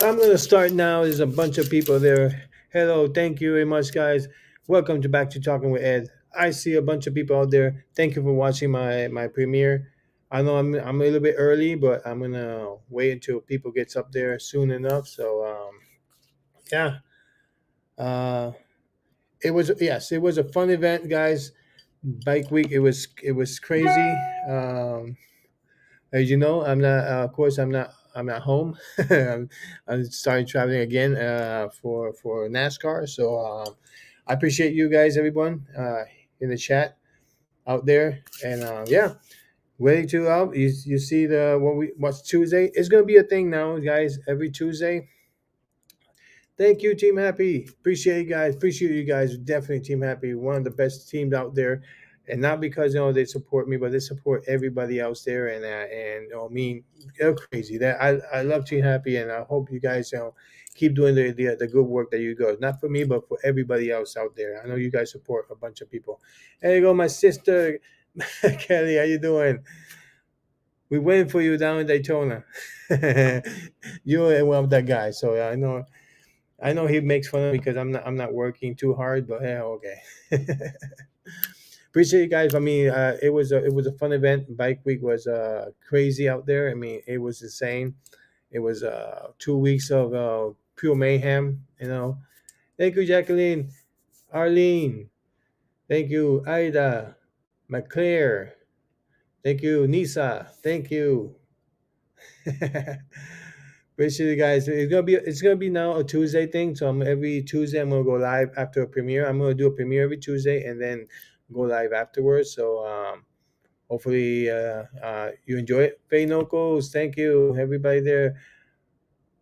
I'm gonna start now. There's a bunch of people there. Hello, thank you very much, guys. Welcome to back to talking with Ed. I see a bunch of people out there. Thank you for watching my premiere. I know I'm a little bit early, but I'm gonna wait until people gets up there soon enough. So yeah, uh, it was a fun event, guys. Bike week. It was crazy. As you know, I'm not. Of course, I'm not home. I'm starting traveling again for NASCAR. So I appreciate you guys, everyone in the chat out there, and yeah, ready to out. You see the what's Tuesday? It's gonna be a thing now, guys. Every Tuesday. Thank you, Team Happy. Appreciate you guys. Appreciate you guys. Definitely, Team Happy. One of the best teams out there, and not because they support me, but they support everybody else there. And I mean, they're crazy. That I love Team Happy, and I hope you guys keep doing the good work that you go. Not for me, but for everybody else out there. I know you guys support a bunch of people. There you go, my sister Kelly. How you doing? We waiting for you down in Daytona. You and well that guy. So I know he makes fun of me because I'm not working too hard, but yeah, okay. Appreciate you guys. I mean, it was a fun event. Bike week was crazy out there. I mean, it was insane. It was 2 weeks of pure mayhem. Thank you, Jacqueline, Arlene. Thank you, Ida, McClare. Thank you, Nisa. Thank you. Appreciate you guys. It's gonna be now a Tuesday thing. So every Tuesday I'm gonna go live after a premiere. I'm gonna do a premiere every Tuesday and then go live afterwards. So hopefully you enjoy it. Faye Nocos, thank you everybody there.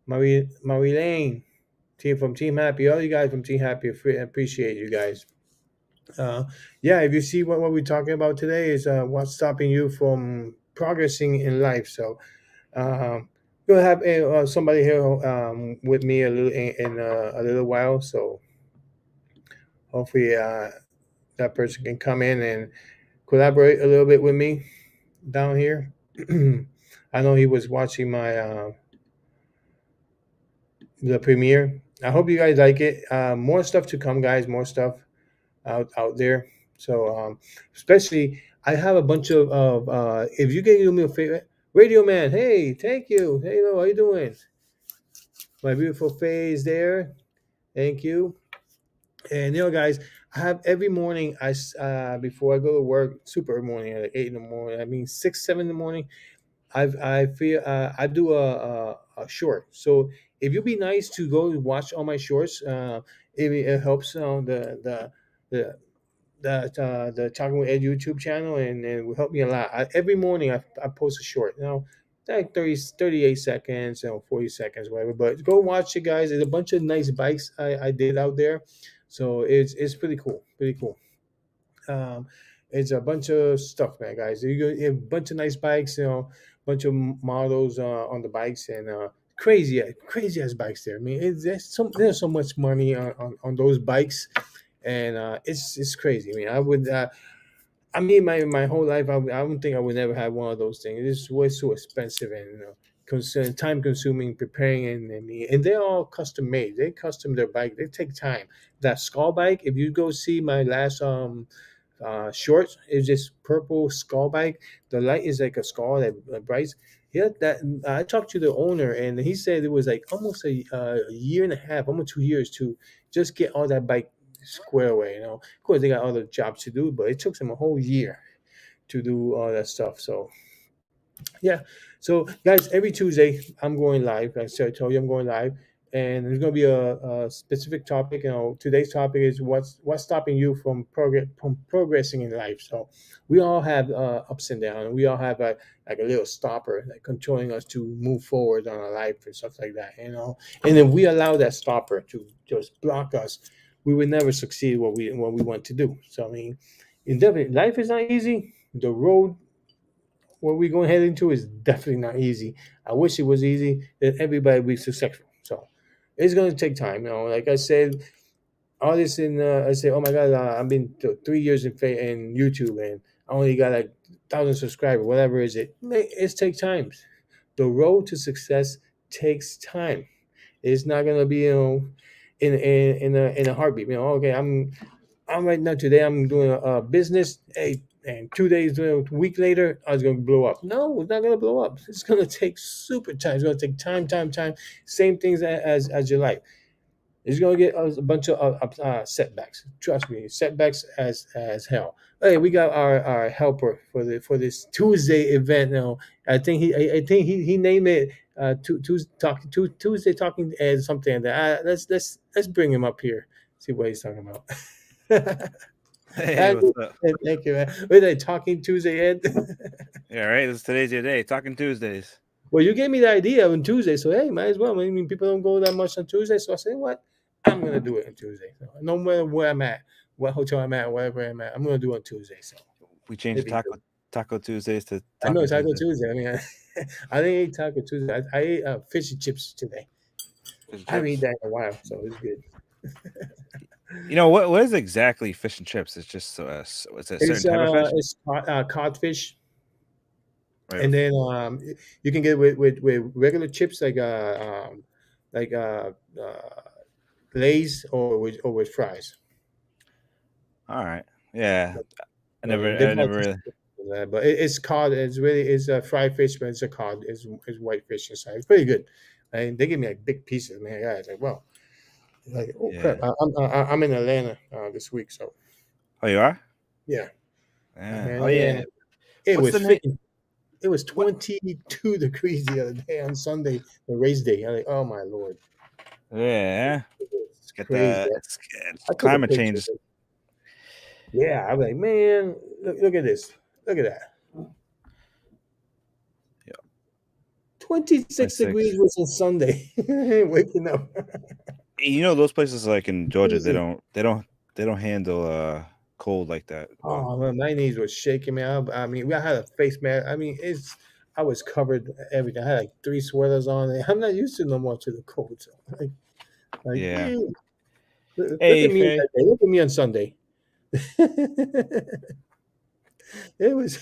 Marie Lane, team from Team Happy, all you guys from Team Happy. Appreciate you guys. Uh, yeah, if you see what we're talking about today is what's stopping you from progressing in life. So we'll have somebody here with me in a little while. So hopefully that person can come in and collaborate a little bit with me down here. I know he was watching my the premiere. I hope you guys like it. More stuff to come, guys. More stuff out there. So especially, I have a bunch of if you can do me a favor, Radio Man. Hey, thank you. Hey, hello, how you doing? My beautiful face there. Thank you. And guys, I have every morning before I go to work, super morning at like 8 in the morning. I mean 6, 7 in the morning. I feel I do a short. So if you be nice to go watch all my shorts, it helps the the Talking with Ed YouTube channel, and it will help me a lot. Every morning I post a short. Like 38 seconds, 40 seconds, whatever. But go watch it, guys. There's a bunch of nice bikes I did out there, so it's pretty cool, pretty cool. Um, it's a bunch of stuff, man, guys. You have a bunch of nice bikes, bunch of models on the bikes, and crazy ass bikes there. I mean, there's so much money on those bikes, and it's crazy. I mean, I mean, my whole life, I don't think I would ever have one of those things. It's way so expensive and time consuming preparing, and they're all custom made. They custom their bike. They take time. That skull bike. If you go see my last shorts, is this purple skull bike. The light is like a skull that bright. Yeah, that I talked to the owner, and he said it was like almost a year and a half, almost 2 years to just get all that bike square away. Of course, they got other jobs to do, but it took them a whole year to do all that stuff. So yeah. So guys, every Tuesday I'm going live. Like I said, I told you I'm going live, and there's going to be a specific topic. Today's topic is what's stopping you from progressing in life. So we all have ups and downs. We all have like a little stopper like controlling us to move forward on our life and stuff like that. And if we allow that stopper to just block us, we would never succeed what we want to do. So I mean, definitely life is not easy. The road what we're going to head into is definitely not easy. I wish it was easy, then everybody would be successful. So it's going to take time. Like I said, all this I say, oh my God, I've been 3 years in YouTube and I only got like 1,000 subscribers, whatever is it. It takes time. The road to success takes time. It's not gonna be, in a heartbeat. Okay, I'm right now today. I'm doing a business. Hey, and 2 days, a week later, I was gonna blow up. No, it's not gonna blow up. It's gonna take super time. It's gonna take time, time, time. Same things as your life. It's gonna get us a bunch of setbacks. Trust me, setbacks as hell. Hey, we got our helper for this Tuesday event now. I think he named it Tuesday talking and something like that. Let's bring him up here. See what he's talking about. Hey, Andrew, what's up? thank you, man. Wait, they talking Tuesday, Ed? Yeah, right. Today's your day. Talking Tuesdays. Well, you gave me the idea on Tuesday, so hey, might as well. I mean, people don't go that much on Tuesday, so I said, what? I'm gonna do it on Tuesday. So no matter where I'm at, what hotel I'm at, wherever I'm at, I'm gonna do it on Tuesday. So We changed it'd the be good. Taco Tuesdays to I know Talking it's Taco Tuesday. Tuesday. I mean, I didn't eat Taco Tuesday. I ate fish and chips today. Fish and I haven't eaten chips. that in a while, so it's good. You know what? What is exactly fish and chips? It's just it's a certain type of fish, It's codfish, right? and then you can get it with regular chips like Lay's or with fries. All right. Yeah. I So never. they I call never it really. that, but it's cod. It's a fried fish, but it's a cod. It's white fish inside. It's pretty good. And they give me like big pieces, man. Yeah, it's like wow. It's like oh crap. Yeah. I'm in Atlanta this week, so Oh, you are. yeah, I'm Yeah. in Oh, yeah. Atlanta. It What's was the name? freaking. It was What? 22 degrees the other day on Sunday, the race day. I'm like, oh my lord, Yeah. it's Get crazy. the. I It's took a climate picture. change. Yeah, I'm like, man, look at this. Look at that. Yeah. 26 degrees 26. was on Sunday. Waking up. You know those places like in Georgia, they Crazy. don't. They don't. They don't handle cold like that. Well, Oh man, my knees were shaking me. I mean, I had a face mask. I mean, I was covered everything. I had like three sweaters on. And I'm not used to no more to the cold. So yeah. ew. Look Hey, at me Faye. that day. Look at me on Sunday. It was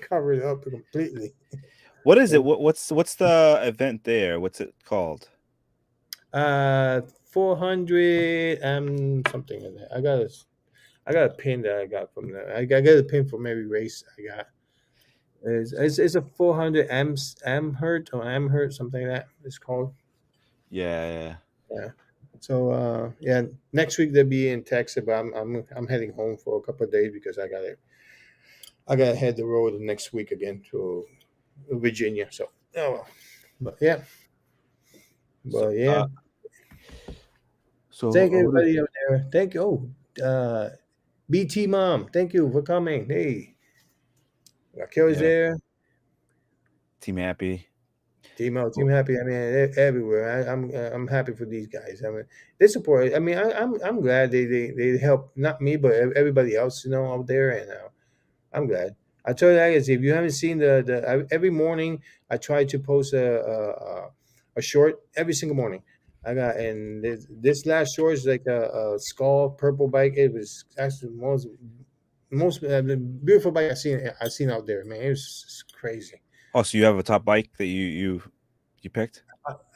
covered up completely. What is it? What's the event there? What's it called? 400 something in there. I got a pin that I got from there. I got a pin from every race I got. It's a 400 amhert or amhert something like that. It's called. Yeah, Yeah. So yeah, next week they'll be in Texas, but I'm heading home for a couple of days because I gotta head the road next week again to Virginia. So oh well. But yeah, So, but yeah. Thank what is everybody out there. Thank you. Oh, BT Mom, thank you for coming. Hey, Raquel's yeah, there. Team Happy? Team Happy. I mean, everywhere. I'm happy for these guys. I mean, they support. I mean, I'm glad they help not me, but everybody else, out there, and I'm glad. I tell you guys, if you haven't seen every morning, I try to post a short every single morning. I got and this last short is like a skull purple bike. It was actually most beautiful bike I seen out there, man. It was just crazy. Oh, so you have a top bike that you picked?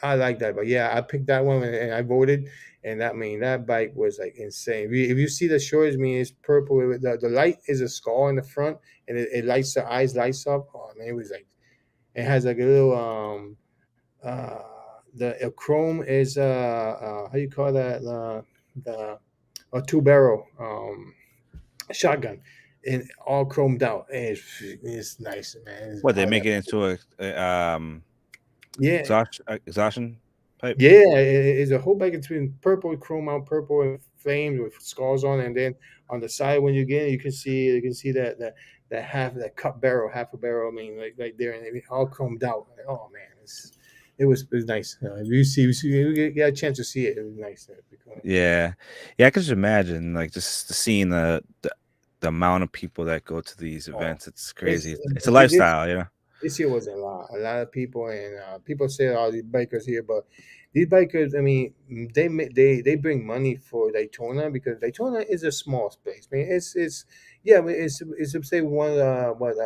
I like that, but yeah, I picked that one and I voted, and that bike was like insane. If you see the shorts, I mean, it's purple. The light is a skull in the front, and it lights the eyes lights up. Oh man, it was like it has like a little uh the chrome is how you call that the a two barrel shotgun, and all chromed out. And it's nice, man. What, they make it into a Yeah, exhaustion pipe? Yeah, it's a whole bag between purple, chrome out purple, and flames with scars on, it. And then on the side when you get it, you can see that that cut barrel, half a barrel. I mean, like right there, and it all chromed out. Like, oh man, it was nice. If you get a chance to see it, it was nice. Yeah, yeah. I can just imagine, like, just seeing the amount of people that go to these Oh, events. It's it's crazy. It's a this lifestyle, you know. This year was a lot of people, and people say all these bikers here, but these bikers, I mean, they bring money for Daytona because Daytona is a small space. I mean, it's yeah, but it's say one of the what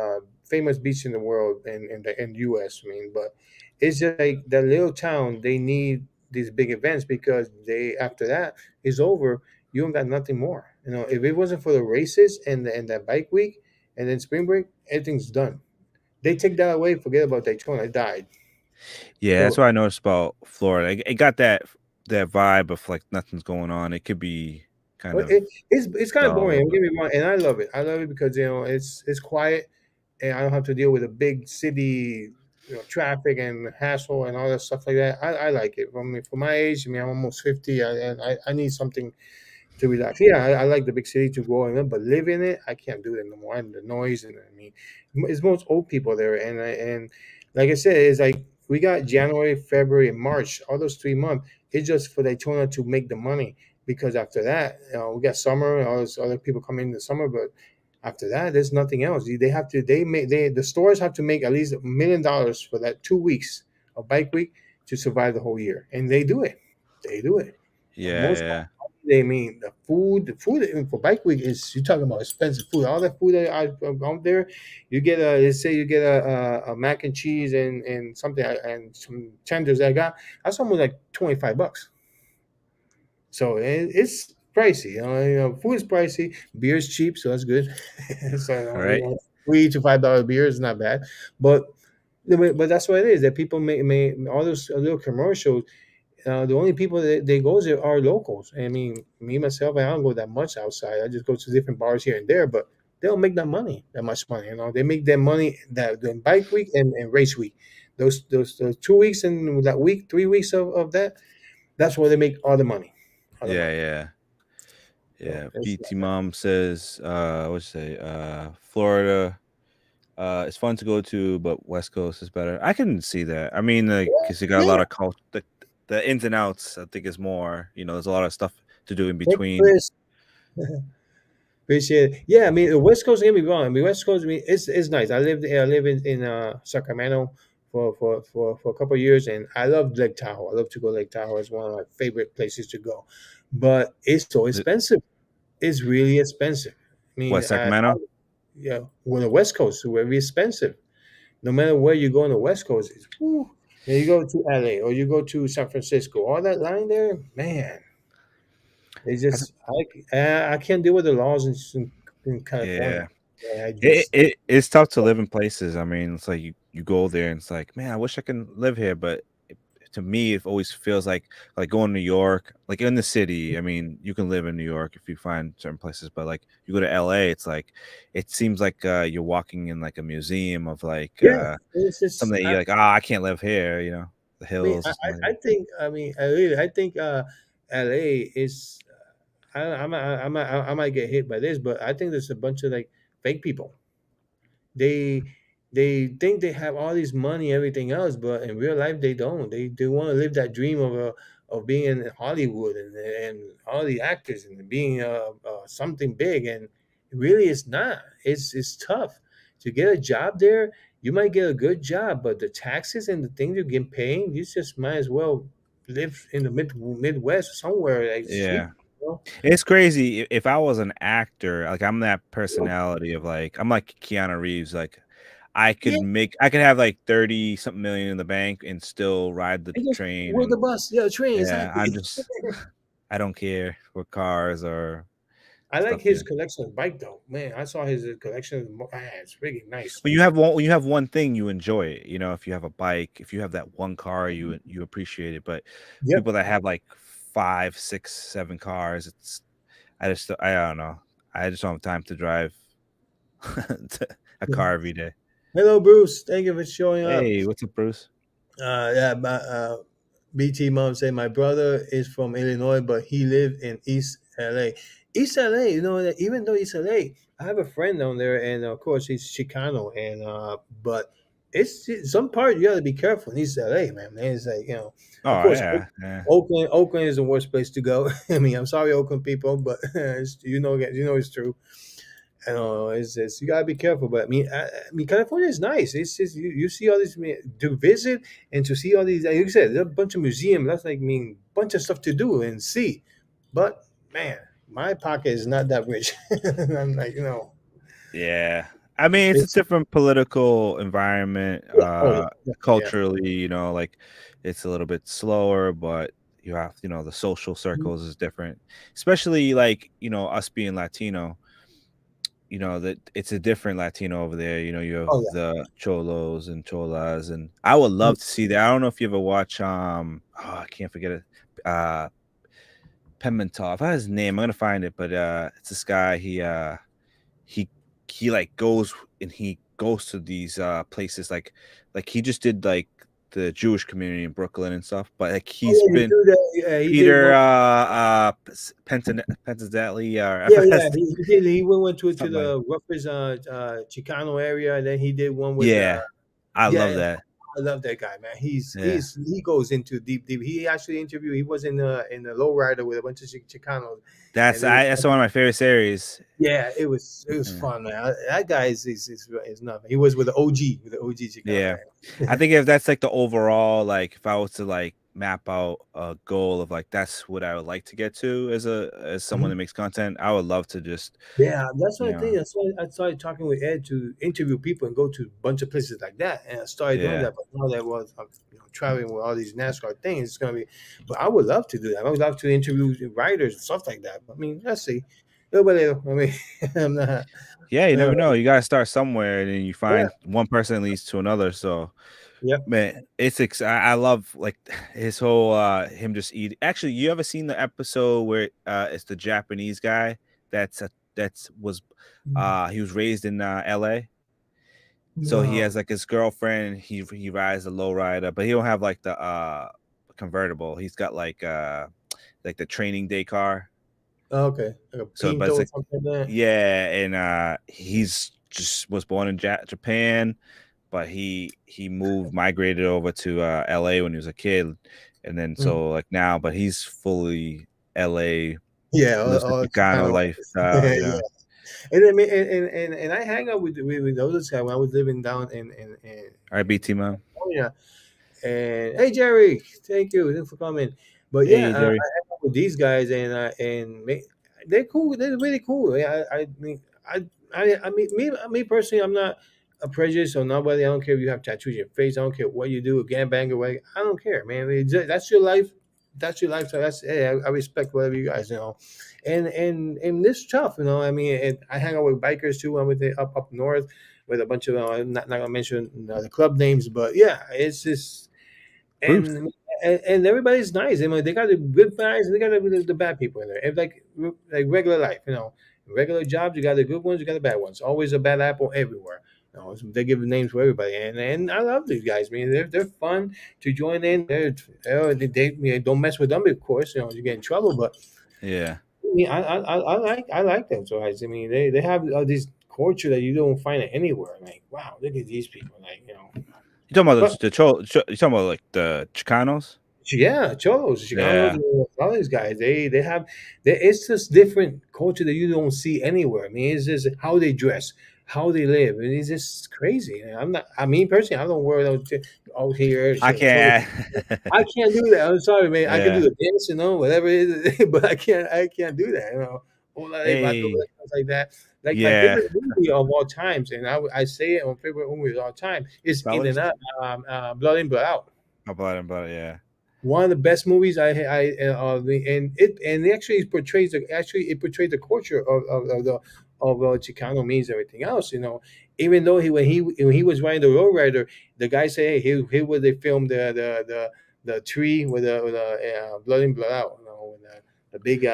famous beach in the world in the U.S. I mean, but it's just like that little town. They need. these big events because they after that is over, you don't got nothing more. If it wasn't for the races and that bike week and then spring break, everything's done. They take that away, forget about Daytona. It died. Yeah, that's So what I noticed about Florida. It got that vibe of like nothing's going on. It could be kind but of it's kind of dull a boring. little Don't bit. get me wrong, and I love it. I love it because it's quiet, and I don't have to deal with a big city, traffic and hassle and all that stuff like that. I like it. I mean, for my age, I mean, I'm almost 50. I need something to relax. Yeah, I like the big city to go in, but live in it, I can't do that no more. And the noise, and I mean, it's most old people there, and like I said, it's like we got January, February, and March, all those 3 months. It's just for Daytona to make the money because after that, we got summer, and all those other people come in the summer, but after that, there's nothing else. They have to, the stores have to make at least $1 million for that 2 weeks of bike week to survive the whole year, and they do it. They do it. Yeah, Most yeah. they mean the food for bike week is you're talking about expensive food. All that food that out there, you get a let's say you get a mac and cheese and something and some tenders I got. That's almost like $25. So it's pricey. Food is pricey. Beer is cheap, so that's good. All So right. $3 to $5 beer is not bad, but but that's what it is. That people make all those little commercials. The only people that they go there are locals. I mean, me myself, I don't go that much outside. I just go to different bars here and there, but they don't make that much money. They make their money that the bike week and race week. Those 2 weeks and that week, 3 weeks of that. That's where they make all the money, all the Yeah, money. yeah. So Yeah. it's BT Mom says, what's say, Florida, it's fun to go to, but West Coast is better. I can see that. I mean, like, because you got a yeah. lot of culture. The ins and outs, I think, is more. There's a lot of stuff to do in Thank you, between. Chris. Appreciate it. Yeah, I mean the West Coast. Don't get me wrong. I mean West Coast. I mean it's nice. I live in Sacramento for a couple of years, and I love Lake Tahoe. I love to go to Lake Tahoe. It's one of my favorite places to go, but it's so Is it expensive. It's really expensive. I mean, West Sacramento? yeah, well, the West Coast is very expensive. No matter where you go on the West Coast, it's whew. You go to LA or you go to San Francisco, all that line there, man. It's I th- just I can't deal with the laws in yeah. California. Yeah, I It, just it it's tough to live in places. I mean, it's like you go there and it's like, man, I wish I can live here, but to me, it always feels like going to New York, like in the city. I mean, you can live in New York if you find certain places, but like you go to LA, it's like it seems like you're walking in like a museum of like yeah, it's just something that you're like, ah, I can't live here, the I mean hills or something like I that. think I think LA is I might get hit by this, but I think there's a bunch of like fake people. They they think they have all this money, everything else, but in real life they don't. They want to live that dream of being in Hollywood and all the actors and being something big, and really it's not. It's tough to get a job there. You might get a good job, but the taxes and the things you get paying, you just might as well live in the Midwest somewhere like Yeah. sleep. You know? It's crazy. If I was an actor, like I'm that personality of like I'm like Keanu Reeves, like Yeah, I could have like 30 something million in the bank and still ride the and just train with the and bus, yeah, train yeah, exactly. I don't care for cars or I like stuff, his collection of bike though. Man, I saw his collection. Man, it's really nice. When you have one thing, you enjoy it. If you have a bike, if you have that one car, you appreciate it. But Yep. people that have like 5, 6, 7 cars, I don't know. I just don't have time to drive a car every day. Hello, Bruce. Thank you for showing up. Hey, what's up, Bruce? Yeah, BT mom said my brother is from Illinois, but he lived in East LA. East LA, even though East LA, I have a friend down there, and of course he's Chicano, and but it's some part you got to be careful in East LA, man. It's like of Oh course, yeah, yeah, Oakland is the worst place to go. I mean, I'm sorry, Oakland people, but it's true. It's you gotta be careful. But I mean, California is nice. It's just you see all these to visit and to see all these. Like you said, there's a bunch of museums. That's like bunch of stuff to do and see. But man, my pocket is not that rich. I'm like, yeah. I mean, it's a it's different political environment. yeah, oh yeah, yeah, Culturally, like it's a little bit slower, but you have, you know, the social circles is different, especially like, you know, us being Latino, you know, that it's a different Latino over there. You know, you have Oh yeah. the cholos and cholas, and I would Mm. love to see that. I don't know if you ever watch oh, I can't forget it. Pimentel. I forgot his name. I'm gonna find it, but it's this guy. He he like goes and he goes to these places like he just did like the Jewish community in Brooklyn and stuff, but like Oh he's yeah, he been do that. Yeah, he did Peter one. Pentazatli or I Yeah, forgot yeah, he did. He went to something like the Rutgers, Chicano area, and then he did one with yeah. I love yeah. that. I love that guy, man. Yeah. He goes into deep, deep. He actually interviewed. He was in the lowrider with a bunch of Chicanos, and it was That's one of my favorite series. yeah, it was Yeah. fun, man. That guy is nothing. He was with the OG Chicano Yeah. I man. think if that's like the overall, like if I was to like map out a goal of like that's what I would like to get to as someone that makes content, I would love to just, Yeah, that's you what I think. know, That's why I started talking with Ed to interview people and go to a bunch of places like that. And I started doing yeah. that. But now that was traveling with all these NASCAR things, it's gonna be. But I would love to do that. I would love to interview riders and stuff like that. But, I mean, let's see. Little by little. I mean, I'm not. Yeah, you Uh, never know. You gotta start somewhere and then you yeah. find one person leads to another. So Yep. man, I love like his whole him just eat. Actually, you ever seen the episode where it's the Japanese guy that's was he was raised in LA? So he No. has like his girlfriend. He rides a lowrider, but he don't have like the convertible. He's got like the training day car. Okay. Like a So, but Pinto it's or like something like that. yeah, and he's just was born in Japan, but he migrated over to LA when he was a kid, and then Mm. so like now, but he's fully LA, Yeah. lives the All Chicano Chicano lifestyle, you riders. know. Yeah. And then and I hang out with those guys when I was living down in All right, BT man. California. And hey, Jerry, thank you, thanks for coming. But yeah, Hey I Jerry. hang out with these guys, they're cool. They're really cool. Yeah, I mean, me personally, I'm not a prejudice or nobody. I don't care if you have tattoos on your face. I don't care what you do, gangbang away. I don't care, man. I mean, that's your life. That's your lifestyle. That's hey, I respect whatever you guys, and this tough, I mean, and I hang out with bikers too. I'm with the up north with a bunch of not gonna mention the club names, but yeah, it's just Bruce. and everybody's nice. I mean, they got the good guys and they got the bad people in there. It's like regular life, regular jobs. You got the good ones, you got the bad ones. Always a bad apple everywhere. So they give names for everybody, and I love these guys. I mean, they're fun to join in. They don't mess with them, of course. You get in trouble, but Yeah. I mean, I like them guys. I mean, they have this culture that you don't find it anywhere. Like, wow, look at these people. You talking about But you talking about like the Chicanos? yeah, Cholos, Chicanos, Yeah. all these guys, they have, it's just different culture that you don't see anywhere. I mean, it's just how they dress, how they live. It's just crazy. I'm not. I mean, personally, I don't wear those out here. I Cholo. can't. I can't do that. I'm sorry, man. I can do Yeah. the dance, whatever it is, but I can't do that. Hola de vato, Hey. stuff like that. Like my Yeah. favorite movie of all times, and I say it on favorite movie of all time is In and Fellas. Out, Blood In, Blood Out. About it, yeah. One of the best movies and it actually portrays it portrays the culture of the Chicano means everything else. Even though when he was riding the road rider, the guy said, hey, here where they filmed the tree with the blood in blood out. When the big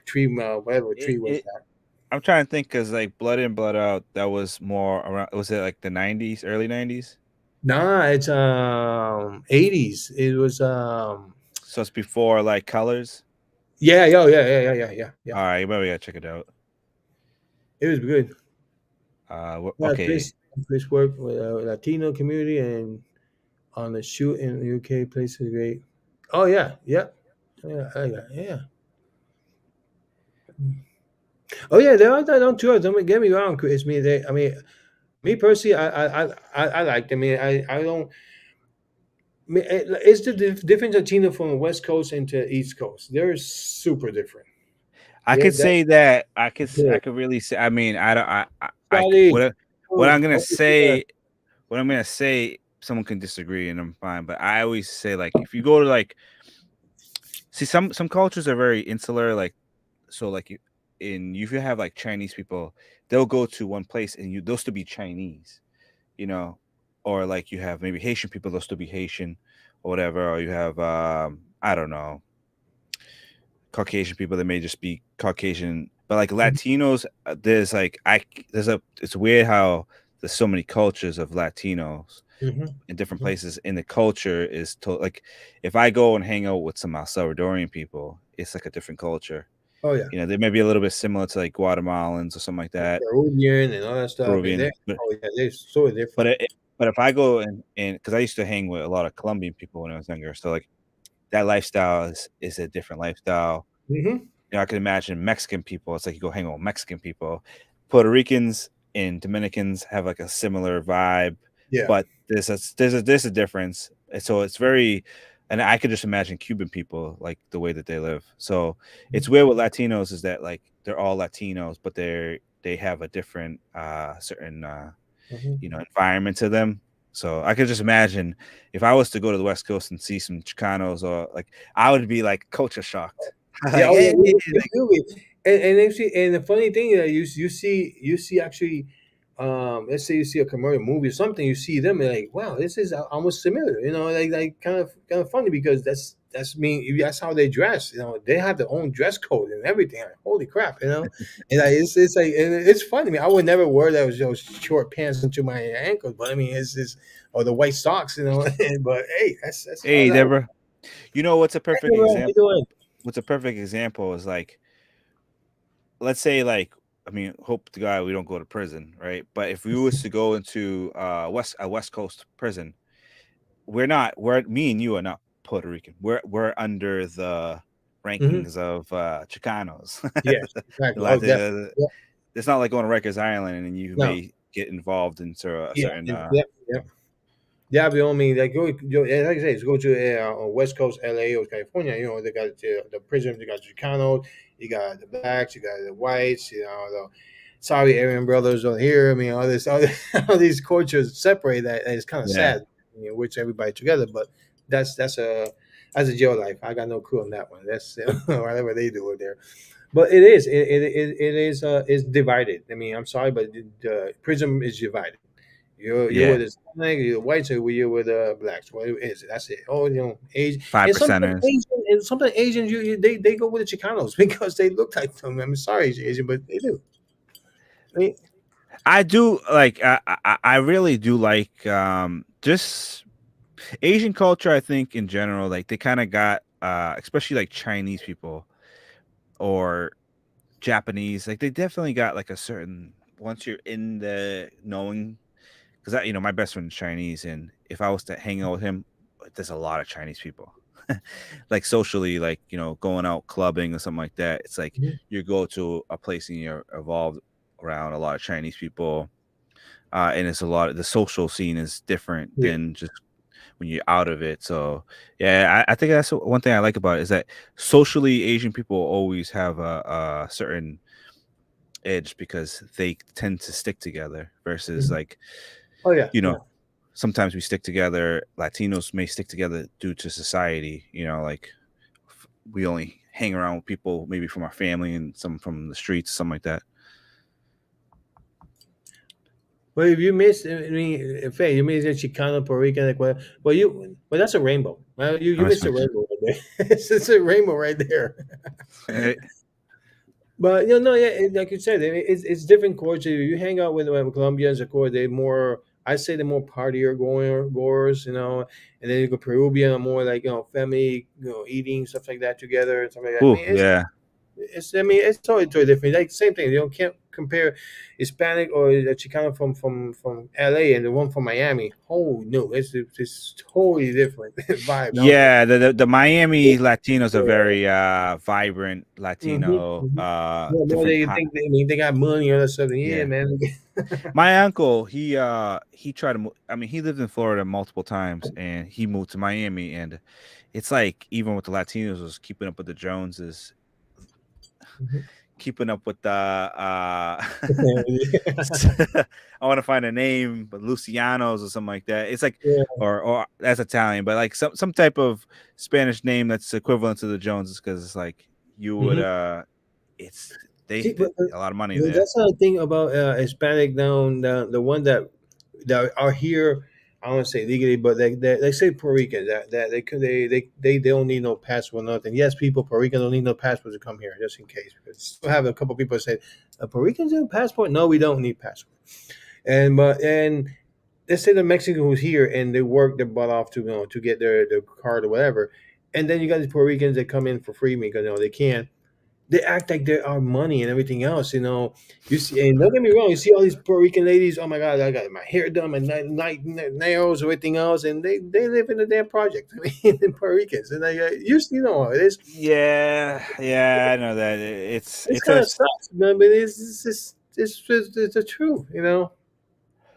tree, whatever tree was It that. I'm trying to think because like Blood In, Blood Out, that was more around. Was it like the '90s, early '90s? Nah, it's 80s. It was So it's before like Colors. yeah, yeah. All right, maybe I gotta check it out. It was good. Yeah, Okay. Chris worked with a Latino community and on the shoot in the UK. Place is great. Oh yeah, yeah, yeah. Oh yeah, they are done on tour. Don't get me wrong, Chris. I mean, me personally, I like them. I mean, I don't. It's the difference Latino from the West Coast into East Coast. They're super different. I Yeah, could that say that. I good. could really say. I mean, I don't. Scotty, What oh, I'm gonna oh, yeah. say. What I'm gonna say. Someone can disagree, and I'm fine. But I always say like if you go to like See, some cultures are very insular, like so, like if you have like Chinese people, they'll go to one place and they'll still be Chinese, you know, or like you have maybe Haitian people, they'll still be Haitian, or whatever, or you have I don't know, Caucasian people that may just be Caucasian, but like Mhm, Latinos, there's like there's a it's weird how there's so many cultures of Latinos mhm, in different mhm. places, and the culture is like if I go and hang out with some El Salvadorian people, it's like a different culture. Oh yeah, You know, they may be a little bit similar to like Guatemalans or something like that, Peruvian and all that stuff, and they Peruvian, but oh yeah, they're so but different. it, but if I go and because I used to hang with a lot of Colombian people when I was younger, so like that lifestyle is a different lifestyle. Hmm. You know, I can imagine Mexican people. It's like you go hang out with Mexican people. Puerto Ricans and Dominicans have like a similar vibe, Yeah. but there's a difference. And so it's very, and I could just imagine Cuban people like the way that they live. So it's weird with Latinos is that like they're all Latinos, but they have a different certain Hmm. environment to them. So I could just imagine if I was to go to the West Coast and see some Chicanos, or like I would be like culture shocked. Yeah, Like, oh hey, yeah, like, you will be. And actually, and the funny thing is that you see actually, let's say you see a commercial movie or something, you see them and like, wow, this is almost similar, like kind of funny because that's how they dress, they have their own dress code and everything. Like, holy crap, and like, it's like and it's funny. I mean, I would never wear those short pants into my ankles, but I mean, it's or the white socks, but hey, that's how hey, that. Deborah, you know what's a Hey, perfect how you example? doing? What's a perfect example is like, let's say like, I mean, hope to God we don't go to prison, right? But if we was to go into West Coast prison, we're me and you are not Puerto Rican. We're under the Hmm. rankings of Chicanos. Yes, The exactly. Oh, definitely. Latin- Yeah. it's not like going to Rikers Island and you No. may get involved into a Yeah. certain Yeah. Yeah. Yeah, but I mean, like, yeah, like I say, go to on West Coast, LA or California. They got the prison, they got Chicano, you got the blacks, you got the whites, the sorry Aryan brothers on here. I mean, all this, all these cultures separate. That is kind of yeah. sad. Which everybody together, but that's a jail life. I got no clue on that one. That's whatever they do over there. But it is divided. I mean, I'm sorry, but the prison is divided. You're Yeah. with Hispanic, you're white, so you're with blacks. What is it? That's it. Oh, Asian, Five and percenters. sometimes Asians, they go with the Chicanos because they look like them. I'm sorry, Asian, but they do. I mean, I do like I really do like just Asian culture. I think in general, like they kind of got especially like Chinese people or Japanese, like they definitely got like a certain once you're in the knowing because my best friend's Chinese, and if I was to hang out with him, there's a lot of Chinese people. Like socially, like going out clubbing or something like that. It's like mhm, you go to a place and you're evolved around a lot of Chinese people, and it's a lot of the social scene is different yeah. than just when you're out of it. So yeah, I think that's one thing I like about it is that socially Asian people always have a certain edge because they tend to stick together versus Mhm. like Oh yeah, you know yeah. sometimes we stick together. Latinos may stick together due to society, like we only hang around with people maybe from our family and some from the streets, something like that. But if you miss, I mean, in fact, you miss the Chicano, Puerto Rican, like what? Well, that's a rainbow. You I miss missed my a rainbow right there. It's a rainbow right there. right? But no, yeah, like you said, I mean, it's different culture. You hang out with Colombians, of course, they more. I say they're more partier goers, and then you go Peruvian, are more like family, eating stuff like that together and stuff like that. I Ooh, mean, yeah. it's totally different. Like same thing. You can't compare Hispanic or a Chicano from LA and the one from Miami. Oh no, it's totally different vibe. I was like, Yeah, the Miami Latinos are yeah. very vibrant Mhm, Latino, mhm. Yeah, more different they think I mean they got money or something. Yeah, yeah. man. My uncle, he tried to I mean, he lived in Florida multiple times and he moved to Miami, and it's like even with the Latinos was keeping up with the Joneses. Mhm. keeping up with the I want to find a name, but Lucianos or something like that. It's like Yeah. or that's Italian, but like some type of Spanish name that's equivalent to the Joneses because it's like you would Mhm. it's See, they a lot of money there. that's the thing about Hispanic now. The one that are here, I don't want to say legally, but they say Puerto Rican that they could they don't need no passport, nothing. Yes, people Puerto Rican don't need no passport to come here, just in case. Because still have a couple people say, Puerto Ricans need a passport? No, we don't need passport. And let's say the Mexican who's here and they work their butt off to to get their card or whatever, and then you got the Puerto Ricans that come in for free because they can. They act like they are money and everything else. You see, and don't get me wrong. You see all these Puerto Rican ladies. Oh my God, I got my hair done, my nails, everything else, and they live in a damn project. I mean, in Puerto Ricans, and you know how it is. Yeah, yeah, I know that. It's It's kind a of sucks, man, but it's the truth.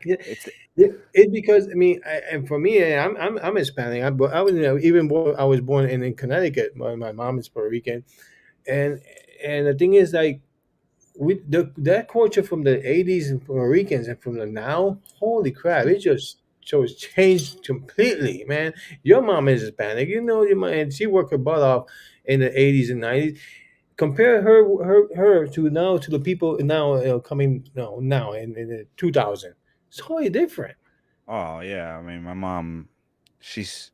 Yeah, it's it because I mean, and for me, I'm Hispanic. But I was even born. I was born in Connecticut. My mom is Puerto Rican, and and the thing is like that culture from the 80s and Puerto Ricans and from the now, holy crap, it just shows changed completely, man. Your mom is Hispanic, your mom, and she worked her butt off in the 80s and 90s. Compare her to now to the people now coming no now in the 2000. It's totally different. oh yeah. I mean, my mom, she's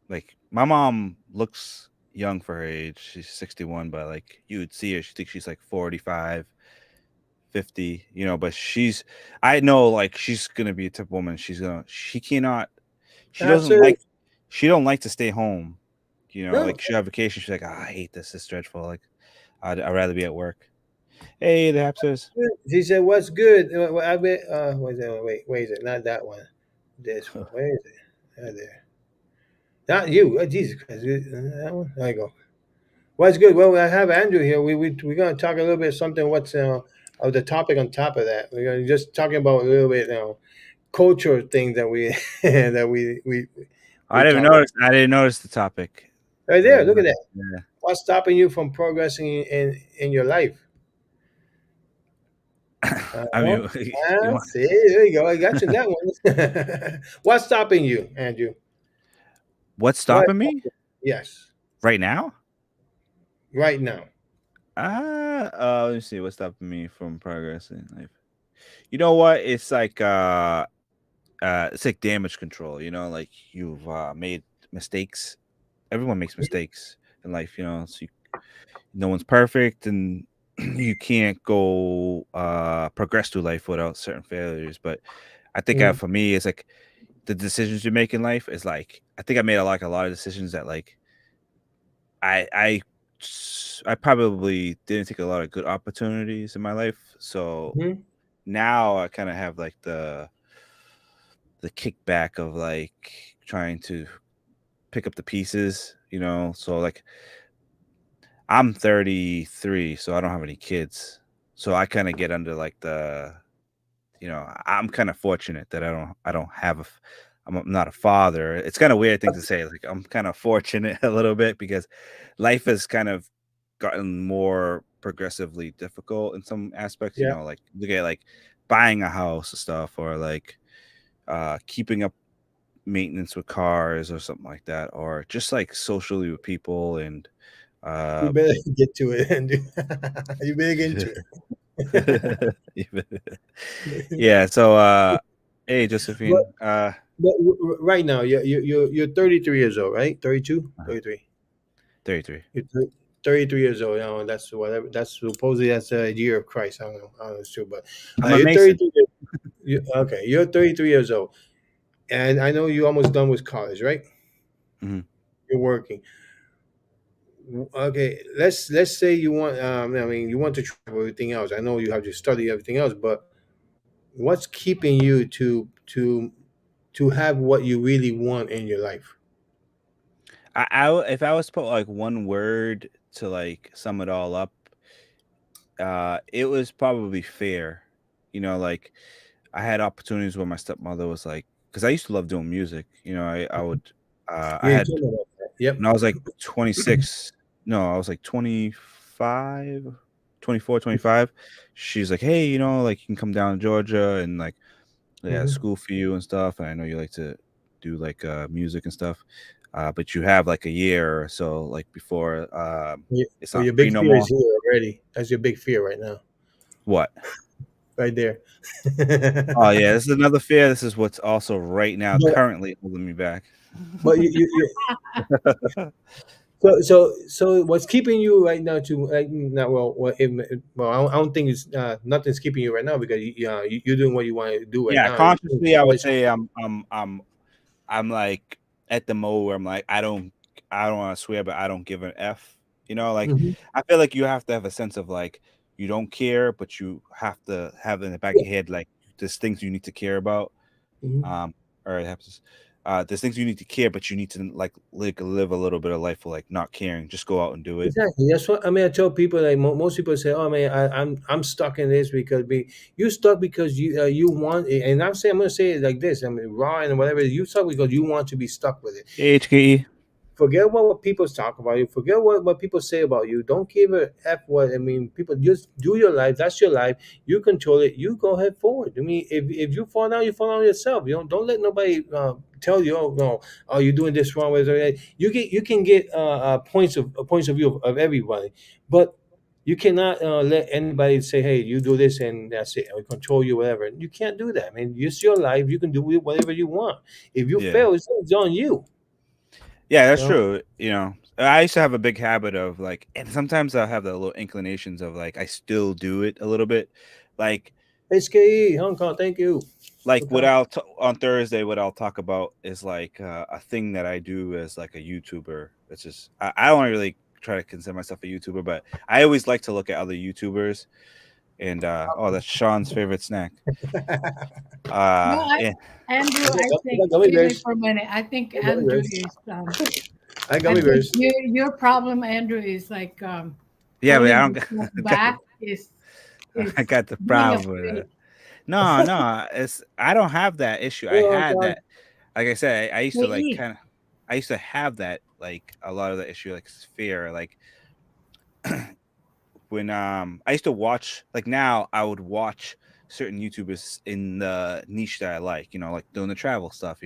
like my mom looks young for her age. She's 61, but like you would see her, she thinks she's like 45, 50. But I know like she's gonna be a type of woman. She cannot, she doesn't Absolutely. like, she don't like to stay home. No. Like she have vacation. She's like, I hate this. It's dreadful. Like I'd rather be at work. Hey, the Hapsters. She said, "What's good?" I bet. Wait, wait, is it not that one? This one. Where is it? There. Not you. Jesus Christ. That one? There you go. What's good? Well, I have Andrew here. We're going to talk a little bit something what's of the topic on top of that. We're going to just talking about a little bit, culture things that we that we talk about. I didn't notice the topic. Right I there. didn't Look at know. that. Yeah. What's stopping you from progressing in your life? I Oh, mean, you want see, there you go. I got you that one. What's stopping you, Andrew? what's What? stopping me Yes, right now? right now. Let me see what's stopping me from progressing in life. You know what? It's like damage control. Like you've made mistakes. Everyone makes mistakes in life. So no one's perfect, and you can't go progress through life without certain failures. But I think Mhm. for me, it's like the decisions you make in life is like I think I made like a lot of decisions that like I probably didn't take a lot of good opportunities in my life. So Mhm. now I kind of have like the kickback of like trying to pick up the pieces. So like I'm 33, so I don't have any kids. So I kind of get under like I'm kind of fortunate that I don't have I'm not a father. It's kind of weird thing to say. Like I'm kind of fortunate a little bit because life has kind of gotten more progressively difficult in some aspects. Yeah, Like look at like buying a house and stuff, or like keeping up maintenance with cars or something like that, or just like socially with people and you uh better get to it, Andrew. You better get into it. yeah. So hey but Josephine, right now, you're 33 years old, right? 32, uh, 33. 33. You're 33 years old. That's whatever. That's supposedly that's a year of Christ. I don't know. I don't know if it's true, but I'm a you're Mason. 33. Okay, you're 33 years old, and I know you're almost done with college, right? Mhm. You're working. Okay, let's say you want. I mean, you want to try everything else. I know you have to study everything else, but what's keeping you to have what you really want in your life? If I was to put like one word to like sum it all up, it was probably fair. Like I had opportunities where my stepmother was like, because I used to love doing music. I would, I Yeah, you had told me about that. Yep. when I was like 26. No, I was like 25. 24, 25. She's like, hey, like you can come down to Georgia and like they got Hmm. school for you and stuff. And I know you like to do like music and stuff. But you have like a year or so like before it's Well, not your free big no fear is more. here already. That's your big fear right now, What? right there. Oh yeah, this is another fear. This is what's also right now but currently holding me back. but you so what's keeping you right now to now? I don't think it's nothing's keeping you right now because you're doing what you want to do right Yeah, now. And consciously I would say I'm like at the mode where I'm like I don't want to swear, but I don't give an F. Like Mhm. I feel like you have to have a sense of like you don't care, but you have to have in the back of Yeah. your head like there's things you need to care about. Mhm. Um, or it happens. There's things you need to care, but you need to like live a little bit of life for like not caring. Just go out and do it. Exactly. That's what I mean. I tell people like most people say, "Oh man, I'm stuck in this because you stuck because you want it." And I'm gonna say it like this. I mean, raw and whatever. You stuck because you want to be stuck with it. HKE. Forget what people talk about you. Forget what people say about you. Don't give a f what I mean. People just do your life. That's your life. You control it. You go ahead forward. I mean, if you fall down yourself. You don't let nobody tell you, oh no, oh you're doing this wrong. You can get points of view of everybody, but you cannot let anybody say, hey, you do this and that's it, or control you, whatever. You can't do that. I mean, it's your life. You can do whatever you want. If you Yeah. fail, it's on you. Yeah, that's You know. true. I used to have a big habit of like, and sometimes I'll have the little inclinations of like, I still do it a little bit. Like, HKE, Hong Kong, thank you for what coming. on Thursday, what I'll talk about is like a thing that I do as like a YouTuber. It's just, I don't really try to consider myself a YouTuber, but I always like to look at other YouTubers and, oh, that's Sean's favorite snack. No, Yeah, Andrew, I I think, got gummy excuse me bears. for a minute. I think I got gummy Andrew bears. is, I got I gummy think bears. your problem, Andrew, is like yeah, but holding I don't yourself got back I is got the being problem with afraid. it. No, no, it's I don't have that issue. I Hello, Hong had Kong. that. Like I said, I used They to like eat. kind of. I used to have that like a lot of the issue like fear like when I used to watch like now I would watch certain YouTubers in the niche that I like, like doing the travel stuff,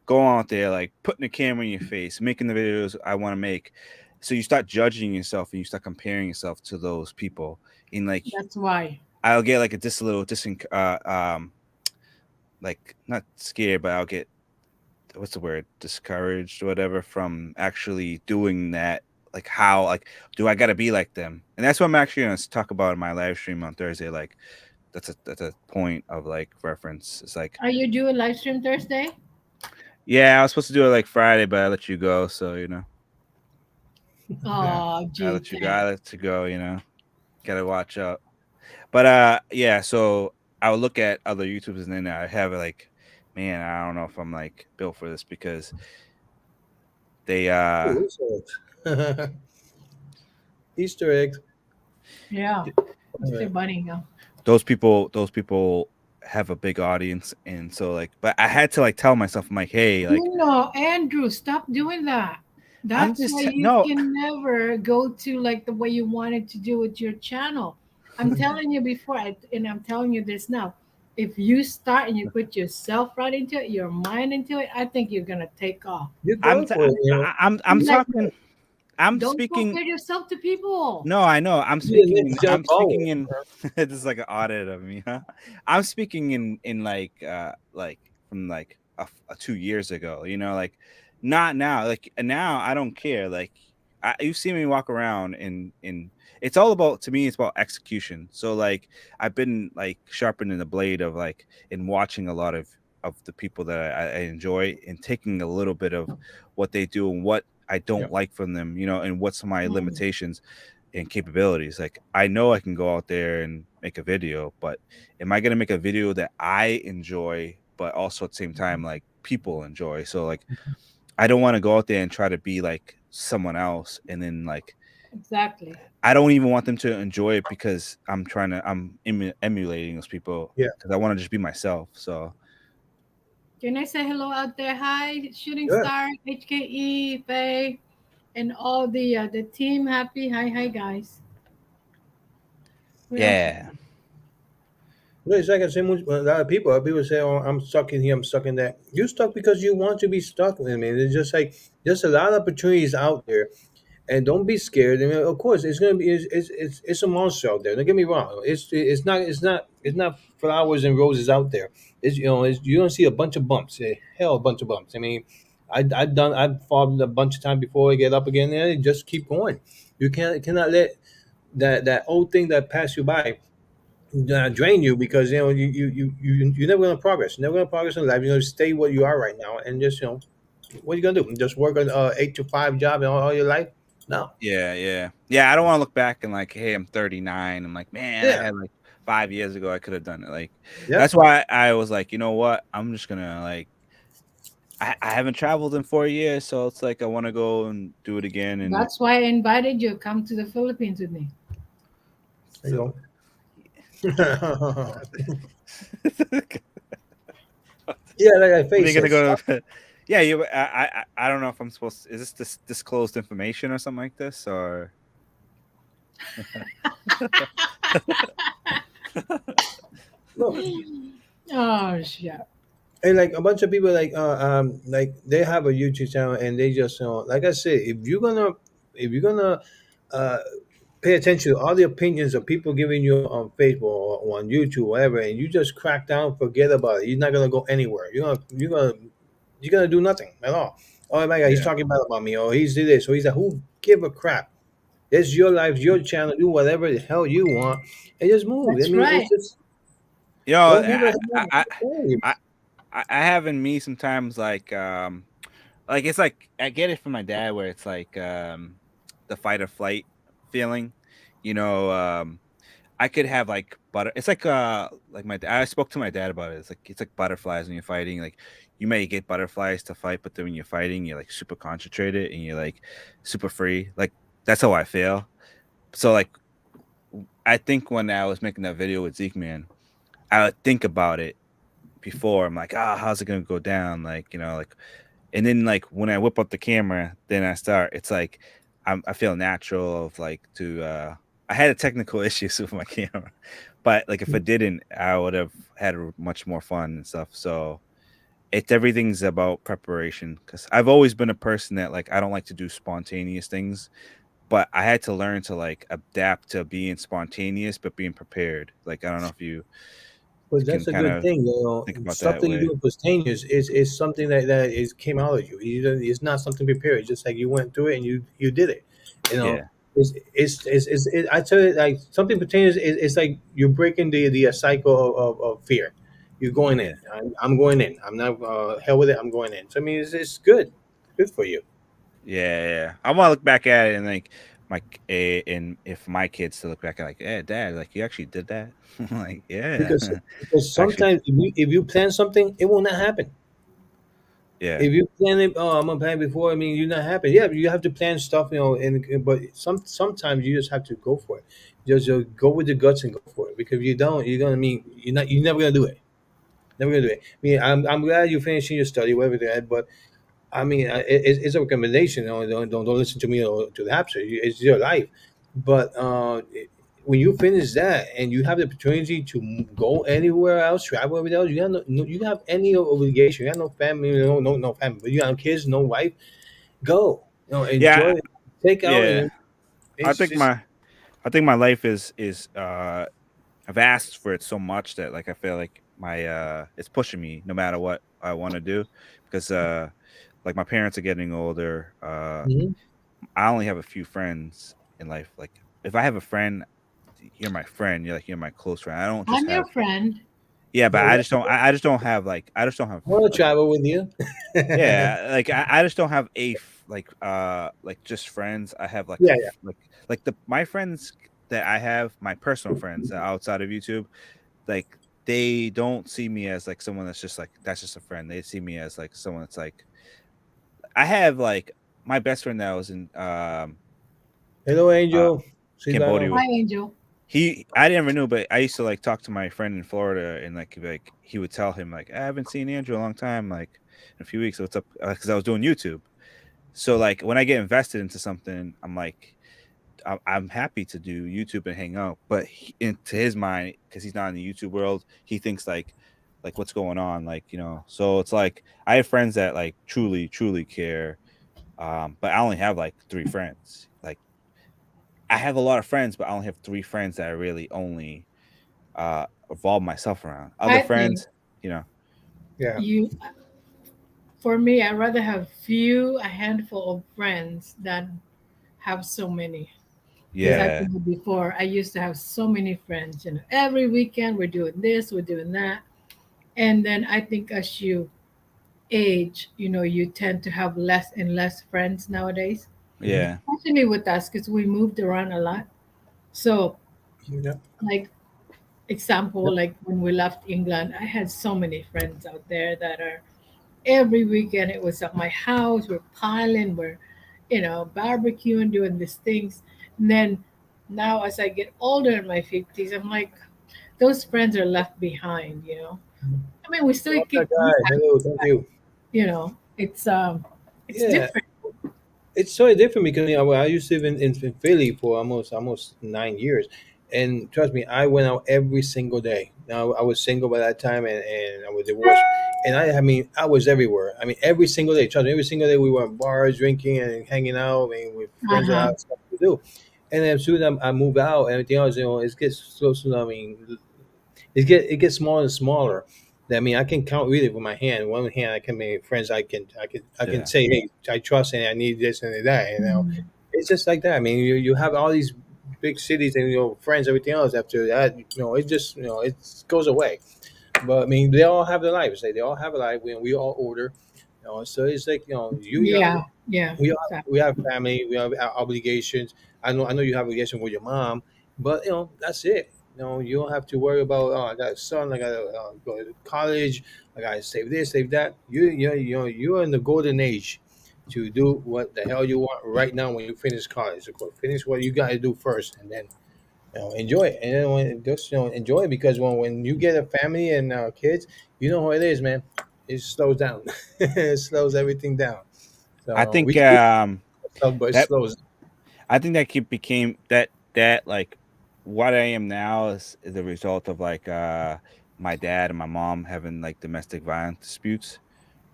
go out there like putting the camera in your face, making the videos I want to make. So you start judging yourself and you start comparing yourself to those people. And like That's why. I'll get like a little like not scared, but I'll get what's the word, discouraged or whatever from actually doing that. Like how like do I got to be like them? And that's what I'm actually going to talk about in my live stream on Thursday. Like that's a point of like reference. It's like Are you doing live stream Thursday? yeah, I was supposed to do it like Friday, but I let you go. So yeah, Oh, I gee, let you go. thanks. I let you go. Gotta watch out. But yeah. So I would look at other YouTubers and then I have like, man, I don't know if I'm like built for this because they Ooh, Easter eggs. Easter eggs. Yeah, All Mr. right. Bunny. Yeah. those people have a big audience and so like but I had to like tell myself I'm like hey like No, Andrew, stop doing that. I'm That's just why you no can never go to like the way you wanted to do with your channel. I'm telling you before, and I'm telling you this now. If you start and you put yourself right into it, your mind into it, I think you're gonna take off. You're I'm going t- for it, you know. I'm Like, talking I'm don't speaking compare yourself to people. no I know You're the next John I'm speaking Paul. in this is like an audit of me huh I'm speaking in like from like 2 years ago like not now like now I don't care like you see me walk around in it's all about to me it's about execution so like I've been like sharpening the blade of like in watching a lot of the people that I enjoy and taking a little bit of what they do and what I Yeah. don't like from them and what's my Mm, limitations and capabilities. Like I know I can go out there and make a video, but am I gonna make a video that I enjoy, but also at the same time like people enjoy? So like I don't want to go out there and try to be like someone else, and then like exactly. I don't even want them to enjoy it because I'm emulating those people Yeah. because I want to just be myself. So Can I say hello out there? Hi, Shooting Yeah. Star, HKE, Faye, and all the team. Happy. Hi, hi, guys. What else? Yeah. No, it's like I say, a lot of people say, "Oh, I'm stuck in here, I'm stuck in that." You're stuck because you want to be stuck. I mean, it's just like there's a lot of opportunities out there, and don't be scared. I mean, of course, it's gonna be it's a monster out there. Don't get me wrong. It's not flowers and roses out there. You're gonna see a bunch of bumps. Hell, a bunch of bumps. I mean, I've fallen a bunch of times before I get up again, and just keep going. You cannot let that old thing that passed you by drain you, because you're never going to progress. You're never going to progress in life. You're going to stay where you are right now, and just what are you going to do? Just work an 8 to 5 job all your life? No. Yeah, yeah. Yeah, I don't want to look back and like, hey, I'm 39. I'm like, man, I Yeah. had like 5 years ago I could have done it. Like Yeah. that's why I was like, you know what? I'm just gonna like I haven't traveled in 4 years, so it's like I want to go and do it again. And That's why I invited you. Come to the Philippines with me. There you so go. Yeah, like I when are you face gonna it. go to yeah, I don't know if I'm supposed to, is this disclosed information or something like this or Look, Oh shit. and like a bunch of people like they have a YouTube channel, and they just like I said, if you're gonna uh pay attention to all the opinions of people giving you on Facebook or on YouTube, whatever, and you just crack down, forget about it. You're not gonna go anywhere. You're gonna do nothing at all. Oh my God, he's yeah. talking bad about me, or he's this, or he's that. Who give a crap? It's your life, your channel. Do whatever the hell you want, and just move. I That's mean, it's right. just You know, don't give a hell. I I have in me sometimes like it's like I get it from my dad where it's like the fight or flight feeling. You know, I could have like butter. It's like I spoke to my dad about it. It's like butterflies when you're fighting. Like you may get butterflies to fight, but then when you're fighting, you're like super concentrated and you're like super free. Like that's how I feel. So like I think when I was making that video with Zeke man, I would think about it before. I'm like, how's it gonna go down? Like, like and then like when I whip up the camera, then I start. It's like I feel natural of like to. I had a technical issues with my camera, but like if I didn't, I would have had much more fun and stuff. So it's everything's about preparation because I've always been a person that like I don't like to do spontaneous things, but I had to learn to like adapt to being spontaneous but being prepared. Like I don't know if you But can that's a kind good of thing, think about that something you way. do spontaneous is something that is came out of you. It's not something prepared. It's just like you went through it and you did it. You know, Yeah, I tell you, like something spontaneous is like you're breaking the cycle of fear. You're going yeah. in. I'm going in. I'm not hell with it. I'm going in. So I mean, it's good for you. Yeah, yeah. I want to look back at it and like and if my kids to look back at like, hey, dad, like you actually did that. I'm like, yeah, Because actually, sometimes if you plan something, it will not happen. yeah, If you plan it, oh, I'm gonna plan before. I mean, you're not happy. Yeah, you have to plan stuff, but sometimes you just have to go for it. Just go with the guts and go for it. Because if you don't, you're gonna mean you're never gonna do it. Never gonna do it. I mean, I'm glad you're finishing your study, whatever that. But I mean, it's a recommendation. Don't listen to me or to the Hapster. It's your life. But when you finish that and you have the opportunity to go anywhere else, travel everywhere else, you have any obligation. You have no family, no family, but you have kids, no wife. Go, enjoy yeah, it, take out, yeah. and I it's think just my I think my life is I've asked for it so much that like I feel like my it's pushing me no matter what I want to do because like my parents are getting older. mhm. I only have a few friends in life. Like if I have a friend, you're my friend. You're like you're my close friend. I don't just I'm your have friend. yeah, but Yeah, I just don't. I just don't have like I just don't have I want to like travel with you. yeah, like I just don't have like just friends. I have like Yeah, yeah. like the my friends that I have, my personal friends outside of YouTube, like they don't see me as like someone that's just like that's just a friend. They see me as like someone that's like I have like my best friend that was in Hello, uh Angel. She's back Cambodia on. with Hi, Angel. I didn't renew, but I used to like talk to my friend in Florida and like he would tell him like I haven't seen Andrew in a long time, like in a few weeks. What's up? Because I was doing YouTube. So like when I get invested into something, I'm like I'm happy to do YouTube and hang out, but into his mind, because he's not in the YouTube world, he thinks like what's going on, like So it's like I have friends that like truly care, but I only have like 3 friends. Like I have a lot of friends, but I only have 3 friends that I really only evolve myself around. Other I think friends, you know, Yeah. you, for me, I'd rather have a handful of friends than have so many. Because I yeah, told you before, I used to have so many friends. Every weekend we're doing this, we're doing that. And then I think as you age, you tend to have less and less friends nowadays, Hmm. yeah, especially with us because we moved around a lot. So, Yeah. like, example, Yep. like when we left England, I had so many friends out there that are every weekend it was at my house. We're piling, we're, barbecuing, doing these things. And then now, as I get older in my 50s, I'm like, those friends are left behind. I mean, we still Love that keep guy. contact, Hello, thank but, you. it's Yeah, different. it's so different because I used to live in Philly for almost 9 years, and trust me, I went out every single day. Now I was single by that time, and I was divorced, and I mean I was everywhere. I mean every single day. Trust me, every single day we were in bars, drinking and hanging out, and with Uh friends that I huh. had stuff to do. And then as soon as I moved out, and everything else, it gets so soon. I mean, it gets smaller and smaller. I mean, I can count really with my hand. One hand, I can make friends. I can yeah. say, hey, I trust and I need this and that. It's just like that. I mean, you have all these big cities and friends, everything else. After that, it just it goes away. But I mean, they all have their lives. They all have a life. We all order. So it's like you young. Yeah. Yeah. We have family, we have obligations. I know you have obligation with your mom, but that's it. You don't have to worry about, oh, I got a son, I got to go to college, I got to save this, save that. You're in the golden age to do what the hell you want right now when you finish college. Of course, finish what you got to do first, and then enjoy it. And then when just enjoy it, because when you get a family and kids, you know how it is, man. It slows down. It slows everything down. I So we think can do stuff, but it that slows. I think that became that like what I am now is the result of like my dad and my mom having like domestic violence disputes.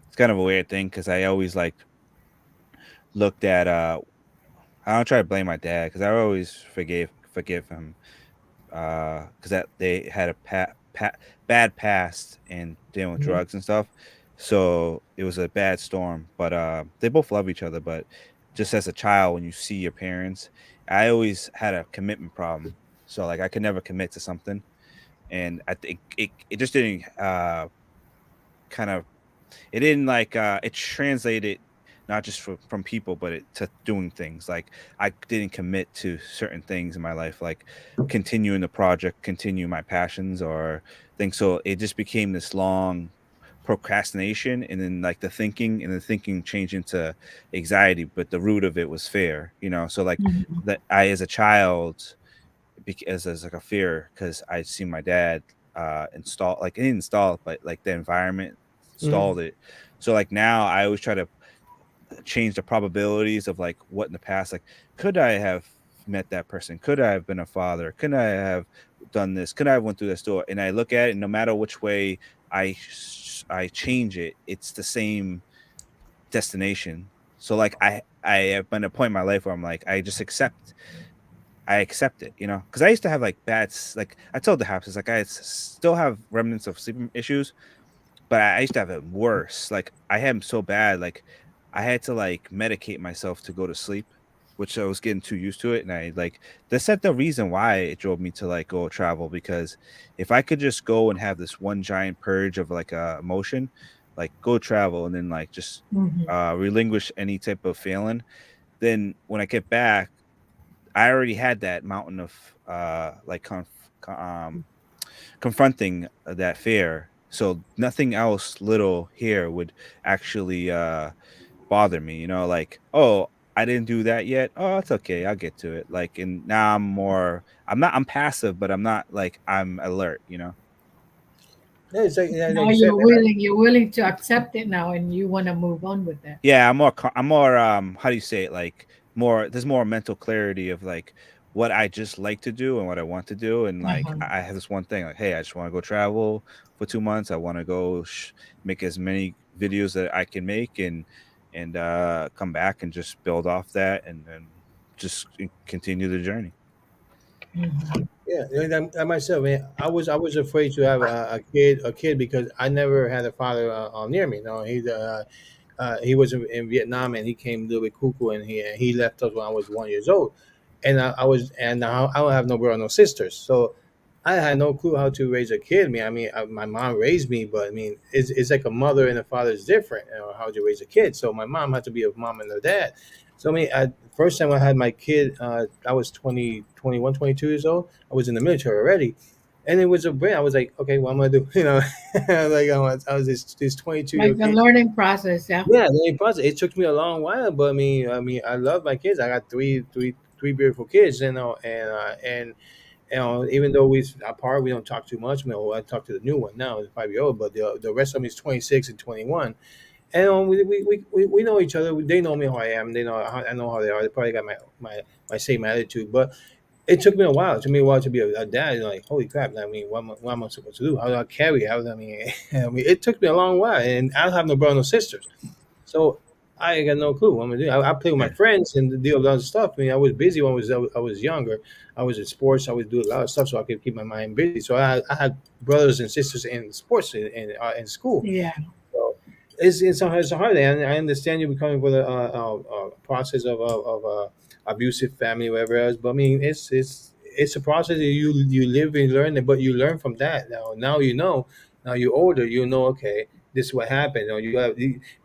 It's kind of a weird thing because I always like looked at I don't try to blame my dad because I always forgive him because that they had a bad past in dealing with Mhm. drugs and stuff. So it was a bad storm, but they both love each other. But just as a child, when you see your parents, I always had a commitment problem. So like I could never commit to something, and I think it just didn't kind of it didn't like it translated not just from people, but to doing things. Like I didn't commit to certain things in my life, like continuing the project, continue my passions or things. So it just became this long procrastination, and then like the thinking changed into anxiety, but the root of it was fear, so like Mhm. that I as a child as like a fear because I see my dad install like he didn't install it, but like the environment Mhm. installed it. So like now I always try to change the probabilities of like what in the past, like could I have met that person? Could I have been a father? Could I have done this? Could I have went through this door? And I look at it, and no matter which way I change it, it's the same destination. So like I have been at a point in my life where I'm like I accept it, because I used to have like like I told the house, like still have remnants of sleeping issues, but I used to have it worse. Like I had 'em so bad, like I had to like medicate myself to go to sleep, which I was getting too used to it. And I like that's not the reason why it drove me to like go travel, because if I could just go and have this one giant purge of like emotion, like go travel and then like just Mhm. relinquish any type of feeling, then when I get back I already had that mountain of like co- um confronting that fear. So nothing else little here would actually bother me, like, oh, I didn't do that yet. Oh, it's okay. I'll get to it. Like, and now I'm passive, but I'm not like I'm alert. Yeah, it's like Now you said, man. you're willing to accept it now, and you want to move on with that. Yeah, I'm more how do you say it? Like there's more mental clarity of like what I just like to do and what I want to do. And like Uh-huh. I have this one thing like, hey, I just want to go travel for 2 months. I want to go make as many videos that I can make and come back and just build off that and then just continue the journey. Mhm. Yeah, and I myself, man, I was afraid to have a kid because I never had a father near me. No, he was in Vietnam and he came a little bit cuckoo and he left us when I was 1 years old, and I don't have no brother, no sisters, so I had no clue how to raise a kid. My mom raised me, but I mean, it's like a mother and a father is different. How to raise a kid. So my mom had to be a mom and a dad. So first time I had my kid, I was 20, 21, 22 years old. I was in the military already, and it was a brain. I was like, okay, what am I gonna do? Like I was this 22 year Like old the kid. learning process, yeah. Yeah, the process. It took me a long while, but I love my kids. I got three beautiful kids, and even though we apart, we don't talk too much. I talk to the new one now, the 5 year old, but the rest of them is 26 and 21, and we know each other. They know me how I am. They know I know how they are. They probably got my same attitude, but it took me a while. It took me a while to be a dad. Like, holy crap! I mean, what am I supposed to do? How do I carry? I mean, it took me a long while, and I don't have no brother, no sisters. So I got no clue what I'm gonna do. I play with my friends and deal with other stuff. I mean, I was busy when I was younger. I was in sports. I would do a lot of stuff so I could keep my mind busy. So I had brothers and sisters in sports in school. Yeah. So it's a hard thing. I understand you becoming for the process of abusive family, whatever else. But I mean, it's a process that you live and learn, but you learn from that. Now you know. Now you're older. You know. Okay, this is what happened.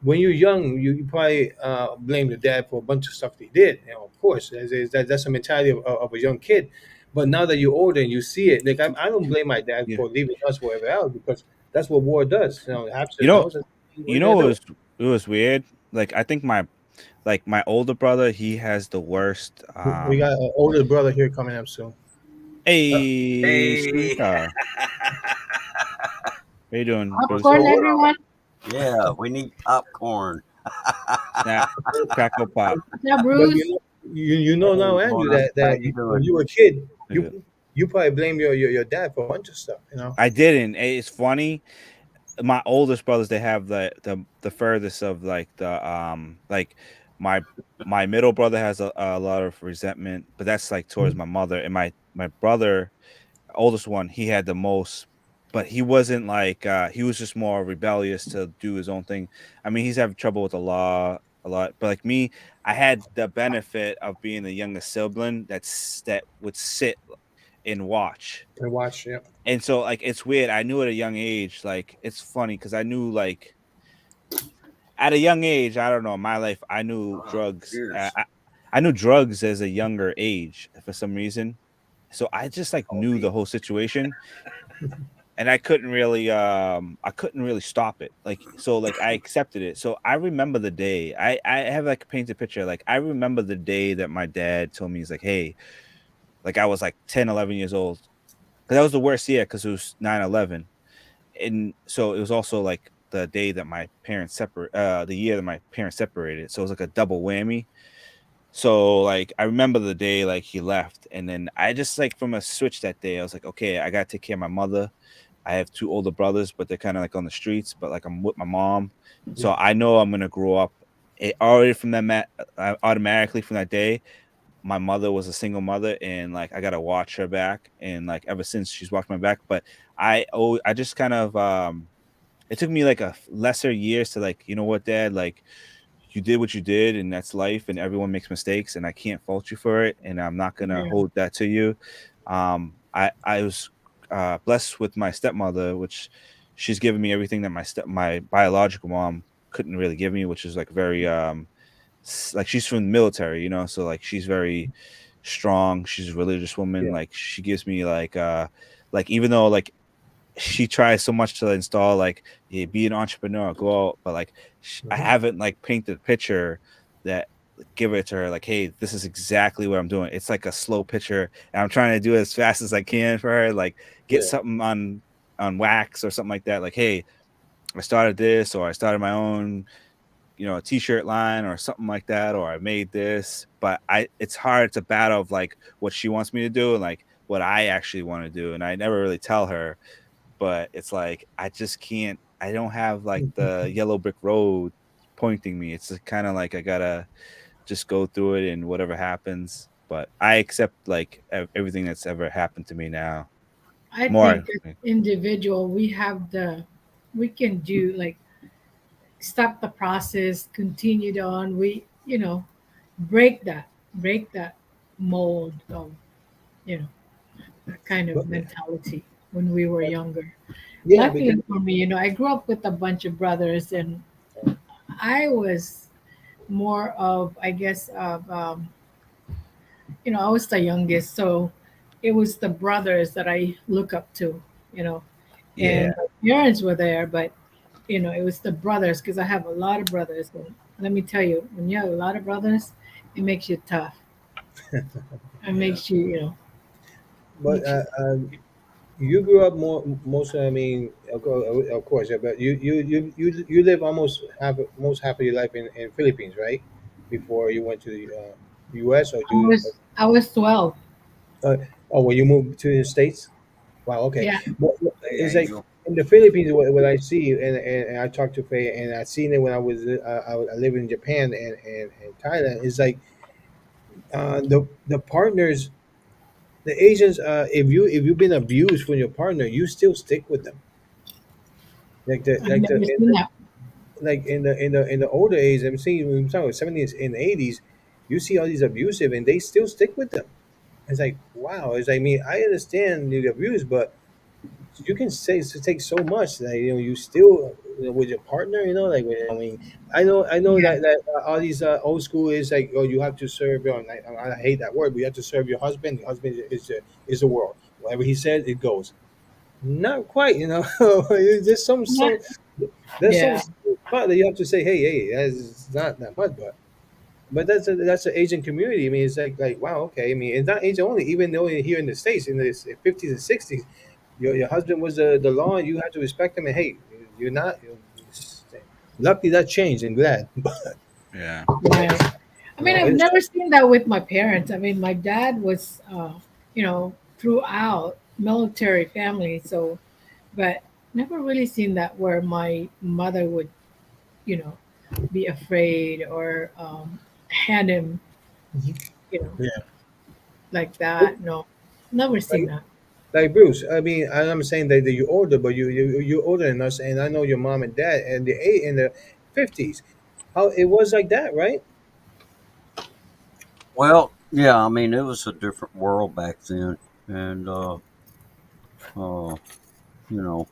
When you're young, you probably blame the dad for a bunch of stuff they did. Of course, that's the mentality of a young kid. But now that you're older and you see it, like I don't blame my dad Yeah. for leaving us wherever else because that's what war does. It You absent know, knows. What you gotta do? it was weird. Like I think my older brother, he has the worst We got an older brother here coming up soon. hey Hey, Sharika. How you doing, Bruce? Popcorn, what up? everyone. Yeah, we need popcorn. Snap, crackle pop. Yeah, But Bruce. you know Hey, now, Andrew, Mona, how you when doing? you were a kid, Okay. you probably blame your dad for a bunch of stuff. I didn't. It's funny. My oldest brothers, they have the furthest of like the like my my middle brother has a lot of resentment, but that's like towards my mother, and my brother, oldest one, he had the most, but he wasn't like he was just more rebellious to do his own thing. I mean, he's having trouble with the law a lot, but like me, I had the benefit of being the youngest sibling that would sit and watch. And watch, yeah. And so like it's weird. I knew at a young age, like it's funny because I knew like at a young age, I don't know, in my life, I knew Oh, drugs. cheers. I knew drugs as a younger age for some reason. So I just like knew the Coffee. whole situation, and I couldn't really stop it. Like so like I accepted it. So I remember the day. I have like a painted picture. Like I remember the day that my dad told me he's like, "Hey," like I was like 10, 11 years old. Cuz that was the worst year cuz it was 9/11. And so it was also like the day that my parents separate the year that my parents separated. So it was like a double whammy. So like I remember the day like he left, and then I just like from a switch that day, I was like, okay, I gotta take care of my mother. I have two older brothers, but they're kind of like on the streets, but like I'm with my mom. Yeah. So I know I'm gonna grow up already from automatically from that day. My mother was a single mother, and like I gotta watch her back, and like ever since she's watched my back. But I just kind of it took me like a lesser years to like, you know what, dad, like you did what you did and that's life and everyone makes mistakes and I can't fault you for it and I'm not gonna Yeah. hold that to you. I was blessed with my stepmother, which she's given me everything that my biological mom couldn't really give me, which is like very like she's from the military, you know, so like she's very strong, she's a religious woman, Yeah. like she gives me like even though like she tries so much to install like, yeah, be an entrepreneur, go out, but like I Mhm. haven't like painted a picture that give it to her like, hey, this is exactly what I'm doing. It's like a slow picture, and I'm trying to do it as fast as I can for her. Like get Yeah. something on wax or something like that. Like, hey, I started this or I started my own a t-shirt line or something like that, or I made this, but it's hard. It's a battle of like what she wants me to do and like what I actually want to do, and I never really tell her. But it's like I just can't. I don't have like the yellow brick road pointing me. It's kind of like I gotta just go through it and whatever happens. But I accept like everything that's ever happened to me now. I More. think as individual, we can do like stop the process, continued on. Break that mold of, you know, that kind But of mentality when we were younger. yeah, because Luckily for me, I grew up with a bunch of brothers, and I was more of, I guess, I was the youngest, so it was the brothers that I look up to, you know, Yeah. and my parents were there, but it was the brothers because I have a lot of brothers. And let me tell you, when you have a lot of brothers, it makes you tough. It Yeah. makes you, but makes you. you grew up most. I mean, of course, yeah, but you live almost half of your life in Philippines, right? Before you went to the U.S. or do I was 12. uh, oh, when you moved to the States? Wow, okay. Yeah, Hey, It's like Angel. in the Philippines, what I see, and I talked to Faye, and I seen it when I was I live in Japan and Thailand. It's like the partners, the Asians. If you've been abused from your partner, you still stick with them. Like the I've like the never seen that. like in the older age, I'm seeing when I'm talking about 70s and 80s, you see all these abusive, and they still stick with them. It's like wow. It's like, I mean, I understand the abuse, but you can say to take so much that you still with your partner. Like I mean, I know Yeah, that all these old school is like, oh, you have to serve your. And I hate that word, but you have to serve your husband. The husband is the world. Whatever he says, it goes. Not quite. not, There's some yeah, spot that you have to say, hey, that's not that much, but that's an Asian community. I mean, it's like wow, okay. I mean, it's not Asian only. Even though here in the States, in the 50s and 60s, your husband was the law, and you have to respect him. And hey, you're not. Luckily, that changed, and glad. Yeah. right. I mean, I've It's never seen that with my parents. I mean, my dad was, throughout military family, so, but never really seen that where my mother would, you know, be afraid or hand him, Mhm. you know, Yeah. like that. No, never seen Like, that. like Bruce. I mean, I'm saying that you're older, but you're older than us, and I know your mom and dad, and in the 50s, how it was like that, right? Well, yeah, I mean, it was a different world back then, and uh, you know,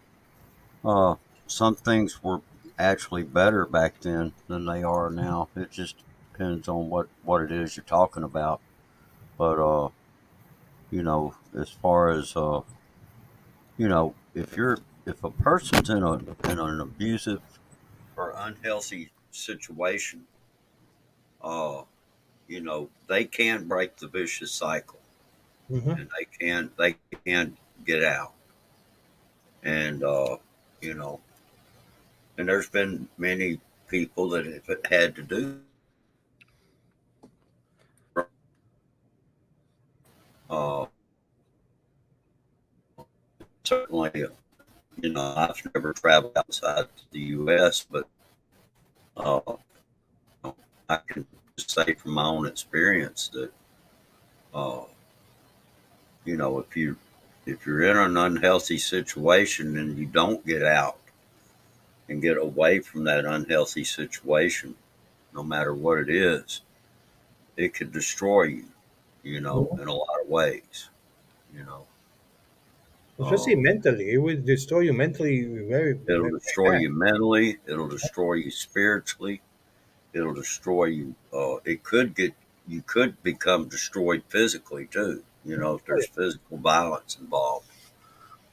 uh, some things were actually better back then than they are now. It just depends on what it is you're talking about. But as far as if a person's in an abusive or unhealthy situation, uh, they can break the vicious cycle, Hmm. and they can get out, and you know, and there's been many people that have had to do. Uh, Certainly, I've never traveled outside the U.S., but uh, I can just say from my own experience that uh, if you're in an unhealthy situation and you don't get out and get away from that unhealthy situation, no matter what it is, it could destroy you, in a lot of ways. You know, Especially uh, mentally, it would destroy you mentally very, it'll very destroy bad. you mentally. It'll destroy you spiritually. It'll destroy you. You could become destroyed physically too. If Oh, there's physical violence involved.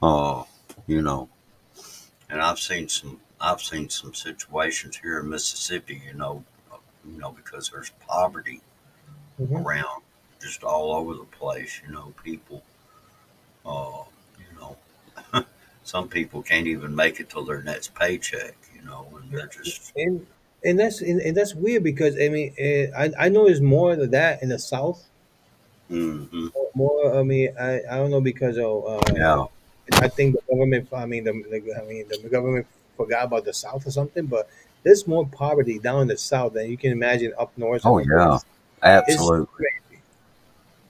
Uh, you know, and I've seen some situations here in Mississippi. Because there's poverty yeah. Hmm. around just all over the place. People. You know, some people can't even make it till their next paycheck. And they're just And and that's weird because I mean I know there's more of that in the South. Hmm. More, I mean, I don't know because of Yeah. I think the government. I mean, the government forgot about the South or something. But there's more poverty down in the South than you can imagine up north and Oh up yeah. west. It's Absolutely. crazy.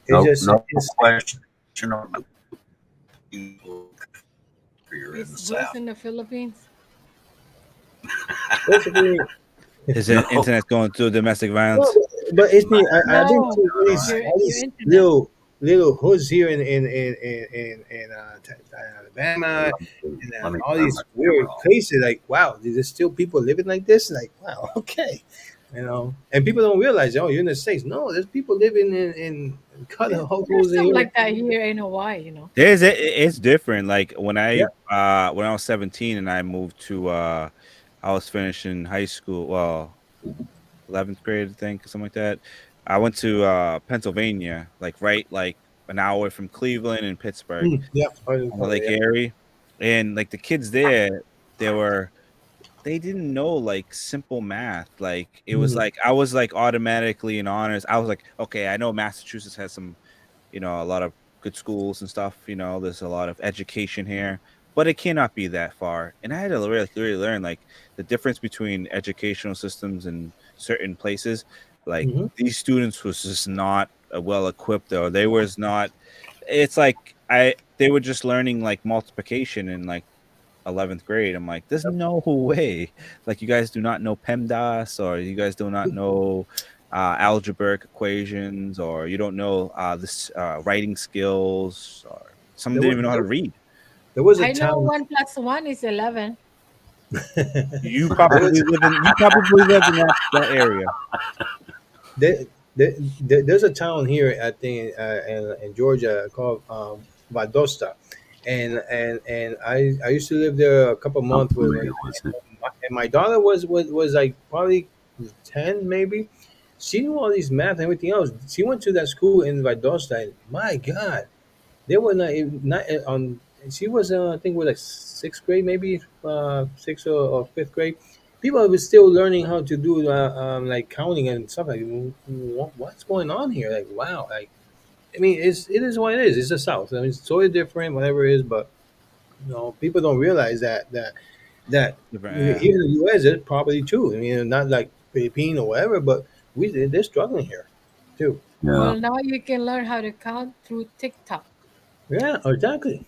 It's No, just no insane. question about people here in the It's worse South. in the Philippines. Basically, Is it No. internet going through domestic well, violence? but it's me. I've been No, to Right. all your these internet. little hoods here in Alabama and Let me all turn my these camera weird off. places. Like, wow, there's still people living like this. Like, wow, okay, and people don't realize, oh, you're in the States. No, there's people living in cut There's holes in some here. like that here in Hawaii. There's it's different. Like Yeah. when I was 17 and I moved to I was finishing high school, well, 11th grade, I think, something like that. I went to Pennsylvania, like right like an hour away from Cleveland and Pittsburgh Yeah. on the Lake Erie. And like the kids there, they were they didn't know like simple math. Like it was Mhm. like I was like automatically in honors. I was like, okay, I know Massachusetts has some, a lot of good schools and stuff. There's a lot of education here, but it cannot be that far. And I had to really learn like the difference between educational systems in certain places. Like Mhm. these students was just not well equipped, or they was not. It's like they were just learning like multiplication in like 11th grade. I'm like, there's no way. Like, you guys do not know PEMDAS, or you guys do not know algebraic equations, or you don't know this writing skills, or some There didn't was even know how to read. there was a I know town. 1 plus 1 is 11. There was You probably live in that area. there, there's a town here I think in Georgia called Valdosta, and I used to live there a couple I'm months with familiar with it. and my daughter was like probably 10 maybe. She knew all these math and everything else. She went to that school in Valdosta, and my God, they were not on. She was I think with like sixth grade, maybe sixth or fifth grade. People were still learning how to do like counting and stuff like. What's going on here? Like, wow, like I mean, it is what it is. It's the South. I mean, it's totally different, whatever it is. But people don't realize that Different, here yeah. in the U.S. it's property too. I mean, not like Philippine or whatever, but they're struggling here too. Yeah. Well, now you can learn how to count through TikTok. Yeah, exactly.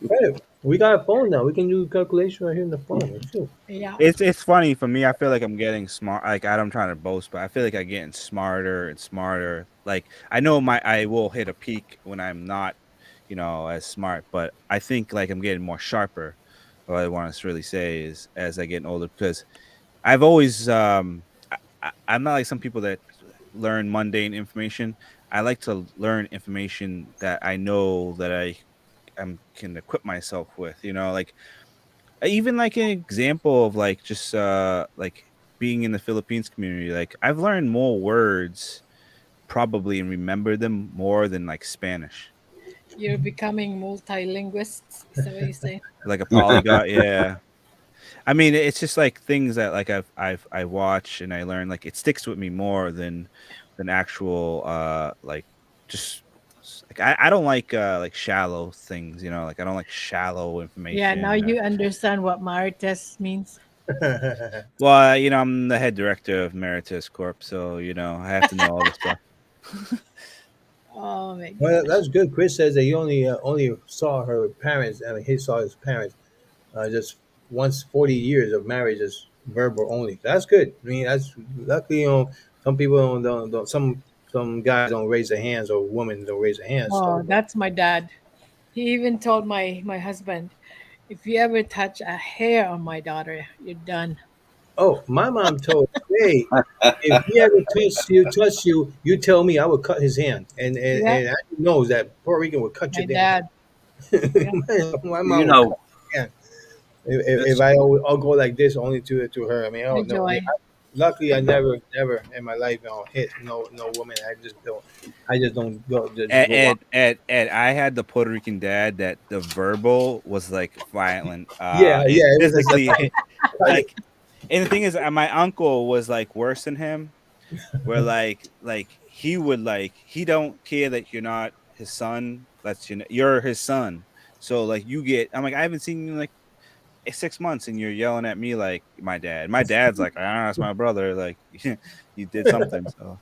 Hey, we got a phone now. We can do calculation right here in the phone too. Yeah. It's funny for me. I feel like I'm getting smart. Like I don't trying to boast, but I feel like I'm getting smarter and smarter. Like I know I will hit a peak when I'm not, as smart. But I think like I'm getting more sharper. What I want to really say is as I get older, because I've always I'm not like some people that learn mundane information. I like to learn information that I know that can equip myself with. Like even like an example of like just like being in the Philippines community, like I've learned more words probably and remember them more than like Spanish. You're becoming multilinguist. Is that what you say? Like a polyglot, yeah. I mean, it's just like things that like I watch and I learn, like it sticks with me more than actual like just like I don't like shallow things, like I don't like shallow Yeah, now information. you understand what Marites means. Well, I'm the head director of Meritus Corp, so I have to know all this stuff. Oh my Well, gosh. that's good. Chris says that he only saw her parents. I mean, he saw his parents just once 40 years of marriage is verbal only. That's good. I mean, that's luckily. Some people don't some guys don't raise their hands or women don't raise their hands. Oh, So, but that's my dad. He even told my husband, if you ever touch a hair on my daughter, you're done. oh, my mom told me, hey, if he ever you tell me I would cut his hand, Yeah, and I knows that Puerto Rican would cut my your damn dad. Yeah, my You mom would cut know, your hand. If this, I'll go like this only to her. I mean, oh my no. I mean, joy. luckily I never in my life hit no woman. I just don't go just And, go walk. and I had the Puerto Rican dad that the verbal was like violent, Yeah, and yeah. It was just a physically, cutting. like And the thing is, my uncle was like worse than him. Where he would he don't care that you're not his son. That's you're his son. So like you get. I'm like I haven't seen you in like 6 months, and you're yelling at me like my dad. My dad's like, ah, that's my brother. Like you did something. So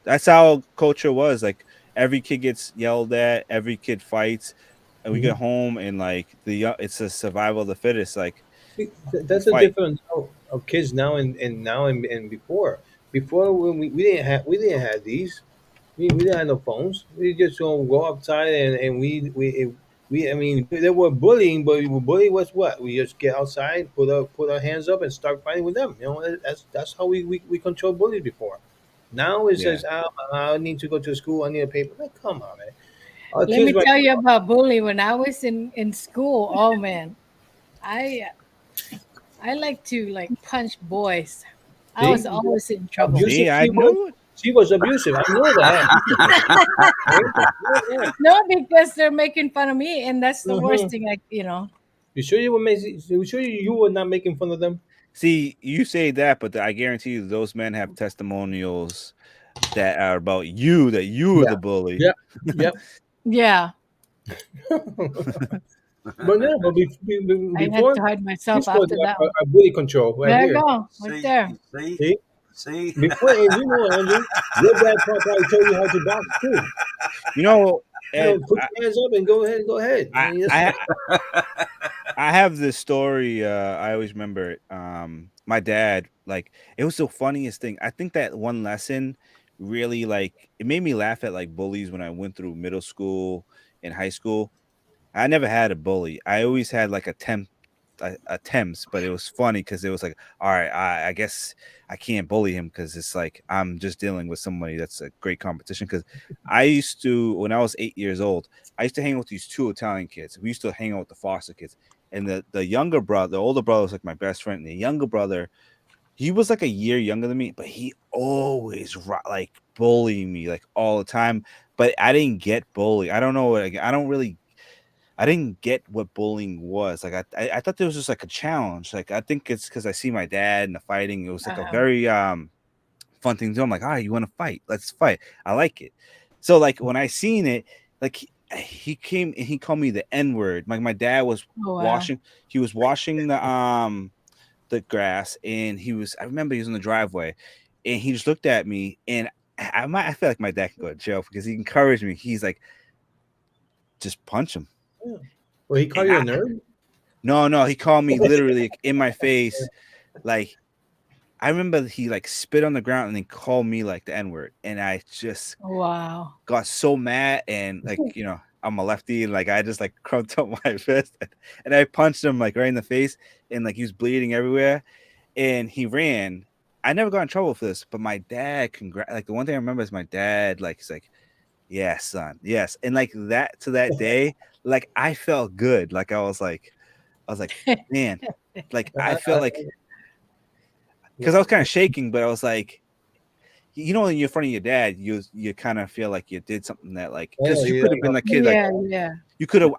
that's how culture was. Like every kid gets yelled at. Every kid fights. And we get Mhm. home and like it's a survival of the fittest. Like See, you that's the fight. difference of kids now and before. Before when we didn't have these. We didn't have no phones. We just don't go outside and we I mean they were bullying, but bullying was what? We just get outside, put our hands up and start fighting with them. You know, that's how we control bullies before. Now it Yeah. says, I need to go to school. I need a paper. Like, come on, man. Our Let kids me right tell you about bullying. When I was in school, oh man, I I like to like punch boys. I was see always in trouble. abusive. See, I knew it. She was abusive. I know that. Right? Yeah. No, because they're making fun of me, and that's the worst Mm-hmm. thing. You sure you were making? You sure you were not making fun of them? See, you say that, but I guarantee you, those men have testimonials that are about you, that you were Yeah. the bully. Yep. Yep. Yeah, But no, but I had before to hide myself this was after that one. our bully control right There you here. go, right See, there. you see, See, see. before and you know, Andrew, your dad probably told you how to box too. You know, You Ed, know, put your hands up and go ahead, go ahead. I I, mean, I, I have this story. I always remember it. My dad, like, it was the funniest thing. I think that one lesson really, like, it made me laugh at like bullies when I went through middle school and high school. I never had a bully. I always had like attempts, but it was funny because it was like, all right, I guess I can't bully him because it's like I'm just dealing with somebody that's a great competition. Because I used to, when I was 8 years old, I used to hang out with these two Italian kids. We used to hang out with the foster kids, and the younger brother, the older brother was like my best friend. And the younger brother, he was like a year younger than me, but he always like bullying me like all the time. But I didn't get bullied. I don't know. Like, I didn't get what bullying was. Like I thought there was just like a challenge. Like I think it's because I see my dad in the fighting. It was like a Uh, very fun thing to do. I'm like, all right, you want to fight? Let's fight. I like it. So like when I seen it, like he came and he called me the N word. Like my dad was oh wow, washing. He was washing the grass, and I remember he was in the driveway, and he just looked at me, and I feel like my dad can go to jail because he encouraged me. He's like, just punch him. yeah. Well, he called And you a nerd. no, he called me literally like, in my face. Like I remember he like spit on the ground and then called me like the N word, and I just wow. got so mad. And like I'm a lefty, and like I just like crunked up my fist, and I punched him like right in the face, and like he was bleeding everywhere, and he ran. I never got in trouble for this, but my dad like the one thing I remember is my dad like he's like, yes, son, yes, and like that to that day, like I felt good. Like I was like, man, like I, I I, felt like yeah, because I was kind of shaking, but I was like, when you're in front of your dad, you kind of feel like you did something that like because you yeah, could have been the kid like Yeah, yeah.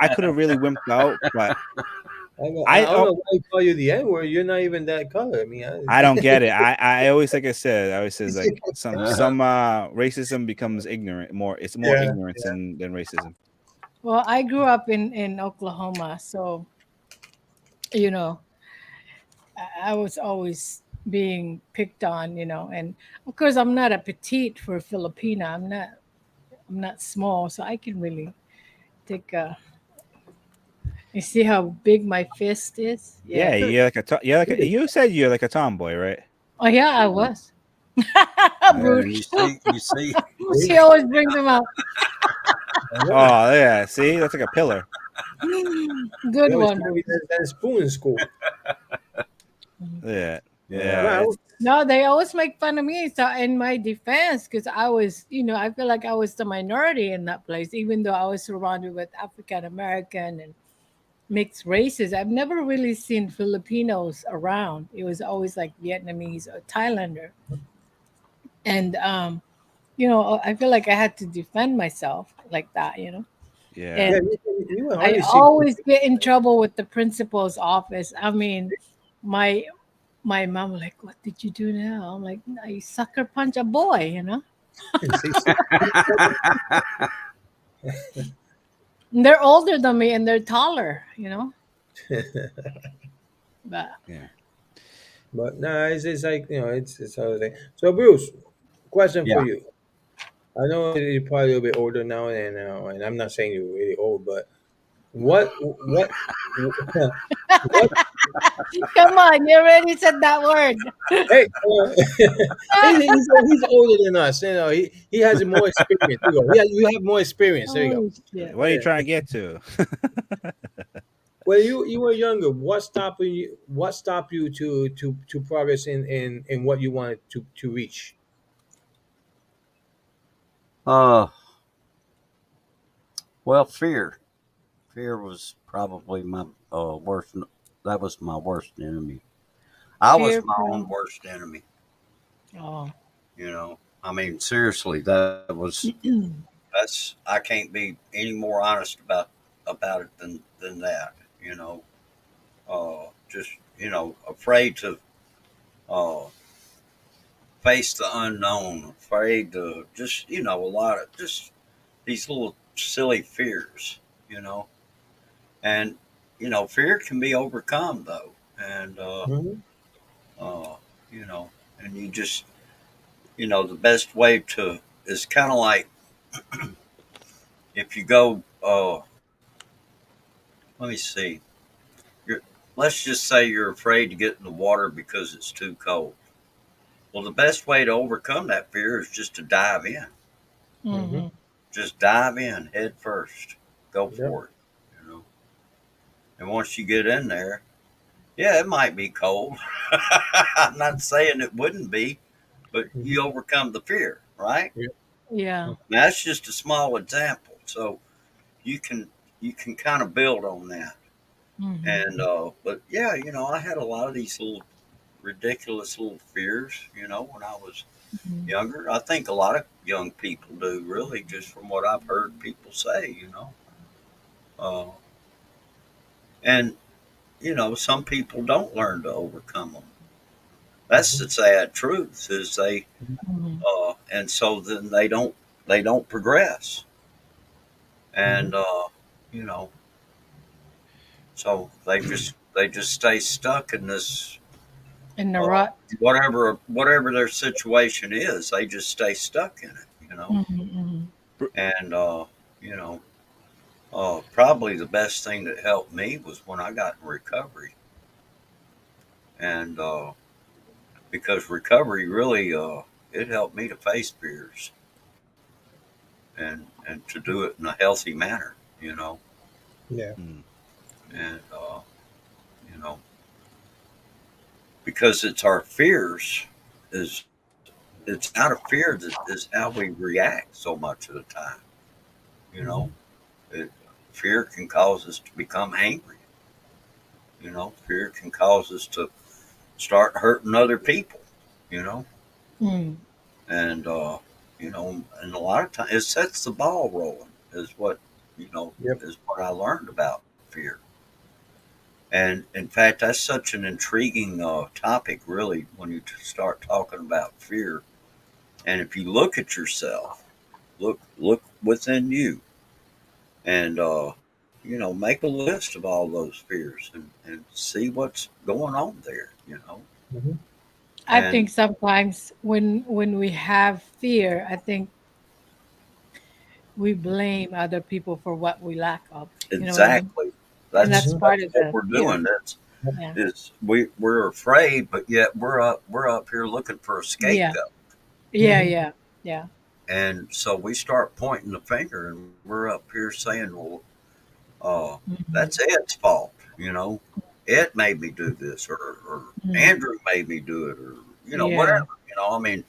I could have really wimped out, but I I don't know why he call you the N word. You're not even that color. I mean, I don't get it. I always like I said, I always says like Uh-huh. some racism becomes ignorant more. It's more yeah, ignorance than racism. Well, I grew up in Oklahoma, so you know, I was always being picked on, and of course I'm not a petite for Filipina. I'm not small, so I can really take a. You see how big my fist is? Yeah, Yeah. you said you're like a tomboy, right? Oh yeah, I was. Yeah, Rude. you see, She always brings them up. I know. Oh yeah, see, that's like a pillar. They Good always one. call me that spoon in school. Yeah, yeah. yeah. Well, No, they always make fun of me. So in my defense, because I was, I feel like I was the minority in that place, even though I was surrounded with African American and mixed races. I've never really seen Filipinos around. It was always like Vietnamese or Thailander. And I feel like I had to defend myself like that. Yeah. yeah, And you would I hardly see. always get in trouble with the principal's office. I mean, my my mom like, "What did you do now?" I'm like, "I sucker punch a boy, you know." See, see, And they're older than me and they're taller, you know. But Yeah. but no, it's like it's other thing. So Bruce, question for Yeah. you. I know you're probably a little bit older now, and I'm not saying you're really old, but what what? come on, you already said that word. Hey, he's older than us. He has more experience. You go. You have more experience. There you go. Holy shit. What are you Yeah. trying to get to? When you were younger, what stopped you? What stopped you to progress in what you wanted to reach? Uh, well, fear. Fear was probably my worst. That was my worst enemy. I was Fear my own from worst enemy. oh. You know, I mean, seriously, that's I can't be any more honest about it than that. You know, just afraid to uh, face the unknown, afraid to just a lot of just these little silly fears. You know, and fear can be overcome though, and Hmm. uh, you know, and you just the best way to is kind of like if you go. Let me see. You're, let's just say you're afraid to get in the water because it's too cold. Well, the best way to overcome that fear is just to dive in. Hmm. Hmm. Just dive in head first. Go Yep. for it. You know. And once you get in there, yeah, it might be cold. I'm not saying it wouldn't be, but Hmm. you overcome the fear, right? Yep. Yeah. Now, that's just a small example. So you can kind of build on that. Hmm. And but yeah, I had a lot of these little ridiculous little fears, when I was Hmm. younger. I think a lot of young people do, really, just from what I've heard people say, Uh, and, some people don't learn to overcome them. That's Hmm. the sad truth is Hmm. and so then they don't progress. Hmm. And, you know, so they just stay stuck in this, In the uh, rut. whatever their situation is, they just stay stuck in it. Hmm. And, you know, probably the best thing that helped me was when I got in recovery, and because recovery really it helped me to face fears and to do it in a healthy manner. Yeah. Mm. And you know because it's our fears is it's out of fear that is how we react so much of the time. You know, Hmm. it, fear can cause us to become angry. Fear can cause us to start hurting other people. You know, Mm. and and a lot of times it sets the ball rolling. Is what Yep. is what I learned about fear. And in fact, that's such an intriguing topic, really, when you start talking about fear. And if you look at yourself, look within you, and make a list of all those fears and see what's going on there. Hmm. I And think sometimes when we have fear, I think we blame other people for what we lack of. You know what I mean? exactly, And that's that's Hmm. part that's of what the we're fear. doing. That's Yeah. is we're afraid, but yet we're up here looking for a Yeah. scapegoat. Yeah. Hmm. Yeah. Yeah. And so we start pointing the finger, and we're up here saying, "Well, uh, that's Hmm. Ed's fault." Ed made me do this, or Hmm. Andrew made me do it, or Yeah. whatever. I mean,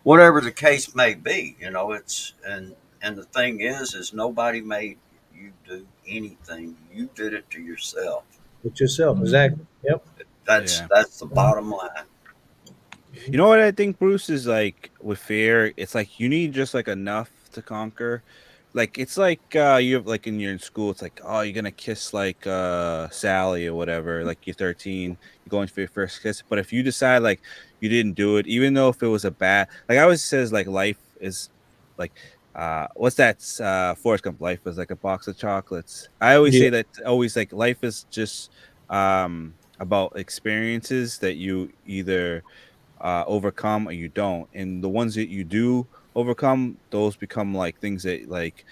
whatever the case may be. And the thing is nobody made you do anything. You did it to yourself. With yourself, exactly. Hmm. Yep. That's Yeah. that's the Mhm. bottom line. You know what I think, Bruce, is like with fear, it's like you need just like enough to conquer, like it's like you have like you're in school, it's like, oh, you're gonna kiss like Sally or whatever, like you're 13, you're going for your first kiss. But if you decide like you didn't do it, even though if it was a bad, like I always says like life is like what's that Forrest Gump, life is like a box of chocolates. I always Yeah, say that, always like life is just about experiences that you either overcome or you don't, and the ones that you do overcome, those become like things that like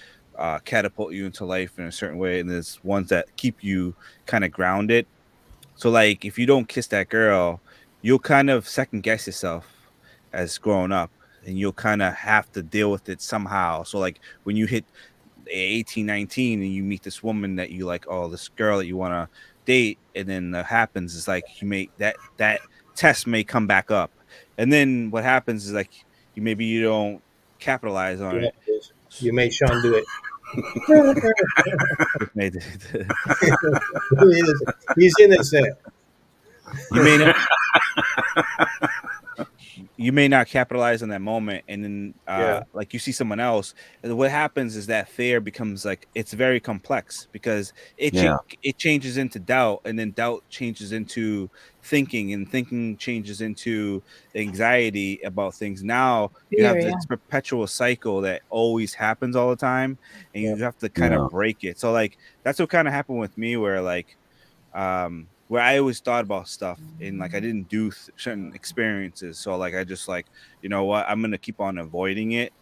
catapult you into life in a certain way, and there's ones that keep you kind of grounded. So like if you don't kiss that girl, you'll kind of second guess yourself as growing up, and you'll kind of have to deal with it somehow. So like when you hit 18, 19, and you meet this woman that you like, oh, this girl that you want to date, and then happens is like you may that test may come back up, and then what happens is like you don't capitalize on yeah. it. You made Sean do it. He's innocent. You may not you may not capitalize on that moment, and then Yeah, like you see someone else, and what happens is that fear becomes like it's very complex because Yeah. it changes into doubt, and then doubt changes into thinking, and thinking changes into anxiety about things. Now you Fear, have yeah. this perpetual cycle that always happens all the time, and yeah. you have to kind Yeah. of break it. So like that's what kind of happened with me, where like where I always thought about stuff, and like I didn't do certain experiences, so like I just like, you know what, I'm gonna keep on avoiding it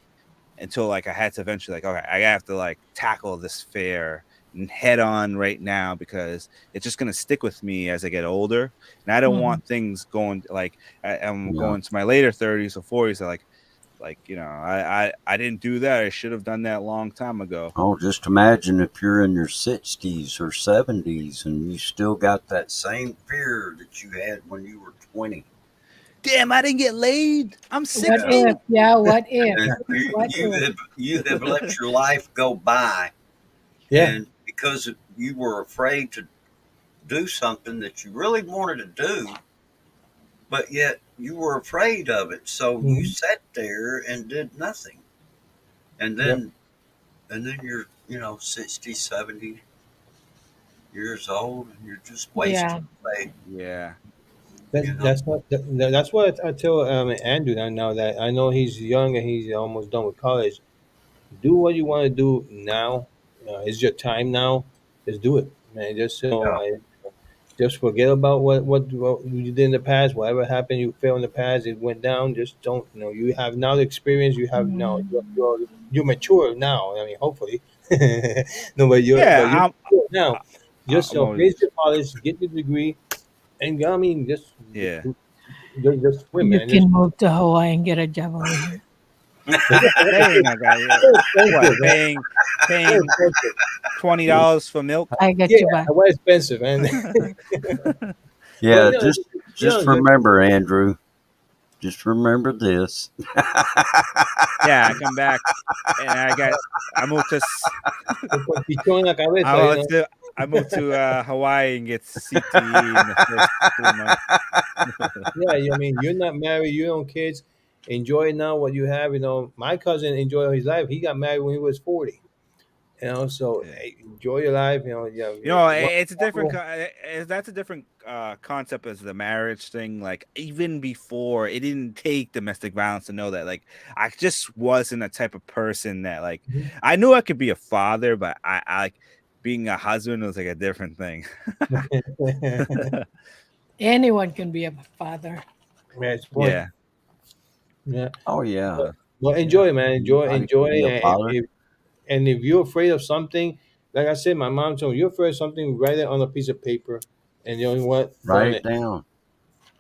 until like I had to eventually like, okay, I have to like tackle this fear and head on right now, because it's just gonna stick with me as I get older, and I don't Mhm. want things going like I'm Yeah. going to my later 30s or 40s, like you know, I didn't do that, I should have done that a long time ago. Oh, just imagine if you're in your 60s or 70s and you still got that same fear that you had when you were 20. Damn, I didn't get laid, I'm What Yeah. 60. if? Yeah, what if? And What if? you have let your life go by, Yeah. and because you were afraid to do something that you really wanted to do, but yet you were afraid of it. So you Hmm. sat there and did nothing. And Yep. then you're, 60, 70 years old and you're just Yeah. wasting away, Yeah. you know. That's what I tell Andrew now that I know he's young and he's almost done with college. Do what you want to do now. It's your time now. Just do it, man. Just Yeah. just forget about what you did in the past. Whatever happened, you failed in the past. It went down. Just don't. You have now the experience. You have now. You're mature now. I mean, hopefully. No, but you're Yeah, mature now. Just I'm finish always your college, get the degree, and I mean, yeah. just swim, You man. Just can move to Hawaii and get a job over here. That ain't not gonna yeah. very What, expensive, man. Very paying expensive. $20 for milk? I get Yeah, you back. Hawaii expensive, man. But Yeah, just just remember, Andrew, just remember this. Yeah, I come back and I moved to con pichón en la cabeza, I moved to Hawaii and get CTE in the first 3 months. Yeah, I mean, you're not married, you don't kids. Enjoy now what you have. My cousin enjoyed his life. He got married when he was 40. So Yeah. hey, enjoy your life. Yeah, You know, one it's a different couple. that's a different concept as the marriage thing. Like even before, it didn't take domestic violence to know that like I just wasn't a type of person that like Mhm. I knew I could be a father, but I like being a husband was like a different thing. Anyone can be a father. That's the point. Yeah. Yeah. Oh yeah, But, well, Yeah. enjoy, man. anybody Enjoy. can be a And father, if you're afraid of something, like I said, my mom told me, you're afraid of something, write it on a piece of paper, and you know what? write Burn it it. down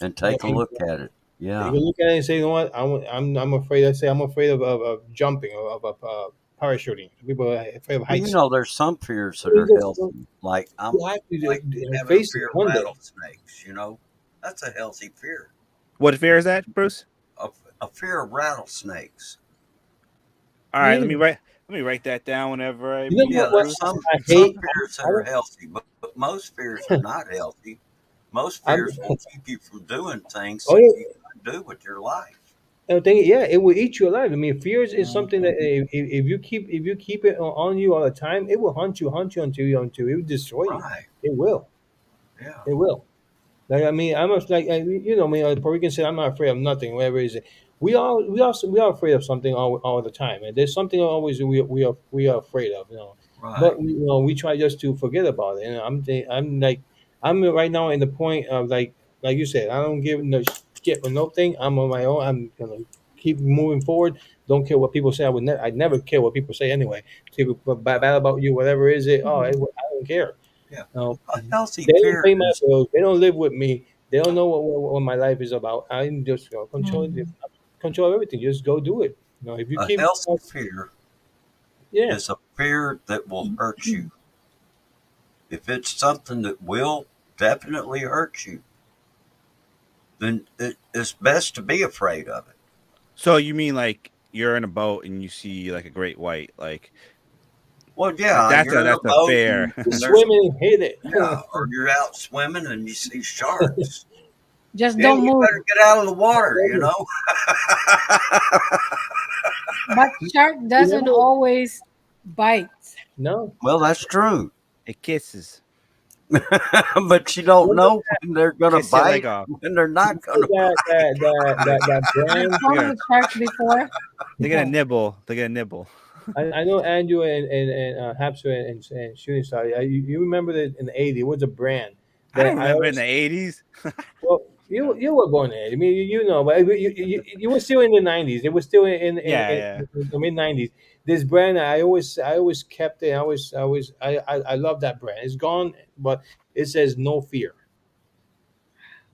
and You know, take a look at it. you Yeah. can look at it and say, you know what? I'm afraid. I say I'm afraid of jumping or of parachuting. People are afraid of Well, heights. there's some fears that You are just healthy. Like you have to like having a face it fear of one day. rattlesnakes. That's a healthy fear. What fear is that, Bruce? A, a fear of rattlesnakes. All right, Really? let me write that down whenever I You know meet Yeah, what there's Bruce. I some hate? fears that I are don't. healthy, but most fears are not healthy. Most I'm. fears will keep you from doing things Oh that you yeah. can do with your life. thing, yeah, it will eat you alive. I mean, fear is something that Mhm. if you keep it on you all the time, it will hunt you until it will destroy you. Right. It will. Yeah. It will. Like I mean, I'm a, like you know, I mean, Puerto Rican said, "I'm not afraid of nothing." Whatever it is, we are afraid of something all the time, and there's something always we are afraid of, you know. Right. But you know, we try just to forget about it. And I'm like I'm right now in the point of like you said, I don't give no shit for no thing. I'm on my own. I'm gonna keep moving forward. Don't care what people say. I never care what people say anyway. People bad about you, whatever is it. Oh, I Mhm. don't care. Yeah. No, A healthy they don't fear pay my is bills. They don't live with me. They don't know what my life is about. I'm just Mhm. control everything. Just go do it. You know, if you a keep, healthy fear yeah, is a fear that will hurt you. If it's something that will definitely hurt you, then it's best to be afraid of it. So you mean like you're in a boat and you see like a great white, Well, like yeah, that's you're a in a that's a boat fair. you and there's swim and hit yeah, it. or you're out swimming and you see sharks. Just Yeah, don't you move. better get out of the water, you know. But shark doesn't Remember? always bite. No. Well, that's true, It kisses, but you don't Remember, know when they're gonna kiss your leg bite, off. when they're not remember gonna bite. that You brand. They're told gonna me shark before. they're gonna nibble. They're gonna nibble. I know Andrew and Hapster and Shooting Star. You remember that in the '80s? It was a brand I don't that I remember in always. the '80s. Well, Yeah, you were born there. I mean, you know, but you were still in the '90s. It was still yeah, yeah. in the mid '90s. This brand, I always kept it. I love that brand. It's gone, but it says no fear.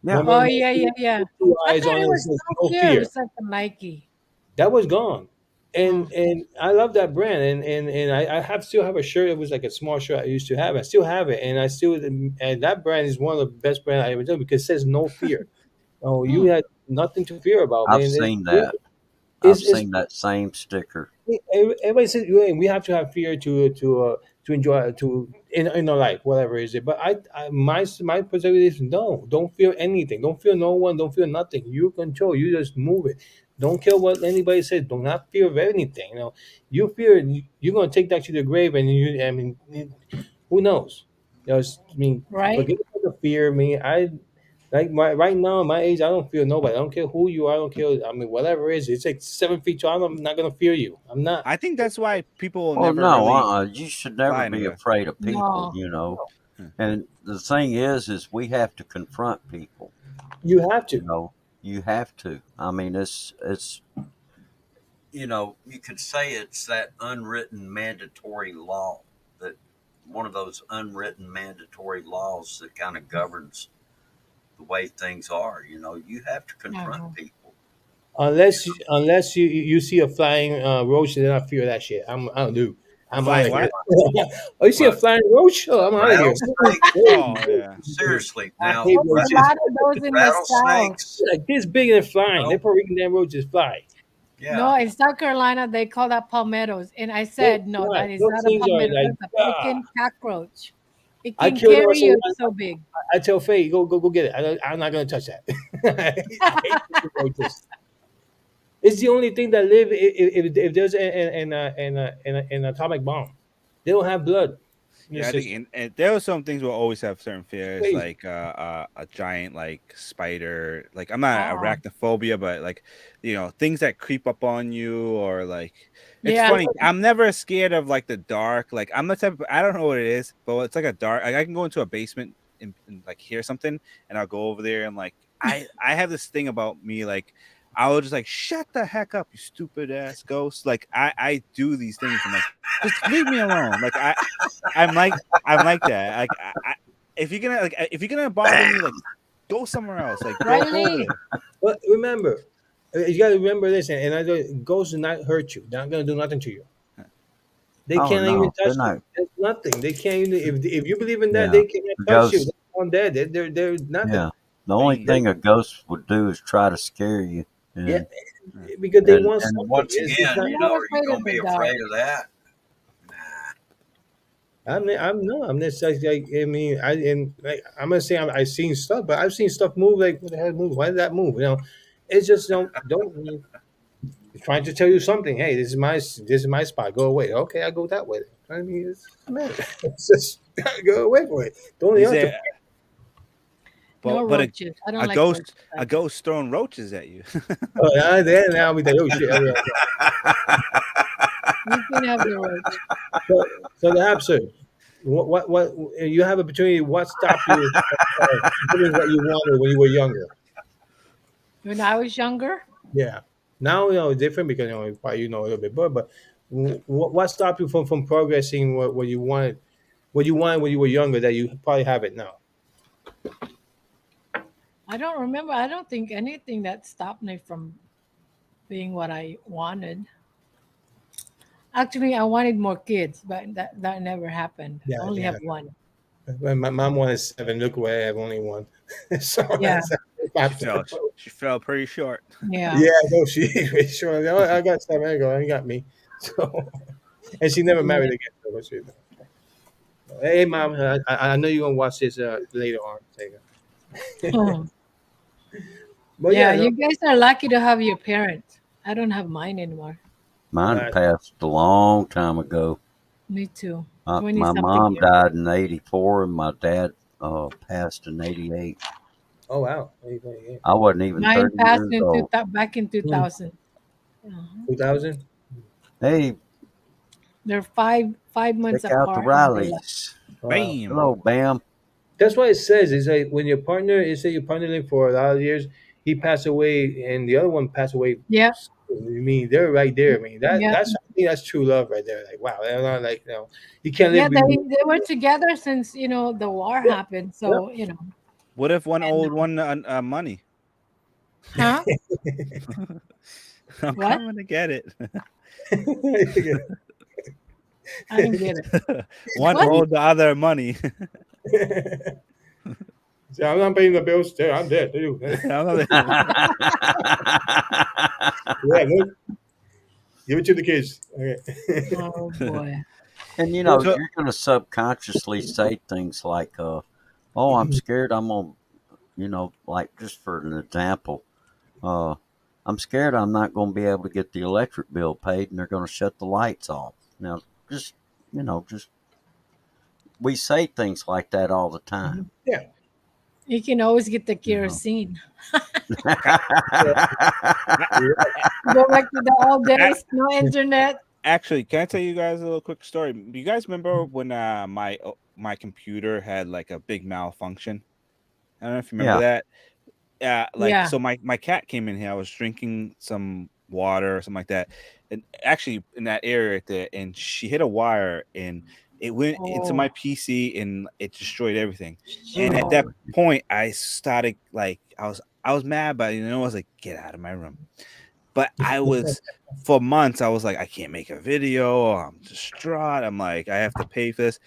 Yeah, Remember, Oh no yeah, yeah, fear, yeah. with two I eyes thought on it it. It was says no no fear. It fear. was like a Nike. That was gone, Mm. and I love that brand. And I have still have a shirt. It was like a small shirt I used to have. I still have it, and I still and that brand is one of the best brands I ever done because it says no fear. Oh, you Mm. had nothing to fear about, I've man. seen that. I've It's seen that same sticker. everybody says "Yeah, we have to have fear to enjoy to in our life, whatever is it. But my perspective is no, don't feel anything, don't feel no one, don't feel nothing. You control, you just move it. Don't care what anybody says. Do not fear of anything. You know, you fear you're gonna take that to the grave, and I mean, who knows? You know, I mean, Right? forget about the fear. I mean, right now, at my age, I don't fear nobody. I don't care who you are. I don't care. I mean, whatever it is, it's like 7 feet tall. I'm not gonna fear you. I'm not. I think that's why people will Well, never no, really you should never fly be anywhere. afraid of people, No. you know. Huh. And the thing is we have to confront people. You have You to. know, you have to. I mean, it's you know, you could say it's that unwritten mandatory law that one of those unwritten mandatory laws that kind of governs the way things are. You know, you have to Uh-huh. confront people. Unless you see a flying roach, then I fear that shit. I don't do. A I'm out flying of here. what? Oh, you see a But flying roach? Oh, I'm out of here. rattlesnakes, Oh yeah. seriously, I now hate There's a roaches. lot of those in the South. rattlesnakes, Like this big and you flying. They know, Puerto Rican damn roaches fly. yeah. No, in South Carolina, they call that palmettos. And I They said, no, fly. that is Those not a things are palmetto. like That's a ah. freaking cockroach. It I can killed them. carry you. It's so big. I tell Faye, go get it. I'm not gonna touch that. I hate roaches. It's the only thing that live if there's an atomic bomb. They don't have blood in the Yeah, I think system. and there are some things we'll always have certain fears, Crazy. like a giant like spider. Like I'm not Uh-uh. arachnophobia, but like things that creep up on you, or like it's Yeah. funny. I'm never scared of like the dark. Like I'm the type of, I don't know what it is, but it's like a dark. Like I can go into a basement and like hear something, and I'll go over there and like I have this thing about me like. I will just like shut the heck up, you stupid ass ghost. Like I do these things. I'm like, just leave me alone. Like I'm like that. Like if you're gonna bother me, like go somewhere else. Like go over Riley. there. But remember, you got to remember this, and ghosts do not hurt you. They're not gonna do nothing to you. They Oh can't even no, they're touch you. not. There's nothing. They can't even. If you believe in that, Yeah, they cannot the touch you. ghost. They're on dead. They're nothing. Yeah, the only Bane. thing a ghost would do is try to scare you, Yeah, and Yeah. because they want and something. once It's again, not. I'm you not know, are you afraid going of to the be dark. afraid of that? I'm no. I'm just like I mean I and like I'm gonna say I've seen stuff, but I've seen stuff move. Like what the hell move? Why did that move? You know, it's just don't. trying to tell you something. Hey, this is my spot. Go away. Okay, I go that way. I mean, man, it's just go away from it. Don't He interrupt. said, No but roaches. I don't a like roaches. ghost throwing roaches at you. Oh, yeah, then now we think, oh shit. Oh, yeah. You can have the roach. So the answer, what you have opportunity? What stopped you doing what you wanted when you were younger? When I was younger, Yeah. Now it's different because probably a little bit more. But what stopped you from progressing what you wanted? What you wanted when you were younger that you probably have it now? I don't remember. I don't think anything that stopped me from being what I wanted. Actually, I wanted more kids, but that never happened. I Yeah, only yeah. have one. My mom wanted 7. Look away, I have only one. So Yeah, She fell pretty short. yeah. yeah, no, she sure. I got 7. I go, you got me. So and she never Yeah. married again. So hey, mom, I know you're gonna watch this later on. Hmm. But Yeah, yeah, no, you guys are lucky to have your parents. I don't have mine anymore. Mine uh, passed a long time ago. Me too. 20 My something mom years. died in '84, and my dad passed in '88. oh wow, I wasn't even Mine 30 passed years in old. back in 2000. Uh-huh. 2000. Hey, They're five months check out the apart when they left. Rileys. Wow. Bam. Hello, Bam. That's what it says. It's like when your partner, is say your partner lived for a lot of years, he passed away, and the other one passed away. Yeah, I mean, they're right there. I mean, yeah, that's I think that's true love right there. Like wow, they're not like you can't yeah. live. They were together since the war Yep, happened. yep. So What if one and owed one money? huh? I'm What? coming to get it. I didn't get it. One What? owed the other money. So I'm not paying the bills. I'm dead too. Yeah, no, give it to the kids. Okay. Oh boy. And So you're going to subconsciously say things like, "Oh, I'm scared. I'm on." Like just for an example, uh, I'm scared I'm not going to be able to get the electric bill paid, and they're going to shut the lights off. Now, just just we say things like that all the time. Yeah. You can always get the You know. kerosene. Yeah. Go back to the old ac- days, no internet. actually, can I tell you guys a little quick story? Do you guys remember when my computer had like a big malfunction? I don't know if you remember Yeah. that. Yeah. So my cat came in here. I was drinking some water or something like that, and actually in that area right there, and she hit a wire and it went into Oh, my PC and it destroyed everything. And at oh, that point, I started like I was mad, but I was like, get out of my room. But I was for months. I was like, I can't make a video. I'm distraught. I'm like, I have to pay for this.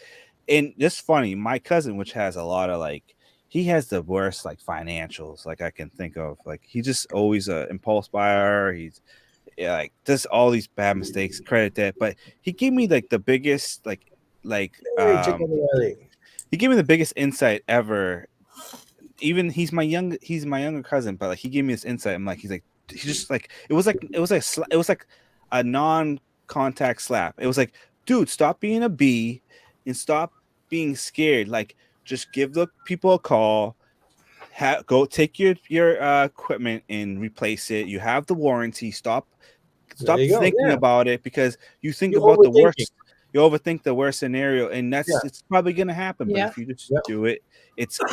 And just funny, my cousin, which has a lot of like, he has the worst like financials like I can think of. Like he just always a impulse buyer. He's like does all these bad mistakes. Credit that, but he gave me like the biggest like Hey, check out the alley. he gave me the biggest insight ever. Even he's my younger cousin, but like he gave me this insight. I'm like, he's just like it was like a non-contact slap. It was like, dude, stop being a B and stop being scared. Like, just give the people a call. Go take your equipment and replace it. You have the warranty. There Stop you go. thinking Yeah. about it because you think You're about the overthinking. worst. You overthink the worst scenario, and Yeah. it's probably gonna happen. But yeah. if you just Yeah. do it,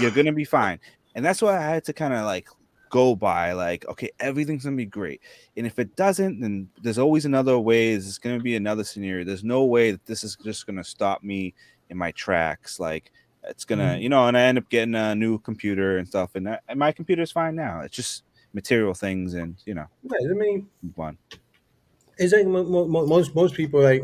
you're gonna be fine. And that's what I had to kind of like go by. Like, okay, everything's gonna be great. And if it doesn't, then there's always another way. There's gonna be another scenario. There's no way that this is just gonna stop me in my tracks. Like it's gonna, Mhm. and I end up getting a new computer and stuff. And my computer's fine now. It's just material things and Right. I mean, move on. it's like most people like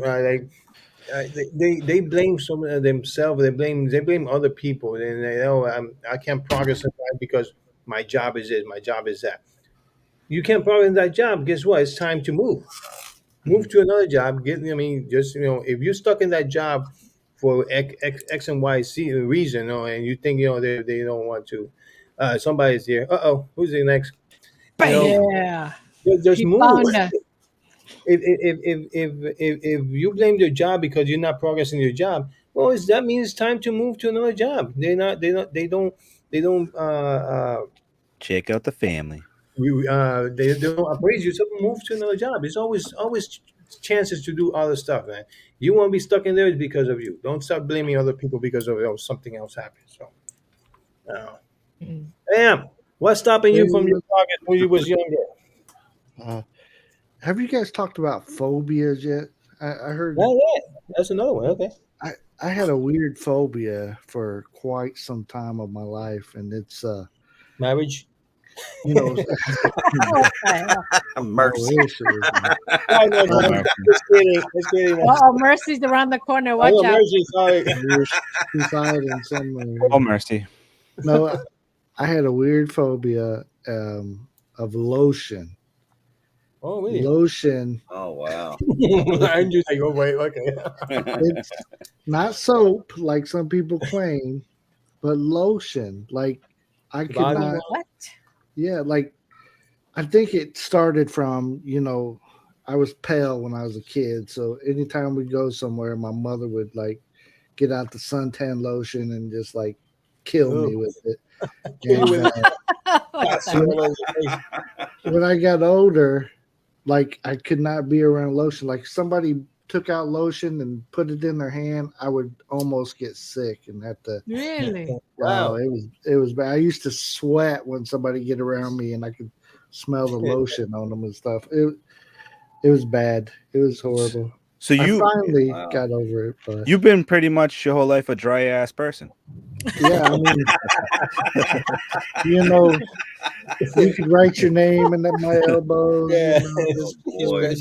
they blame some of themselves. They blame other people, and I can't progress in life because my job is this, my job is that. You can't progress in that job. Guess what? It's time to move. Move to another job. I mean, just if you're stuck in that job for X and Y reason, and you think they don't want to, somebody's here. Uh oh, who's the next? You know, Bam. Yeah. just He move. found us. if you blame your job because you're not progressing your job, well, that means it's time to move to another job. They don't Check out the family. they don't appraise you, so move to another job. It's always chances to do other stuff, man. You won't be stuck in there because of you. Don't start blaming other people because of something else happened. So, uh, Mm. damn, what's stopping Hey, you from your target when you was younger? uh, have you guys talked about phobias yet? I heard Not yet. That's another one. Okay, I, I had a weird phobia for quite some time of my life, and it's marriage. you know What the hell? I Mercy. wish it was not. No, no, Oh, no. Uh, Mercy. Just kidding. Just kidding. Oh, Mercy's around the corner. I Watch know, out. mercy. Sorry. I wish she's hiding somewhere Oh, here. Mercy. No, I had a weird phobia of lotion. Oh, really? Lotion. Oh wow. I'm just like, oh wait, okay. It's not soap like some people claim, but lotion. Like I could Body not. wash. What? Yeah, like I think it started from, I was pale when I was a kid. So anytime we go somewhere, my mother would like get out the suntan lotion and just like kill Ugh. me with it. Kill you And with What that the- smell all over your face. when I got older, like I could not be around lotion. Like somebody took out lotion and put it in their hand, I would almost get sick and have to. Really? Oh, Wow. it was bad. I used to sweat when somebody get around me and I could smell the lotion on them and stuff. It was bad. It was horrible. So I finally Wow. got over it, but you've been pretty much your whole life a dry ass person. yeah, I mean, you know, you could write your name and then my elbows, Yeah. just boy.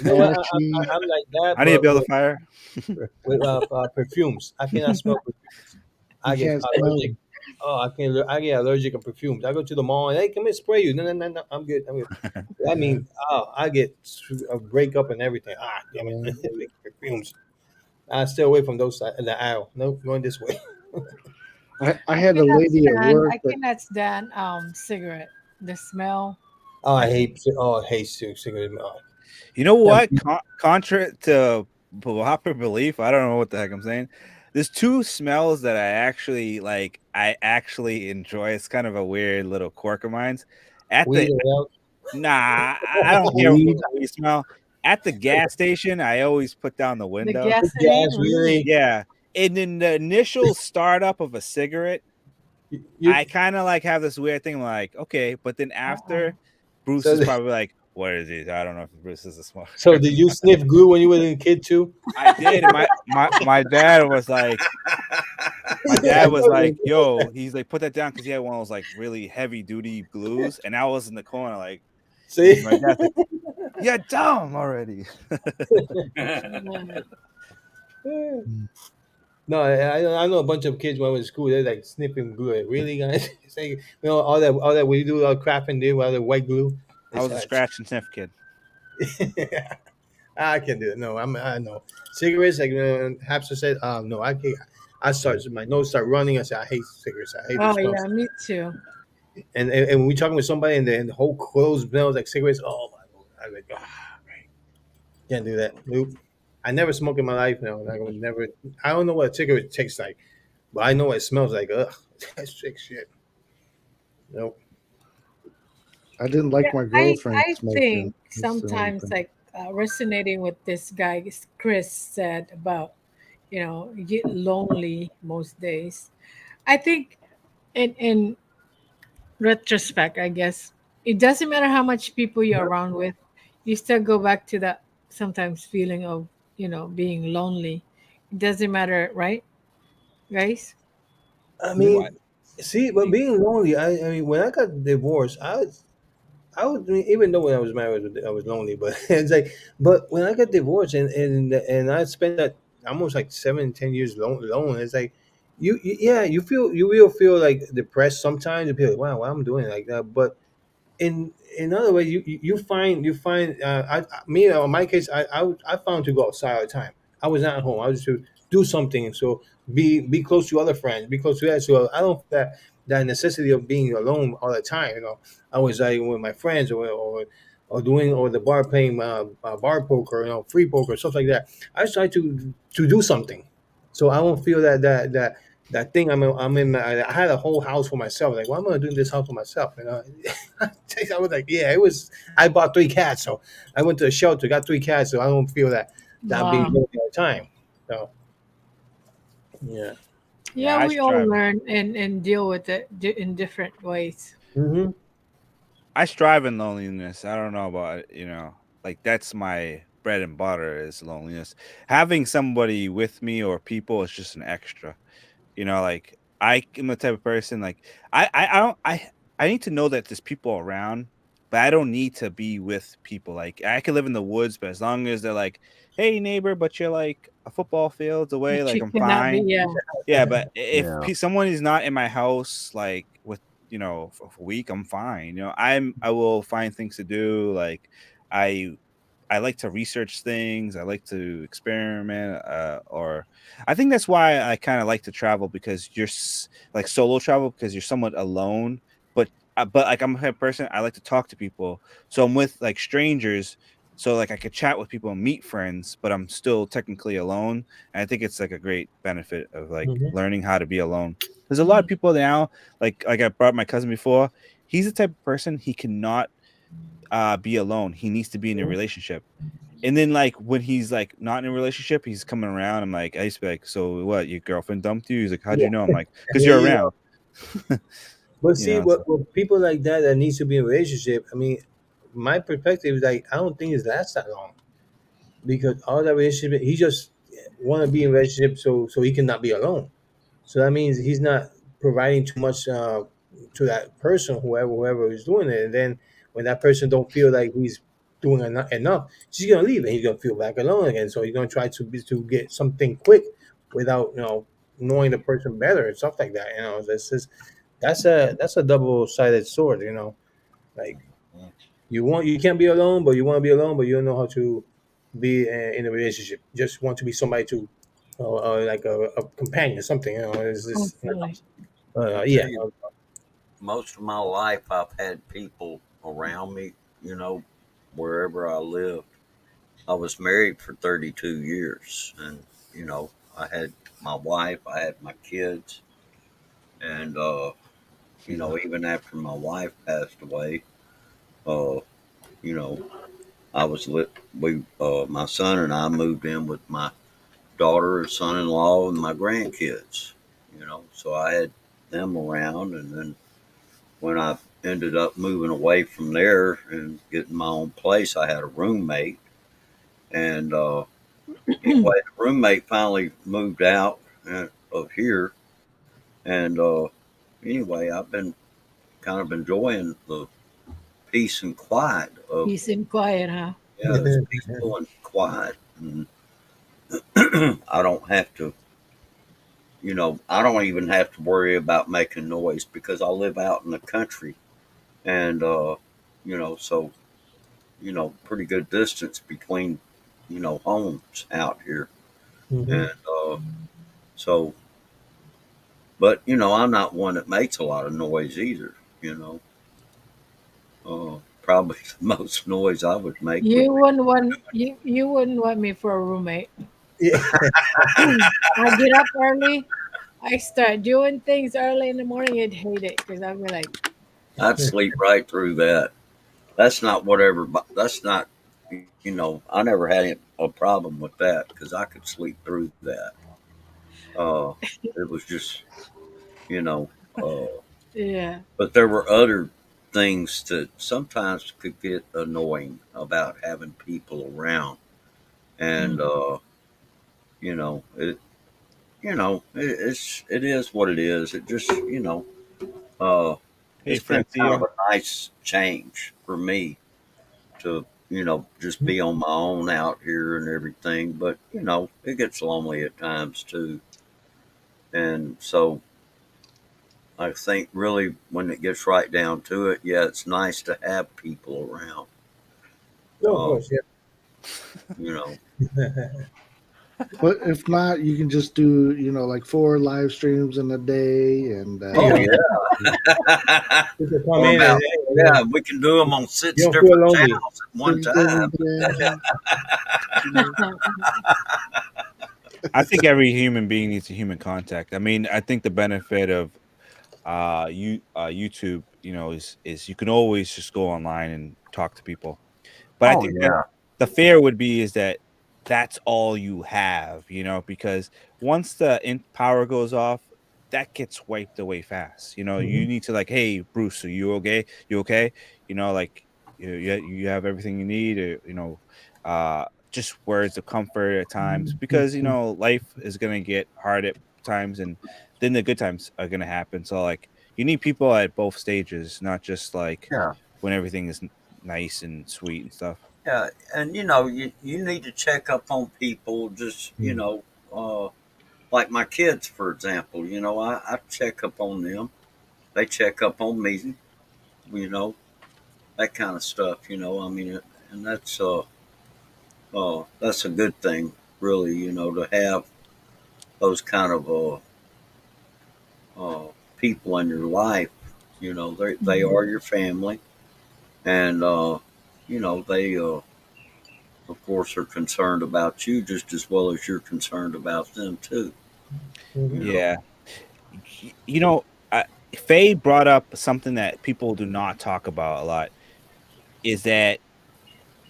You know what? ashy. I'm like that, I need to but build a fire. with perfumes. I cannot smell perfumes. I You get can't smell allergic. them. Oh, I can. I get allergic to perfumes. I go to the mall and hey, come here, spray you. No, no, no, no. I'm good. I'm good. I Yeah, mean, oh, I get a breakup and everything. Ah, damn yeah. it, perfumes. I stay away from those side the aisle. Nope, going this way. I I had a cannot lady at stand. work I that cannot stand cigarette. The smell. Oh, I I can. hate. Oh, I hate cigarette. Oh. You know Yeah, what? Contra to popular belief, I don't know what the heck I'm saying. There's two smells that I actually like. I actually enjoy. It's kind of a weird little quirk of mine. At weed the around. I don't care what weed. we smell. At the gas station, I always put down the The window. gasoline. Gas, Mm. really. Yeah, and in the initial startup of a cigarette, You I kind of like have this weird thing, like okay, but then Uh-uh. after, Bruce so is probably like, "What is it?" I don't know if Bruce is a smoker. so did you sniff glue when you were a kid too? I did. And my dad was like, my Yeah, I dad was know. like, "Yo," he's like, "Put that down," because he had one of those like really heavy duty glues, and I was in the corner like, See. my dad's like, "Yeah, dumb already." Yeah. No, I know a bunch of kids when I was in school. They're like sniffing glue. Like, really, guys? It's like, all that we do all crap and do all the white glue. I It's was a scratch and sniff kid. I can't do it. No, I know cigarettes. Like Hapster said, no, I can't. I start my nose start running. I say I hate cigarettes. I hate the Oh smell. yeah, me too. And when we talking with somebody and the whole clothes smells like cigarettes. Oh my god! I'm like, right. Can't do that. Nope. I never smoked in my life. No, I would never. I don't know what a cigarette tastes like, but I know what it smells like. Ugh, that's sick shit. Nope. I didn't Yeah, like my girlfriend I smoking. think That's the only sometimes thing. like resonating with this guy Chris said about you get lonely most days. I think in retrospect, I guess it doesn't matter how much people you're around with, you still go back to that sometimes feeling of being lonely. It doesn't matter, right, guys? I Yeah. What? mean, see, but being lonely. I mean, when I got divorced, I was even though when I was married, I was lonely. But it's like, but when I got divorced and I spent that almost like 7, 10 years alone, it's like yeah, you will feel like depressed sometimes. You feel like, wow, why I'm doing it like that. But in other ways, you find me in my case, I found to go outside all the time. I was not at home. I was to do something. So be close to other friends, be close to that. So I don't that necessity of being alone all the time. I was like with my friends or or doing or the bar playing bar poker, free poker, stuff like that. I try to do something, so I won't feel that thing. I'm in. I had a whole house for myself. Like, why am I doing this house for myself? I was like, yeah, it was. I bought three cats, so I went to a shelter, got three cats, so I don't feel that I'm being Wow. lonely all the time. So yeah. Yeah, Yeah, I we all strive. learn and deal with it in different ways. Hmm. I strive in loneliness. I don't know about like that's my bread and butter is loneliness. Having somebody with me or people is just an extra. Like I am the type of person like I don't I need to know that there's people around, but I don't need to be with people. Like I could live in the woods, but as long as they're like, "Hey neighbor, but you're like a football field away," But like you I'm cannot be, fine. yeah. Yeah, but if Yeah. someone is not in my house, like with for a week, I'm fine. I will find things to do. Like I I like to research things. I like to experiment. Or I think that's why I kind of like to travel because like solo travel because you're somewhat alone. But like I'm a type of person. I like to talk to people. So I'm with like strangers. So like I could chat with people and meet friends, but I'm still technically alone. And I think it's like a great benefit of like Hmm. learning how to be alone. There's a lot of Mm. people now, like I brought my cousin before. He's the type of person he cannot be alone. He needs to be in a relationship. And then like when he's like not in a relationship, he's coming around. I'm like, I used to be like, so what? Your girlfriend dumped you? He's like, how'd Yeah, you know? I'm like, because yeah, you're around. But you see, know, so what people like that needs to be in a relationship. I mean, my perspective is like I don't think it lasts that long because all that relationship he just want to be in a relationship so he cannot be alone. So that means he's not providing too much to that person, whoever is doing it. And then when that person don't feel like he's doing enough, she's gonna leave and he's gonna feel back alone again. So he's gonna try to get something quick without knowing the person better and stuff like that. This is that's a double sided sword. Like you can't be alone, but you want to be alone, but you don't know how to be in a relationship. You just want to be somebody to like a companion, something. Is this? Hopefully. I tell Yeah. you, most of my life I've had people around me, wherever I lived. I was married for 32 years, and I had my wife, I had my kids, and even after my wife passed away, uh, you know, I was lit. My son and I moved in with my daughter, son-in-law, and my grandkids. So I had them around, and then when I ended up moving away from there and getting my own place, I had a roommate, and anyway, the roommate finally moved out of here, and anyway, I've been kind of enjoying the peace and quiet of Peace and quiet, huh? yeah, it's peaceful and quiet, and I don't have to, I don't even have to worry about making noise because I live out in the country, and so pretty good distance between homes out here, Hmm. and so but I'm not one that makes a lot of noise either. Probably the most noise I would make would You wouldn't want me for a roommate. Yeah. I get up early. I start doing things early in the morning. You'd hate it because I'd be like, I'd sleep right through that. That's not whatever. That's not. I never had a problem with that because I could sleep through that. Uh, it was just you know. Uh, yeah. but there were other things that sometimes could get annoying about having people around, and Mm. it. It is what it is. It just uh, hey it's been kind of Francia, a nice change for me to just be on my own out here and everything. But it gets lonely at times too, and so I think really when it gets right down to it, yeah, it's nice to have people around. No, of Uh, course, yeah. you know, But if not, you can just do, like 4 live streams in a day, and There you Oh go. yeah. People come Or in and about, hey, yeah, we can do them on you six don't feel different lonely. channels at one 6 different time. channels. You know. I think every human being needs a human contact. I mean, I think the benefit of YouTube, is you can always just go online and talk to people. But I Oh think yeah. the fear would be is that that's all you have, because once the power goes off, that gets wiped away fast. You Mhm. need to like, hey, Bruce, are you okay? You okay? Like you have everything you need, or, just words of comfort at times because life is gonna get hard at times, and then the good times are gonna happen. So like you need people at both stages, not just like Yeah. when everything is nice and sweet and stuff. Yeah. And you need to check up on people, just, like my kids, for example. I check up on them. They check up on me, you know, that kind of stuff, I mean, and that's a good thing, really, to have those kind of people in your life. They are your family, and they of course are concerned about you just as well as you're concerned about them too. Mhm. You know. Yeah. You know, uh, Faye brought up something that people do not talk about a lot is that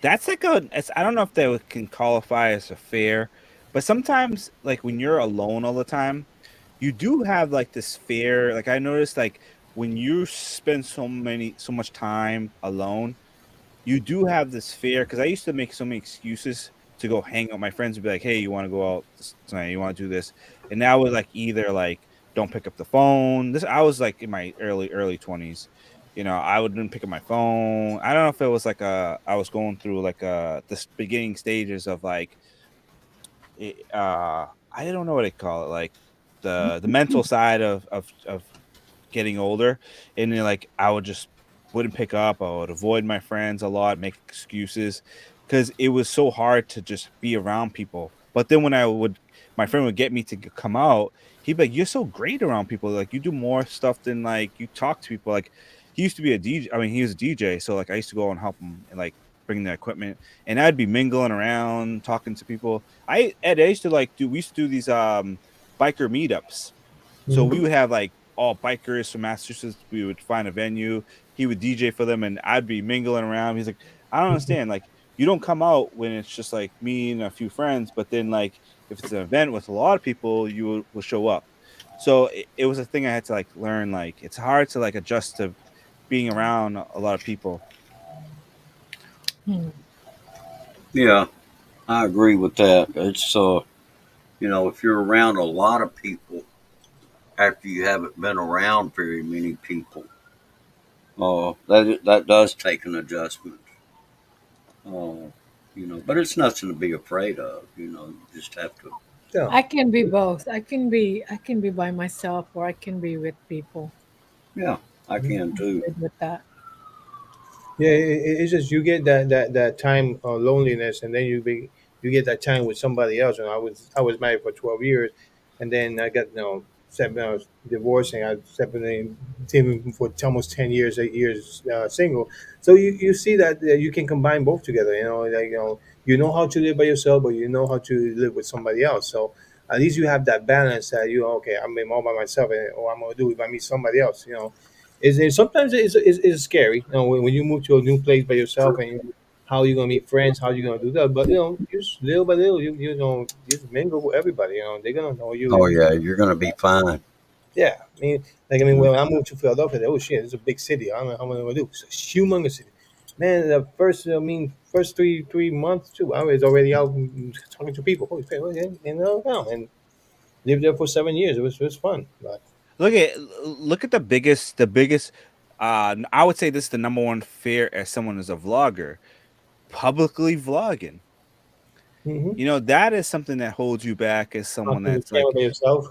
that's like I don't know if that can qualify as a fear, but sometimes, like when you're alone all the time, you do have like this fear. Like I noticed, like when you spend so much time alone, you do have this fear because I used to make so many excuses to go hang out with my friends and be like, "Hey, you want to go out tonight? You want to do this?" And now was like either like don't pick up the phone. This I was like in my early 20s. I wouldn't pick up my phone. I don't know if it was like I was going through like this beginning stages of like I don't know what they call it, like the mental side of getting older, and then like I would just wouldn't pick up. I would avoid my friends a lot, make excuses because it was so hard to just be around people. But then when my friend would get me to come out, he'd be like, "You're so great around people. Like you do more stuff than like you talk to people." Like he used to be a DJ. I mean, he was a DJ, so like I used to go and help him and like bring the equipment, and I'd be mingling around, talking to people. I used to like do. We used to do these biker meetups, so we Mhm. would have like all bikers from Massachusetts. We would find a venue. He would DJ for them, and I'd be mingling around. He's like, I don't understand. Like, you don't come out when it's just like me and a few friends, but then like if it's an event with a lot of people, you will show up. So it was a thing I had to like learn. Like, it's hard to like adjust to being around a lot of people. Hmm. Yeah, I agree with that. It's if you're around a lot of people after you haven't been around very many people, that does take an adjustment. But it's nothing to be afraid of. You just have to. Yeah. I can be both. I can be by myself or I can be with people. Yeah, I can too. Good with that. Yeah, it's just you get that time loneliness, and then you get that time with somebody else. And I was married for 12 years, and then I got I was divorced, and I separated even for almost 10 years, 8 years single. So you see that you can combine both together. Like you know how to live by yourself, but you know how to live with somebody else. So at least you have that balance that okay, I'm all by myself, and or I'm gonna do if I meet somebody else. Is sometimes it's scary, when you move to a new place by yourself and how you gonna meet friends, how you gonna do that. But just little by little, just mingle with everybody. They're gonna know you. Oh yeah, you're gonna be fine. Yeah, I mean, when I moved to Philadelphia, oh shit, it's a big city. I don't know how am I gonna do. It's a humongous city, man. The first three months too, I was already out talking to people. Holy shit, and lived there for 7 years. It was fun, but. Look at the biggest. I would say this is the number one fear as someone as a vlogger, publicly vlogging. Mm-hmm. That is something that holds you back as someone Talking to the that's camera like, by yourself.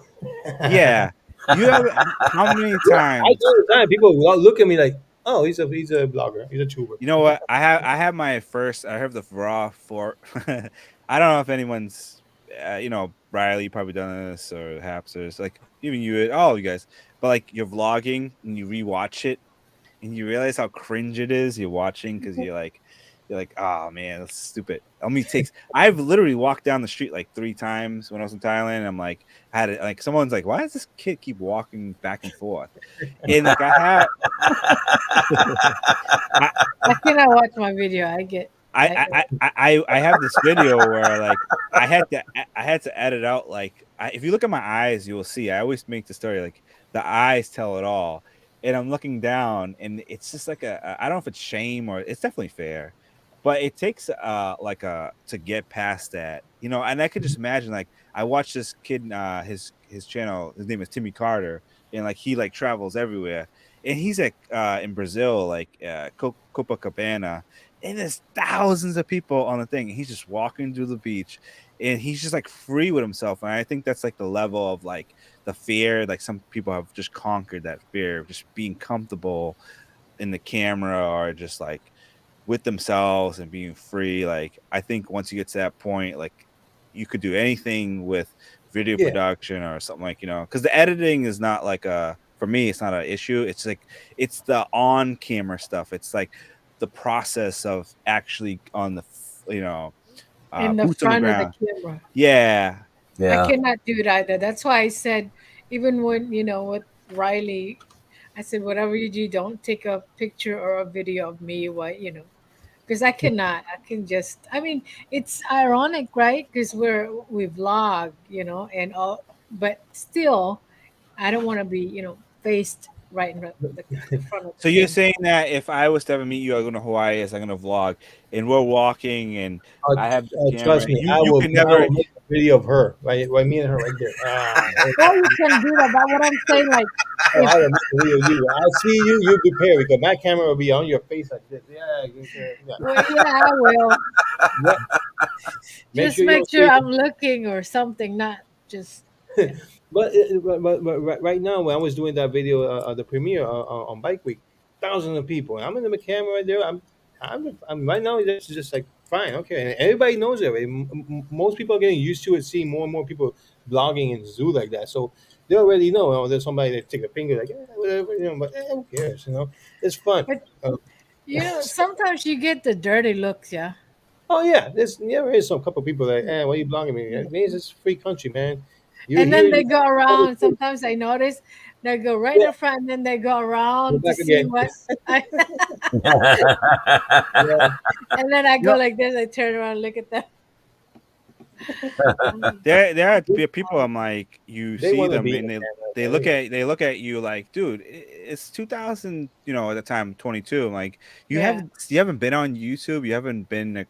yeah, you have how many I do times? all the time. People look at me like, "Oh, he's a blogger. He's a tuber." You know what? I have my first. I have the raw for. I don't know if anyone's Riley probably done this, or Hapsters, like even you, all you guys. But like you're vlogging and you rewatch it and you realize how cringe it is you're watching because you're like, oh man, that's stupid. I mean, I've literally walked down the street like 3 times when I was in Thailand. And I'm like, I had it like someone's like, why does this kid keep walking back and forth? And like I, I cannot watch my video. I get. I have this video where like I had to edit out like if you look at my eyes you will see I always make the story like the eyes tell it all, and I'm looking down and it's just like I don't know if it's shame or it's definitely fair, but it takes like to get past that, and I could just imagine like I watched this kid his channel, his name is Timmy Carter, and like he like travels everywhere, and he's like in Brazil, like Copacabana, and there's thousands of people on the thing. And he's just walking through the beach, and he's just like free with himself. And I think that's like the level of like the fear. Like some people have just conquered that fear of just being comfortable in the camera or just like with themselves and being free. Like I think once you get to that point, like you could do anything with video Yeah, production or something like, because the editing is not like for me, it's not an issue. It's like it's the on camera stuff. It's like the process of actually on the In the boots on the front of the ground. camera. Yeah. I Yeah. cannot do it either. That's why I said, even when, with Riley, I said, whatever you do, don't take a picture or a video of me, because I cannot. I can just, I mean, it's ironic, right? Because we vlog, and all, but still, I don't want to be, faced right in the front of So the you're camera. saying that if I was to ever meet you, I'm going to Hawaii, as I'm going to vlog, and we're walking, and I have the camera, trust me, you I you will. can I never. will make a video of her, right me and her right there. Well, you can do that, but what I'm saying, like, Oh, if I will make a video of you. I see you. You prepare because my camera will be on your face like this. Yeah, yeah. well, yeah, I will. Yeah. Make Just sure you make don't sure see. I'm looking or something, not just, But right now, when I was doing that video, the premiere on Bike Week, thousands of people, and I'm in the camera right there. I'm right now. It's just like fine, okay, and everybody knows it. Right? Most people are getting used to it, seeing more and more people blogging and zoo like that, so they already know. There's somebody that take a finger, like whatever, but who cares? It's fun. but Uh, sometimes you get the dirty looks, yeah. oh yeah, there is some couple people that, why are you blogging me? It means it's a free country, man. You're And then here. they go around. Sometimes I notice they go right in Yeah, the front, and then they go go around to back see again. what. I, Yeah. and then I go No, like this. I turn around, look at them. Um, There are people. I'm like, you they see want to them be in and the they camera. look at you like, dude, it's 2000. At the time, 22. I'm like, yeah. you haven't been on YouTube. You haven't been,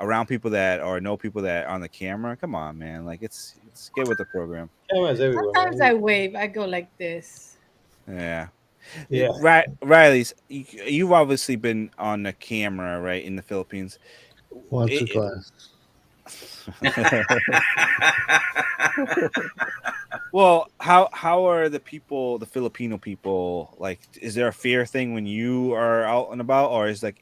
around people that or know people that are on the camera. Come on, man. Like, it's get with the program. Cameras everywhere, Sometimes man. I wave. I go like this. Yeah. Yeah. Right, Riley's. You've obviously been on the camera, right, in the Philippines. once or It- twice. Well, how are the people, the Filipino people, like? Is there a fear thing when you are out and about, or is like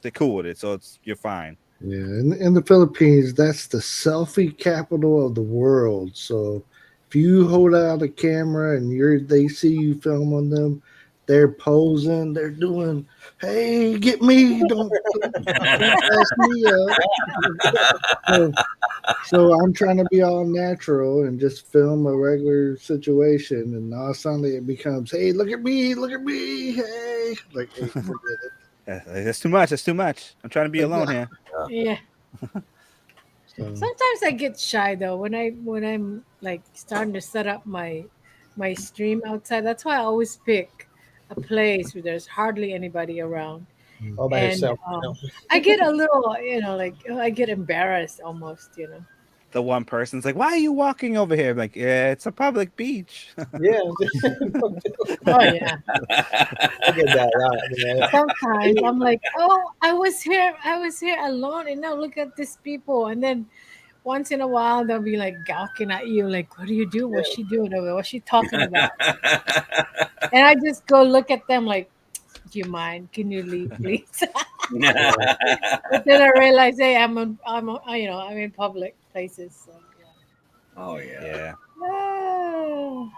they're cool with it, so you're fine? Yeah, in the Philippines, that's the selfie capital of the world. So if you hold out a camera and they see you filming them, they're posing, they're doing, hey, get me, don't pass me up. So, so I'm trying to be all natural and just film a regular situation, and all suddenly it becomes, hey, look at me, hey, like, hey, forget it. That's too much. That's too much. I'm trying to be alone here. Yeah. So, Sometimes I get shy though when I'm like starting to set up my stream outside. That's why I always pick a place where there's hardly anybody around. All by And herself. I get a little, like I get embarrassed almost. The one person's like, "Why are you walking over here?" I'm like, yeah, it's a public beach. Yeah. Oh yeah. I get that a lot, man. Sometimes I'm like, oh, I was here alone, and now look at these people. And then once in a while they'll be like gawking at you, like, what do you do? What's she doing over there? What's she talking about? And I just go look at them like, would you mind? Can you leave, please? Yeah. But then I realized, hey, I'm in public places. So yeah. Oh yeah. Yeah. Ah,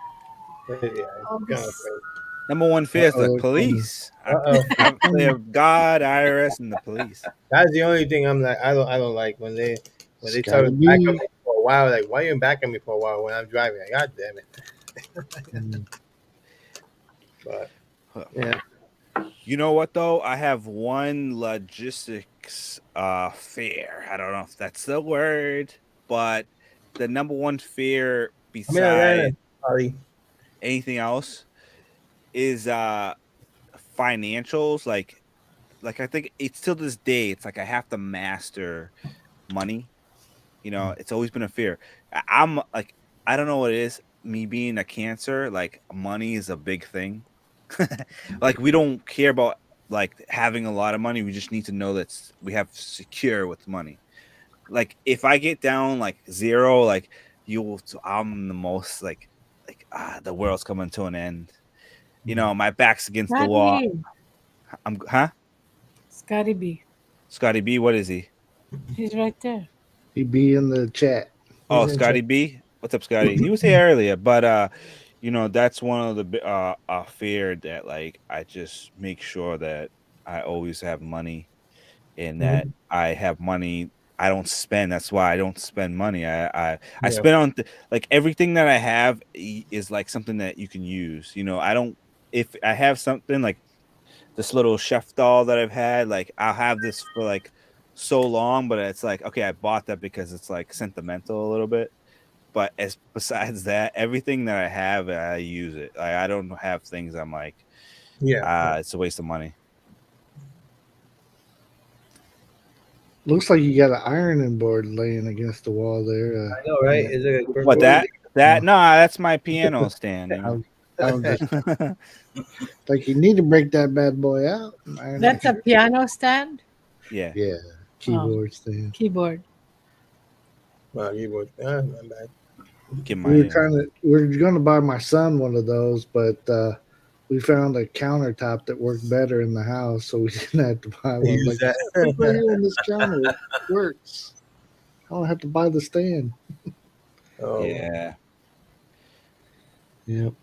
Yeah, all it's kind of this. crazy. Number one fear is the Uh-oh. police. Uh-oh. I fear God, IRS, and the police. That's the only thing I'm like, I don't like when they try Scotty to back up B. me for a while. Like, why you backing me for a while when I'm driving? Like, God damn it! Mm. But Huh. yeah, You know what though? I have one logistics fear. I don't know if that's the word, but the number one fear I'm in Atlanta, beside Ollie. anything else is financials. Like I think it's till this day, it's like I have to master money. You know, it's always been a fear. I'm like, I don't know what it is. Me being a cancer, like money is a big thing. Like we don't care about like having a lot of money. We just need to know that we have secure with money. Like if I get down like zero, like you will, I'm the most the world's coming to an end. You know, my back's against the wall. Scotty. I'm huh? Scotty B. Scotty B, what is he? He's right there. He be in the chat. He's Oh, in chat. Scotty B. What's up, Scotty? He was here earlier, but you know, that's one of the fear that like I just make sure that I always have money and that Mhm. I have money. I don't spend. That's why I don't spend money. I Yeah, spend on like everything that I have is like something that you can use. You know, I don't if I have something like this little chef doll that I've had, like I'll have this for like so long, but it's like okay, I bought that because it's like sentimental a little bit. But as besides that, everything that I have, I use it. Like, I don't have things I'm like, yeah. it's a waste of money. Looks like you got an ironing board laying against the wall there. I know, right? Yeah. Is it a What purple? that? No, that's my piano stand. You know. I'm just like you need to break that bad boy out. and iron That's a it. piano stand. Yeah. Yeah, Oh, keyboard stand. keyboard. Well, you would. Not bad. Get We were my. trying to. We are going to buy my son one of those, but we found a countertop that worked better in the house, so we didn't have to buy one. Use Like, yeah, that. look right here on this counter, it works. I don't have to buy the stand. Oh, Yeah. Yep.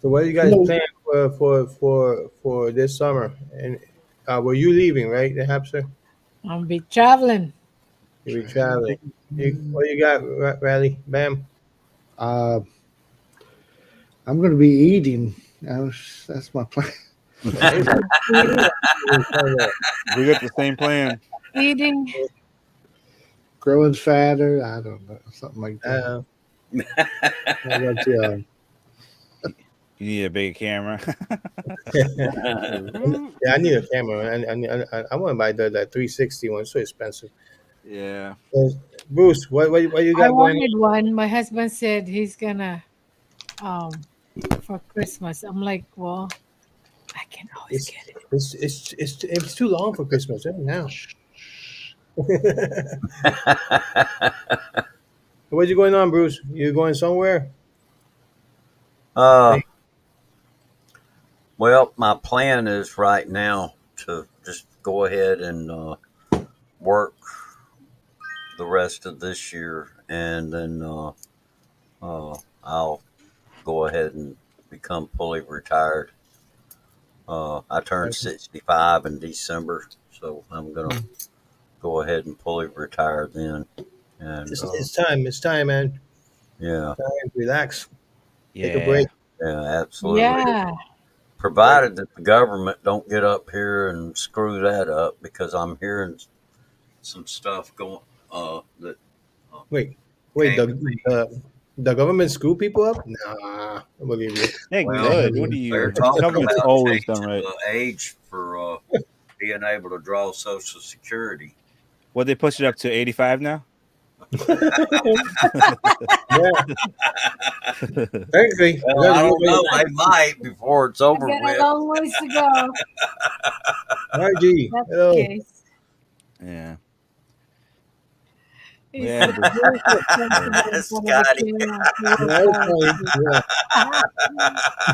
so what do you You guys know, plan for this summer? And were you leaving, right, the hamster? I'll be traveling. You be traveling. What you got, Riley? Bam. uh, I'm going to be eating. That's my plan. Hey, somewhere. We got the same plan. Eating. Growing fatter. I don't know, something like that. Uh, How about you? You need a bigger camera. yeah, I need a camera. I want to buy the 360 one. It's so expensive. Yeah. Uh, Bruce, what you I got going on? wanted one. My husband said he's gonna um for Christmas. I'm like, well, I can always It's get it. it's too long for Christmas now. What you going on, Bruce? You going somewhere? uh, well, my plan is right now to just go ahead and work the rest of this year, and then I'll go ahead and become fully retired. I turned 65 in December, so I'm gonna go ahead and fully retire then. And It's time. It's time, man. yeah, Time. Relax. Take a Yeah. break. yeah, absolutely. Yeah. Provided that the government don't get up here and screw that up, because I'm hearing some stuff going that Wait, wait. came The to me. the, the government screw people up? Nah, I believe you. They're Well, good. What do they're you? talking Government's about always done changing right. the age for being able to draw Social Security. What they push it up to 85 now? Yeah, technically. Well, I don't know. They might before it's I over got a with. long ways to go. RG, That's the hello. case. Yeah. He Yeah. said, "Very sensible in front of the Scotty. camera. He will Yeah, it's fall funny. asleep."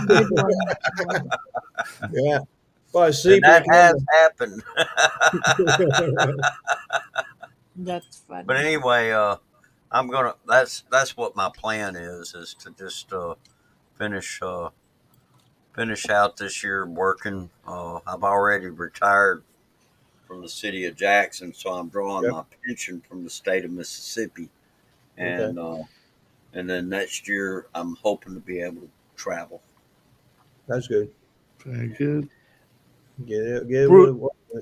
Good one. Good one. Yeah. Well, And sleep that like has normal. happened. That's But funny. anyway, I'm gonna. That's what my plan is to just finish finish out this year working. I've already retired from the city of Jackson, so I'm drawing Yep. my pension from the state of Mississippi, Okay. and then next year I'm hoping to be able to travel. That's good. Very good. Get it Bru- with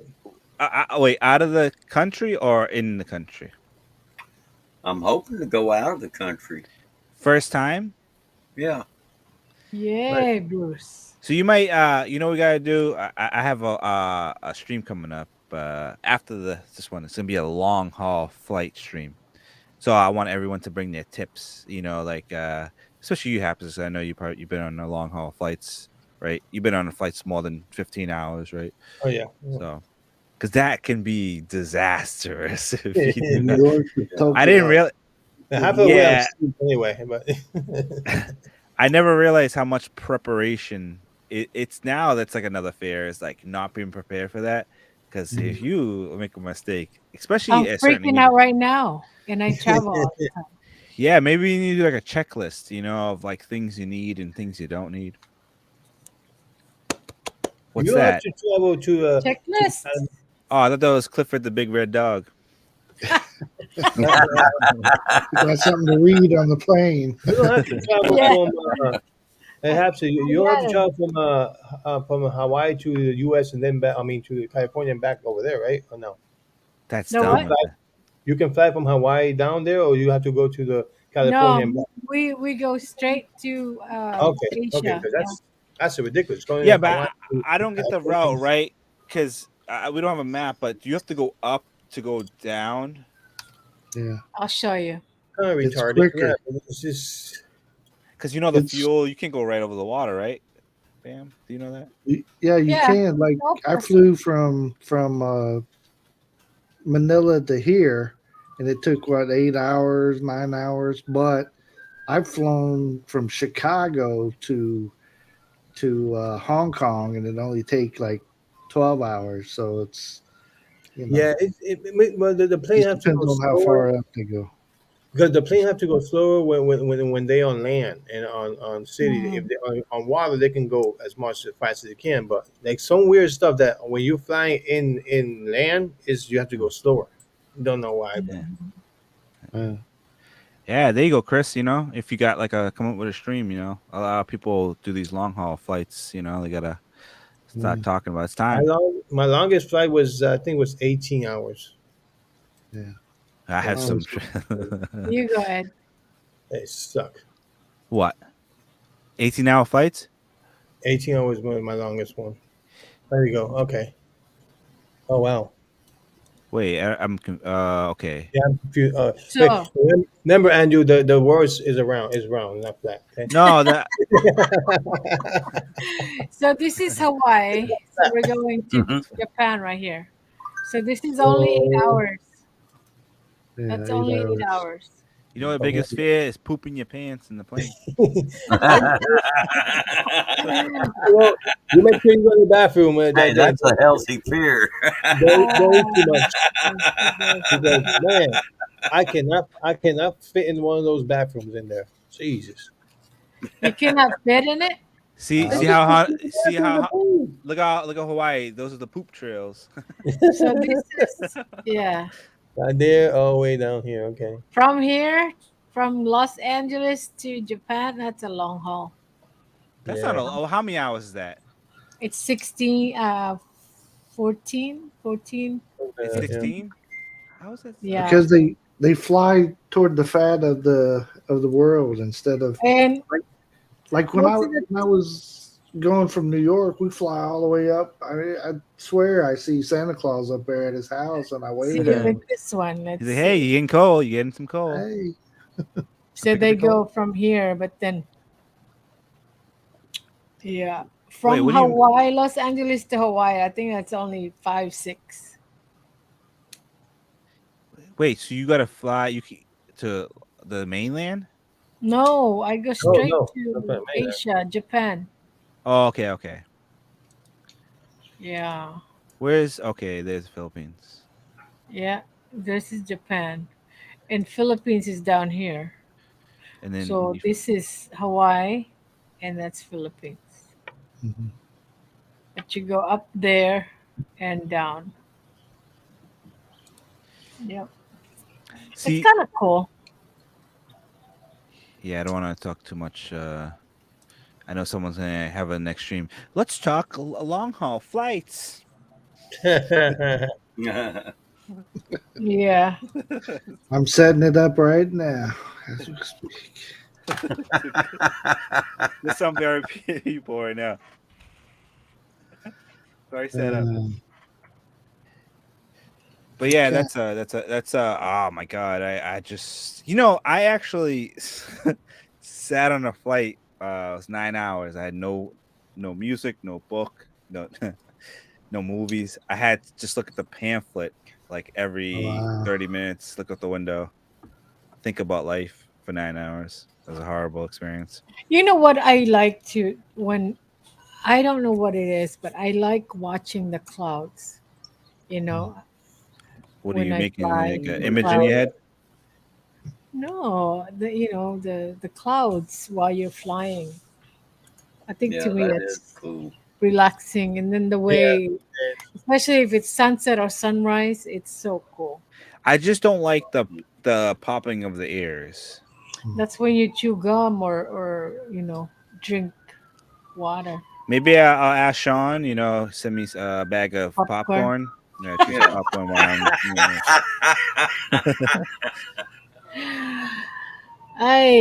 wait, out of the country or in the country? I'm hoping to go out of the country. First time. Yeah. right. Yay, Bruce. So you might, you know, what we gotta do. I have a stream coming up after this one. It's gonna be a long haul flight stream. So I want everyone to bring their tips. You know, like especially you, Happy. I know you've been on the long haul flights, right? You've been on flights more than 15 hours, right? Oh yeah. So because that can be disastrous if you do New not. York to Yeah. I didn't Tokyo. really. Half of the way I'm Yeah, asleep anyway, but I never realized how much preparation it's now. That's like another fear is like not being prepared for that. Because if you make a mistake, I'm especially at certain freaking out immediate, right now, and I travel all the time. yeah, maybe you need to do like a checklist, you know, of like things you need and things you don't need. What's you have that? to travel to Checklist. Oh, I thought that was Clifford the Big Red Dog. uh, You got something to read on the plane. you don't have to travel Yeah, from perhaps you don't have to I got it. travel from Hawaii to the U.S. and then back. I mean to California and back over there, right? Or no? That's No You can dumb. what? fly. You can fly from Hawaii down there, or you have to go to the California and No, back. we go straight to Okay, okay, Asia. because Yeah. that's ridiculous. Going Yeah, from but Hawaii to I don't get the route California. right because we don't have a map. But do you have to go up to go down? Yeah, I'll show you. Kind of it's retarded. Yeah, quicker. but it's just Because you know the It's fuel, you can't go right over the water, right? Bam. Do you know that? yeah, you Yeah, can. Like no I person. flew from Manila to here, and it took what 8 hours, 9 hours. But I've flown from Chicago to Hong Kong, and it only take like 12 hours. So it's yeah. Well, the plane just have to depends go on how slower far up they go. because the plane have to go slower when they on land and on city. If Mm. they on water, they can go as much as fast as they can. But like some weird stuff that when you're flying in land is you have to go slower. Don't know why, but Yeah. Uh, Yeah, there you go, Chris. You know, if you got like a come up with a stream, you know, a lot of people do these long haul flights. You know, they gotta start mm, talking about it's time. my longest flight was I think was 18 hours. yeah, I And have I some. was You go ahead. it sucked. What? 18-hour flights? 18 hours was my longest one. There you go. Okay. Oh wow. Wait, okay. Yeah, I'm confused. So, Remember, Andrew, the world is round, not flat. Okay. No, that so this is Hawaii. So we're going to Mhm. Japan right here. So this is only eight So hours. yeah That's 8 only eight hours. hours. you know the from biggest fear is pooping your pants in the plane. I well, you make sure you go to the bathroom. Hey, that's a healthy fear. Don't eat too much Yes, it is. because man, I cannot fit in one of those bathrooms in there. Jesus. You cannot fit in it. See, Look see at how the hot. stupid See bathroom in the how plane. look at Hawaii. Those are the poop trails. So this is yeah. Not there, all the way down here. Okay. From here, from Los Angeles to Japan, that's a long haul. That's not Yeah. a. Oh, how many hours is that? It's 16, 14. It's Yeah. 16. How is that? Yeah. Because they fly toward the fat of the world instead of And like like most of the when I was going from New York, we fly all the way up. I swear I see Santa Claus up there at his house, and I see wave at him. with this one, let's He's like, hey, see. you getting cold? You getting some cold? Hey, So Pick up they the cold. go from here, but then yeah, Wait, from what do you? Hawaii, Los Angeles to Hawaii, I think that's only 5, 6. Wait, so you gotta fly to the mainland? No, I go No, straight no. That's what to I mean. Asia, Japan. Oh, okay, okay. Yeah. Where's okay? There's the Philippines, Yeah. This is Japan. And Philippines is down here. and then So this is Hawaii and that's Philippines. Mhm. But you go up there and down. Yep. It's see. kind of cool. Yeah, I don't want to talk too much. I know someone's gonna have an next stream. Let's talk long haul flights. Yeah. I'm setting it up right now as we speak. There's some very people right now. Very set up. Uh, But yeah, okay. that's oh my god, I just I actually sat on a flight. It was 9 hours. I had no music, no book, no no movies. I had to just look at the pamphlet like every Wow. 30 minutes, look out the window, think about life for 9 hours. It was a horrible experience. You know what I like to when I don't know what it is, but I like watching the clouds. You Mm. know, What are when you I making fly like in an the image in clouds. your head? No, the clouds while you're flying. I think to Yeah, me that is it's cool. relaxing, and then the Yeah, way, especially if it's sunset or sunrise, it's so cool. I just don't like the popping of the ears. That's when you chew gum or drink water, Maybe I'll ask Sean, send me a bag of popcorn. popcorn. Yeah, chew some Yeah. popcorn while I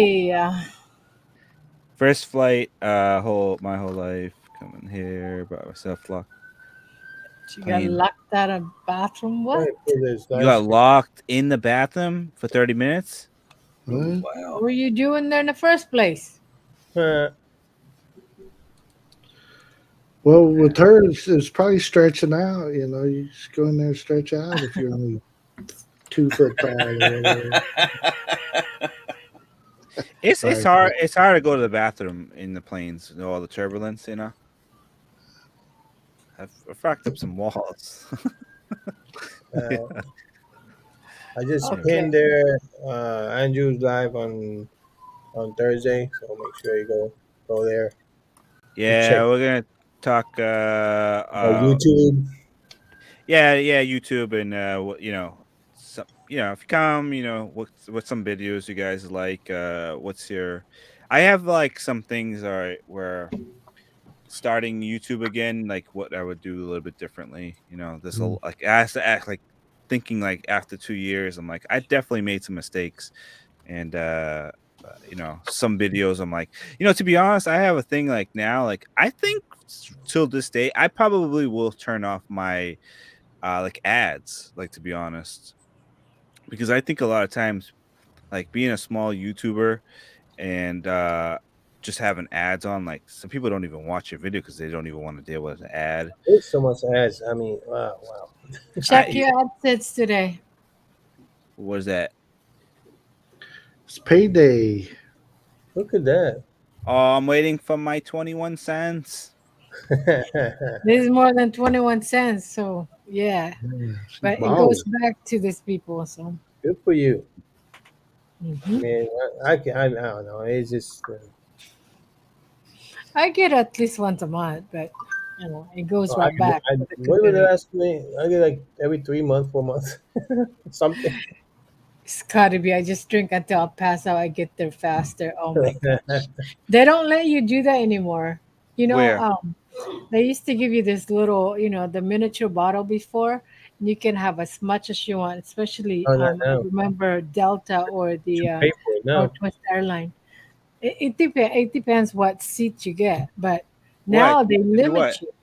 first flight, whole life coming here by myself. she got Plane. locked out of bathroom. What? trying to pull this You live got stream. locked in the bathroom for 30 minutes. Oh, What? What wow. were you doing there in the first place? Uh, Well, with her, it's probably stretching out. You just go in there and stretch out if you're only 2 foot tall or whatever. It's Five hard. foot. It's hard to go to the bathroom in the planes. All the turbulence. I've fracked up some walls. uh, I just Yeah. Okay. pinned their Andrew's live on Thursday, so make sure you go there and check Yeah, we're gonna talk. YouTube. Yeah, YouTube and some, if you come, what some videos you guys like. What's your? I have like some things. All right, where starting YouTube again, like what I would do a little bit differently. This Mm. like I have to act like thinking like after 2 years, I'm like I definitely made some mistakes, and some videos I'm like, to be honest, I have a thing like now, like I think till this day, I probably will turn off my like ads, like to be honest, because I think a lot of times, like being a small YouTuber and just having ads on, like some people don't even watch your video because they don't even want to deal with an ad. There's so much ads. I mean, wow, wow. Check I your AdSense today. what is that? It's payday. Look at that. Oh, I'm waiting for my 21 cents. This is more than 21 cents. So, yeah. Yeah, she's But it goes balling. back to these people. So, Good for you. I mhm. mean, I don't know. It's just I get at least once a month, but, it goes right back to the what would it community. ask me? I get like every 3 months, 4 months, something. It's gotta be. I just drink until I pass out. I get there faster. Oh my gosh. They don't let you do that anymore. You know, Where? they used to give you this little, the miniature bottle before, and you can have as much as you want, especially Oh, not I now. remember Delta or the You pay for it now. Northwest Airline. It depends what seat you get, but What? now they To do limit what? you.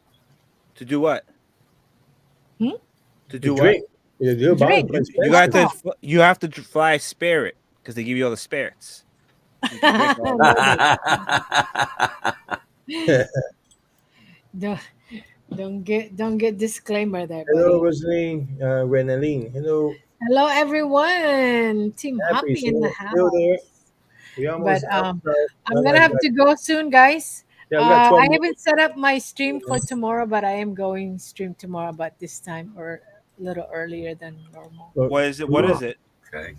To do what? Hmm? To You do what? drink. You buy Drink too You got expensive. to alcohol. you have to fly Spirit because they give you all the spirits. You can drink all No, that. don't don't get disclaimer there, Hello, buddy. Rosaline, Renaline. Hello, Hello, everyone. Team happy Happy in the still there. house. We But almost out. I'm gonna have to go soon, guys. Yeah, we got 12 I minutes. haven't set up my stream for tomorrow, but I am going stream tomorrow about this time or a little earlier than normal. But What is it? What we- is it? Okay.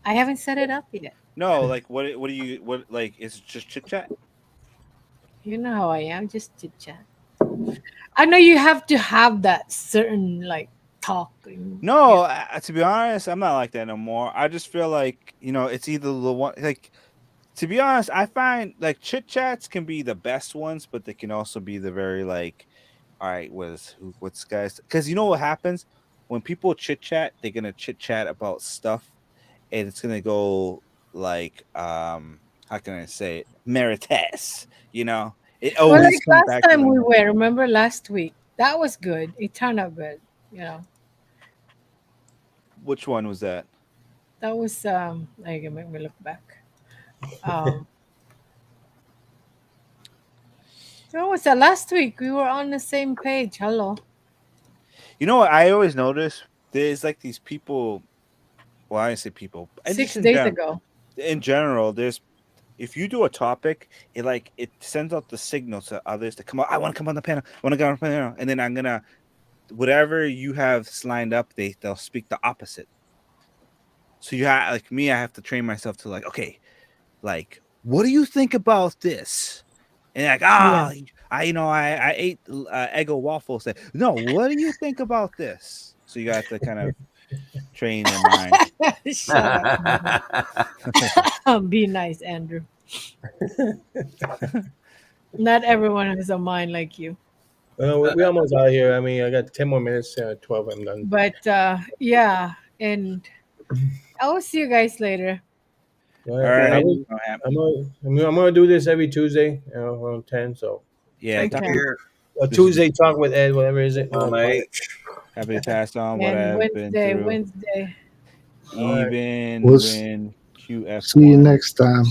I haven't set it up yet. No, like what do you what like? Is it just chit chat? You know how I am, just chit chat. I know you have to have that certain like talking. No, to be honest, I'm not like that no more. I just feel like it's either the one like. To be honest, I find like chit chats can be the best ones, but they can also be the very like, all right, what's guys? Because you know what happens when people chit chat, they're gonna chit chat about stuff, and it's gonna go like, how can I say it, merites, it Well, always like comes last back to time we them. were, remember last week? That was good. It turned out good. You know, Which one was that? that was like make me look back. Um, what was that last week? We were on the same page. Hello. You know what I always notice? There's like these people. Well, I say people, and just 6 days ago. in general, there's if you do a topic, it sends out the signal to others to come out. I want to come on the panel. I want to go on the panel, and then I'm gonna whatever you have lined up. They'll speak the opposite. So you have like me. I have to train myself to like, okay, like what do you think about this? And like Yeah. I ate Eggo waffles. No, what do you think about this? So you have to kind of train their mind. Shut up. Be nice, Andrew. Not everyone has a mind like you. we almost out of here. I mean, I got 10 more minutes. 12. I'm done. But yeah, and I will see you guys later. All All right. right. I'm gonna do this every Tuesday, around 10. So Yeah. Take Okay. care. a Tuesday talk with Ed, whatever is it. I'm H. Happy to pass on what And I've been Wednesday, through. Wednesday. All right. Even We'll when QF1. see you next time.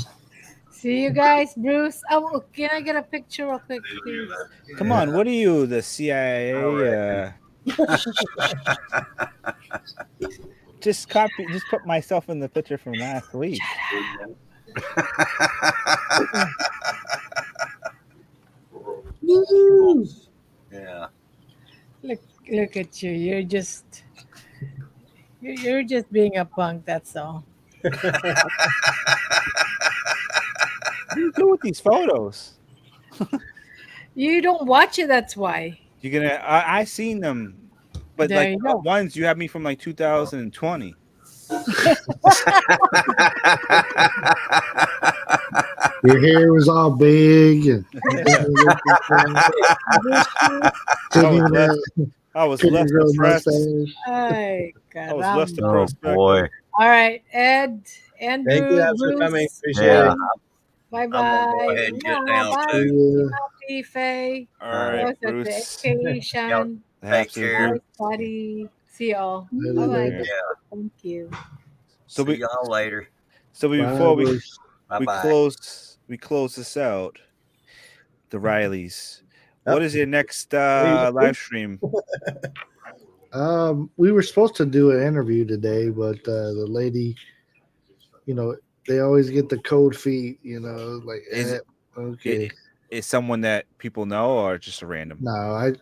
See you guys, Bruce. Oh, can I get a picture real quick, please? Come on, what are you, the CIA? Just put myself in the picture from last week. Yeah. Look at you. You're just being a punk. That's all. What do you do with these photos? You don't watch it. That's why. You're gonna I seen them, but There like you the go. ones you have me from like 2020. Your hair was all big and I was couldn't less grow a depressed. mustache. Ay, I was less caramba. Oh depressed. boy. All right, Ed, Thank you Andrew, guys for coming. Bruce. Appreciate Yeah. it. Bye I'm gonna go bye. ahead and get No, down bye. too. Happy Faye. All right, Us at the Bruce. education. Have Take to. care. Bye, buddy. See y'all. Later, Bye bye. later. Thank you. So See y'all later. before Bye, Bruce. Bye we bye. close this out, the Rileys. Yep. What is your next you go. live stream? We were supposed to do an interview today, but the lady, they always get the cold feet, like, Is okay. Is someone that people know or just a random? No,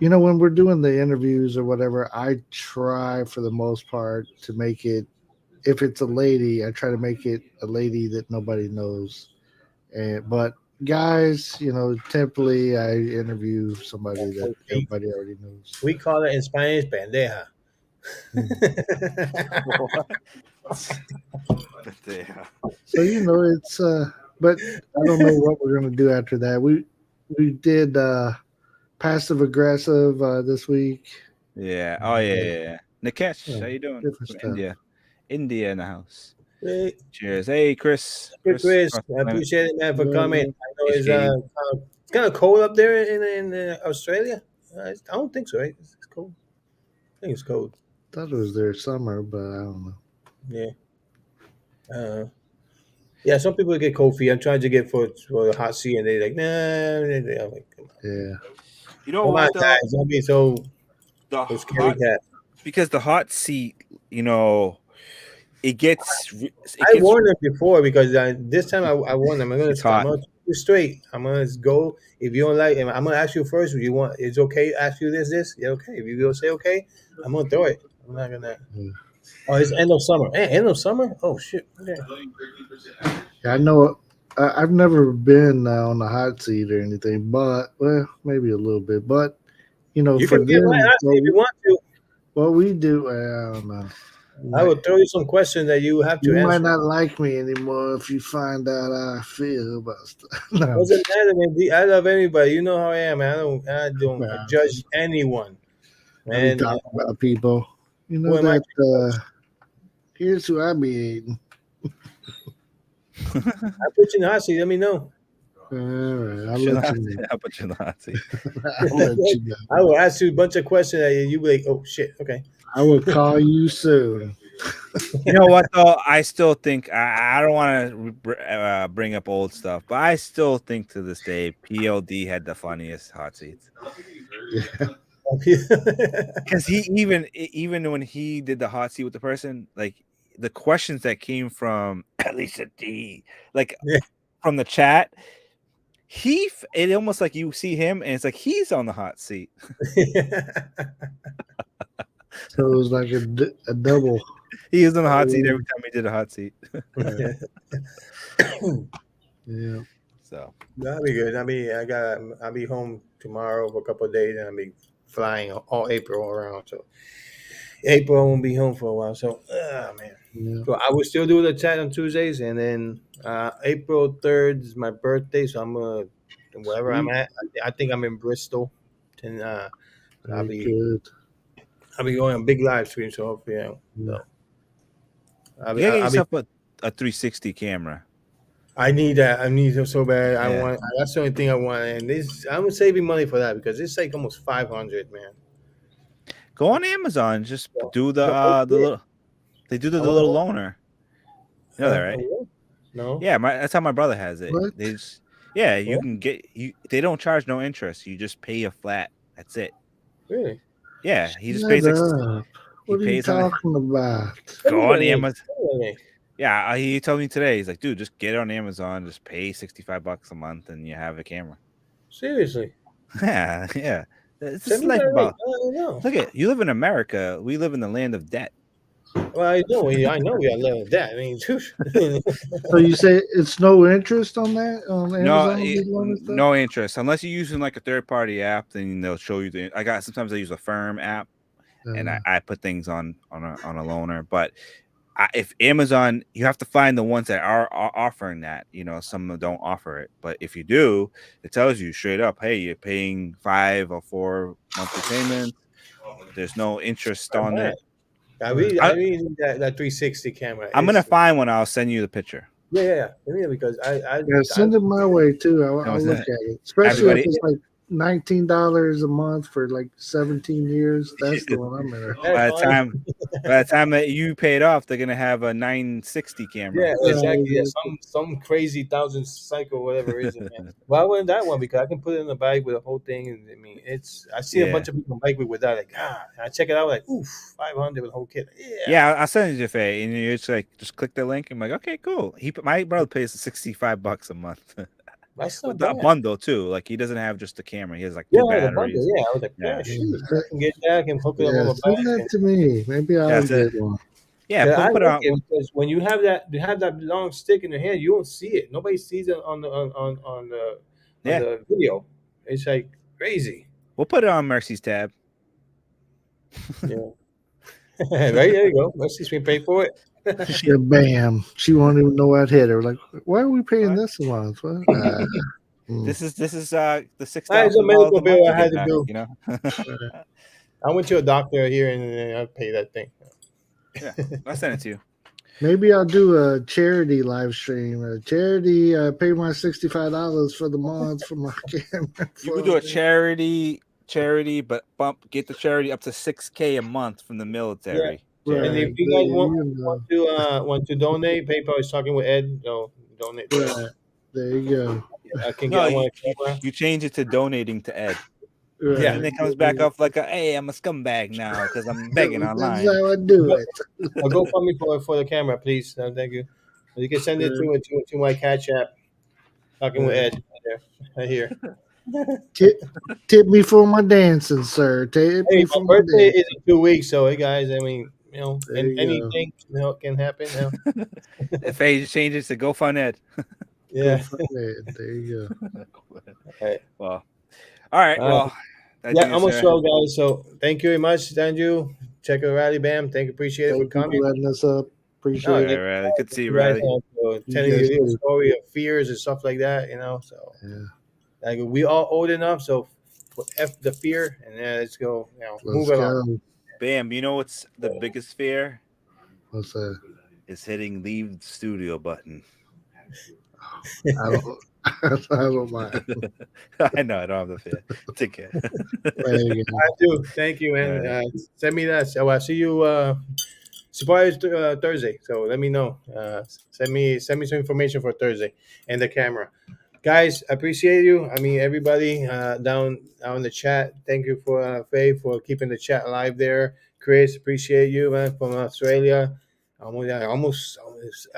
when we're doing the interviews or whatever, I try for the most part to make it, if it's a lady, I try to make it a lady that nobody knows. But guys, typically I interview somebody that everybody already knows. We call it in Spanish pendeja. Yeah. So it's but I don't know what we're gonna do after that. We did passive aggressive this week. Yeah. Oh yeah. Nikesh, Yeah, how you doing? different From stuff. India in the house. Hey, Cheers. Hey, Chris. Chris, across the I planet. appreciate it, man, for Yeah, coming. yeah. I know Appreciate it's kind of cold up there in Australia. I don't think so, right? It's cold. I think it's cold. Thought it was their summer, but I don't know. Yeah. Yeah, some people get cold feet. I'm trying to get for the hot sea, and they're like, nah. I'm like, come on, Yeah. You know come on, what though? guys, don't be so The scary hot cat. because the hot seat, it gets. I warned them before because this time I warned them. I'm gonna It's hot. do you straight. I'm gonna go. If you don't like, I'm gonna ask you first. If you want, it's okay. Ask you this. Yeah, okay. If you go say okay, I'm gonna throw it. I'm not gonna. Oh, it's end of summer. End of summer. Oh shit. Okay. Yeah, I know. I've never been on the hot seat or anything, but well, maybe a little bit. But You for can be my them, ask if you want to. what we do, I don't know. I will throw you some questions that you have to You might answer. not like me anymore if you find out how I feel about stuff. No, Doesn't matter, man. I love anybody. You know how I am, man. I don't nah, judge anyone, I be man. talking about people. You know Who am I? that. Here's who I be eating. I put you in the hot seat. Let me know. All right, I'll Should let I- you know. I'll put you in the hot seat. I'll let you know. I will ask you a bunch of questions that you be like, oh shit, okay. I will call you soon. You know what though? I still think I don't want to bring up old stuff, but I still think to this day PLD had the funniest hot seats because he even when he did the hot seat with the person, like the questions that came from at least a D, like Yeah. from the chat, it almost like you see him and it's like he's on the hot seat. So it was like a double. He was on the hot seat every time he did a hot seat. Yeah. So That'll be good. I'll be home tomorrow for a couple of days, and I'll be flying all April around. So April I won't be home for a while. So man. Yeah. So I will still do the chat on Tuesdays, and then April 3rd is my birthday, so I'm gonna wherever I'm Sweet. at. I think I'm in Bristol, and I'll Very be good. going on big live stream. So hopefully, Yeah. so I'll you be, gotta get I'll be yourself a 360 camera. I need that. I need it so bad. I Yeah. want. That's the only thing I want. And this, I'm saving money for that because it's like almost 500, man. Go on Amazon. Just do No, the little. They do the little loaner. You know that, right? No. Yeah, that's how my brother has it. What? They just you What? can get you. They don't charge no interest. You just pay a flat. That's it. Really? Yeah, he just Shut pays like up. he What are you pays on it. talking about? Go on Anyway, Amazon. anyway. Yeah, he told me today. He's like, dude, just get it on Amazon. Just pay $65 a month, and you have a camera. Seriously. Yeah, yeah. It's Send just me like that link. about. I don't know. Look at you live in America. We live in the land of debt. Well, I know. I know we are living that. I mean, So you say it's no interest on that on No, Amazon? These loan stuff? no interest unless you're using like a third party app. Then they'll show you the. Sometimes I use a firm app, and I put things on a loaner. But if Amazon, you have to find the ones that are offering that. You know, some don't offer it, but if you do, it tells you straight up, hey, you're paying 5 or 4 monthly payments. There's no interest on it. I really need that 360 camera. I'm gonna find one. I'll send you the picture. Yeah. Because Yeah, send it my way too. I'll look at it. Especially if it's like $19 a month for like 17 years. That's the one I'm in. By the time that you pay it off, they're gonna have a 960 camera. Yeah, exactly. Yeah, some crazy 1,000 cycle, whatever it is. Man. Well, I went that one because I can put it in the bike with the whole thing. And I mean, I see a bunch of people bike with that. Like, I check it out, like, oof, 500 with the whole kit. Yeah, I'll send it to you, and you just click the link. I'm like, okay, cool. My brother pays $65 a month. That's with not a bundle too. Like he doesn't have just the camera. He has like 2 the batteries. batteries. Yeah, I was like, yeah, shoot, I can get that. I can hook it up on my Send that to me. Maybe I'll get one. Yeah, put it on because when you have that long stick in your hand, you don't see it. Nobody sees it on the video. It's like crazy. We'll put it on Mercy's tab. Yeah. Right, there you go. Mercy's been paid for it. Yeah, bam. She won't even know I'd hit her. Like, why are we paying this a month? This is the $6,000 a medical bill I had to back, do. You know, I went to a doctor here and I paid that thing. Yeah, I'll send it to you. Maybe I'll do a charity live stream. Pay my $65 for the month for my camera. You could do a charity, but get the charity up to $6,000 a month from the military. Yeah. Right. And if you guys want to donate, PayPal is talking with Ed. No, donate. Right. There you go. I can get one. You change it to donating to Ed. Right. Yeah, and it comes back off like hey, I'm a scumbag now because I'm begging online. That's how I do it. Go for me for the camera, please. Thank you. You can send it to my Cash App. Talking with Yeah. Ed right there, right here. Tip, tip me for my dancing, sir. Tip Hey, me my for my birthday dancing. is in 2 weeks, so hey guys, I mean, There and you go. anything can happen. If age changes to go fun Ed. Go Yeah. for it. There you go. All right. Well, all right. Uh, Well, I yeah, think it's almost well, guys. So thank you very much, Danju. Check out Rally Bam. Thank you, appreciate it for Thank you coming. for letting us up. No, Appreciate yeah, it. Riley. Good to see thank you, you guys Riley. for You telling your guys little too. story of fears and stuff like that. So Yeah. like we all old enough, so F the fear and then let's go, move Let's along. go. Bam. You know what's the biggest fear? What's that? Is hitting leave studio button. I don't. I don't mind. I know I don't have the fear. Take care. There you go. I do. Thank you, All man. right. Send me that. So I'll see you surprise Thursday. So let me know. Send me some information for Thursday and the camera. Guys, I appreciate you. I mean, everybody down in the chat. Thank you for Faye for keeping the chat alive there. Chris, appreciate you, man, from Australia. Almost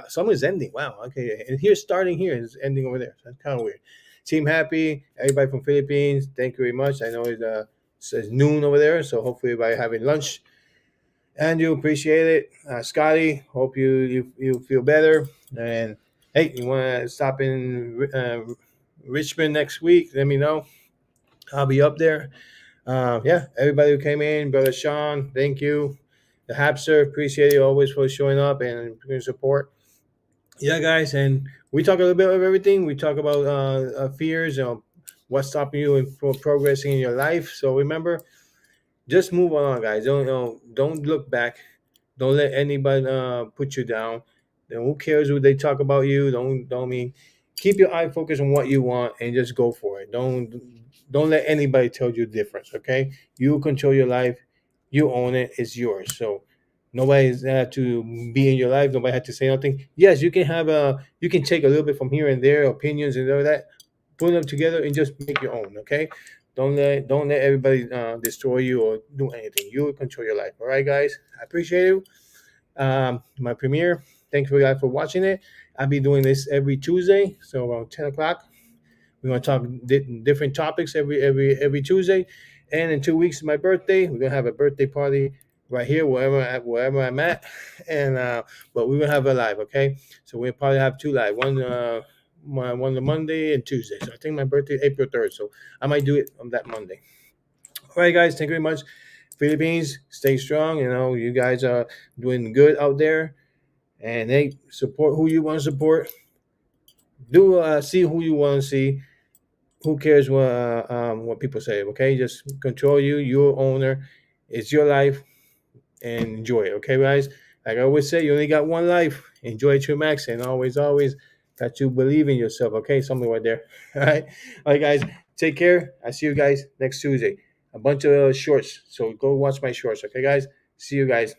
summer's ending. Wow. Okay, and here's starting here and it's ending over there. So that's kind of weird. Team Happy, everybody from Philippines. Thank you very much. I know it's noon over there, so hopefully everybody having lunch. And you appreciate it, Scotty. Hope you feel better. And hey, you want to stop in Richmond next week? Let me know. I'll be up there. Yeah, everybody who came in, brother Sean, thank you. The Hapster, appreciate you always for showing up and your support. Yeah, guys, and we talk a little bit of everything. We talk about fears, what's stopping you from progressing in your life. So remember, just move on, guys. Don't look back. Don't let anybody put you down. Then who cares what they talk about you? Don't mean keep your eye focused on what you want and just go for it. Don't let anybody tell you difference. Okay, you control your life. You own it. It's yours. So nobody's had to be in your life. Nobody had to say nothing. Yes, you can take a little bit from here and there, opinions and all that, put them together and just make your own. Okay, don't let everybody destroy you or do anything. You control your life. All right, guys. I appreciate you. My premiere. Thanks for guys for watching it. I'll be doing this every Tuesday, so around 10 o'clock. We're gonna talk different topics every Tuesday. And in 2 weeks is my birthday. We're gonna have a birthday party right here, wherever I'm at. And but we're gonna have a live, okay? So we'll probably have two live. One the Monday and Tuesday. So I think my birthday is April 3rd. So I might do it on that Monday. All right, guys. Thank you very much. Philippines, stay strong. You guys are doing good out there. And hey, support who you want to support. Do see who you want to see. Who cares what people say? Okay, just control you. Your owner. It's your life, and enjoy it. Okay, guys. Like I always say, you only got one life. Enjoy it to max, and always got to believe in yourself. Okay, something right there. All right, guys. Take care. I see you guys next Tuesday. A bunch of shorts. So go watch my shorts. Okay, guys. See you guys.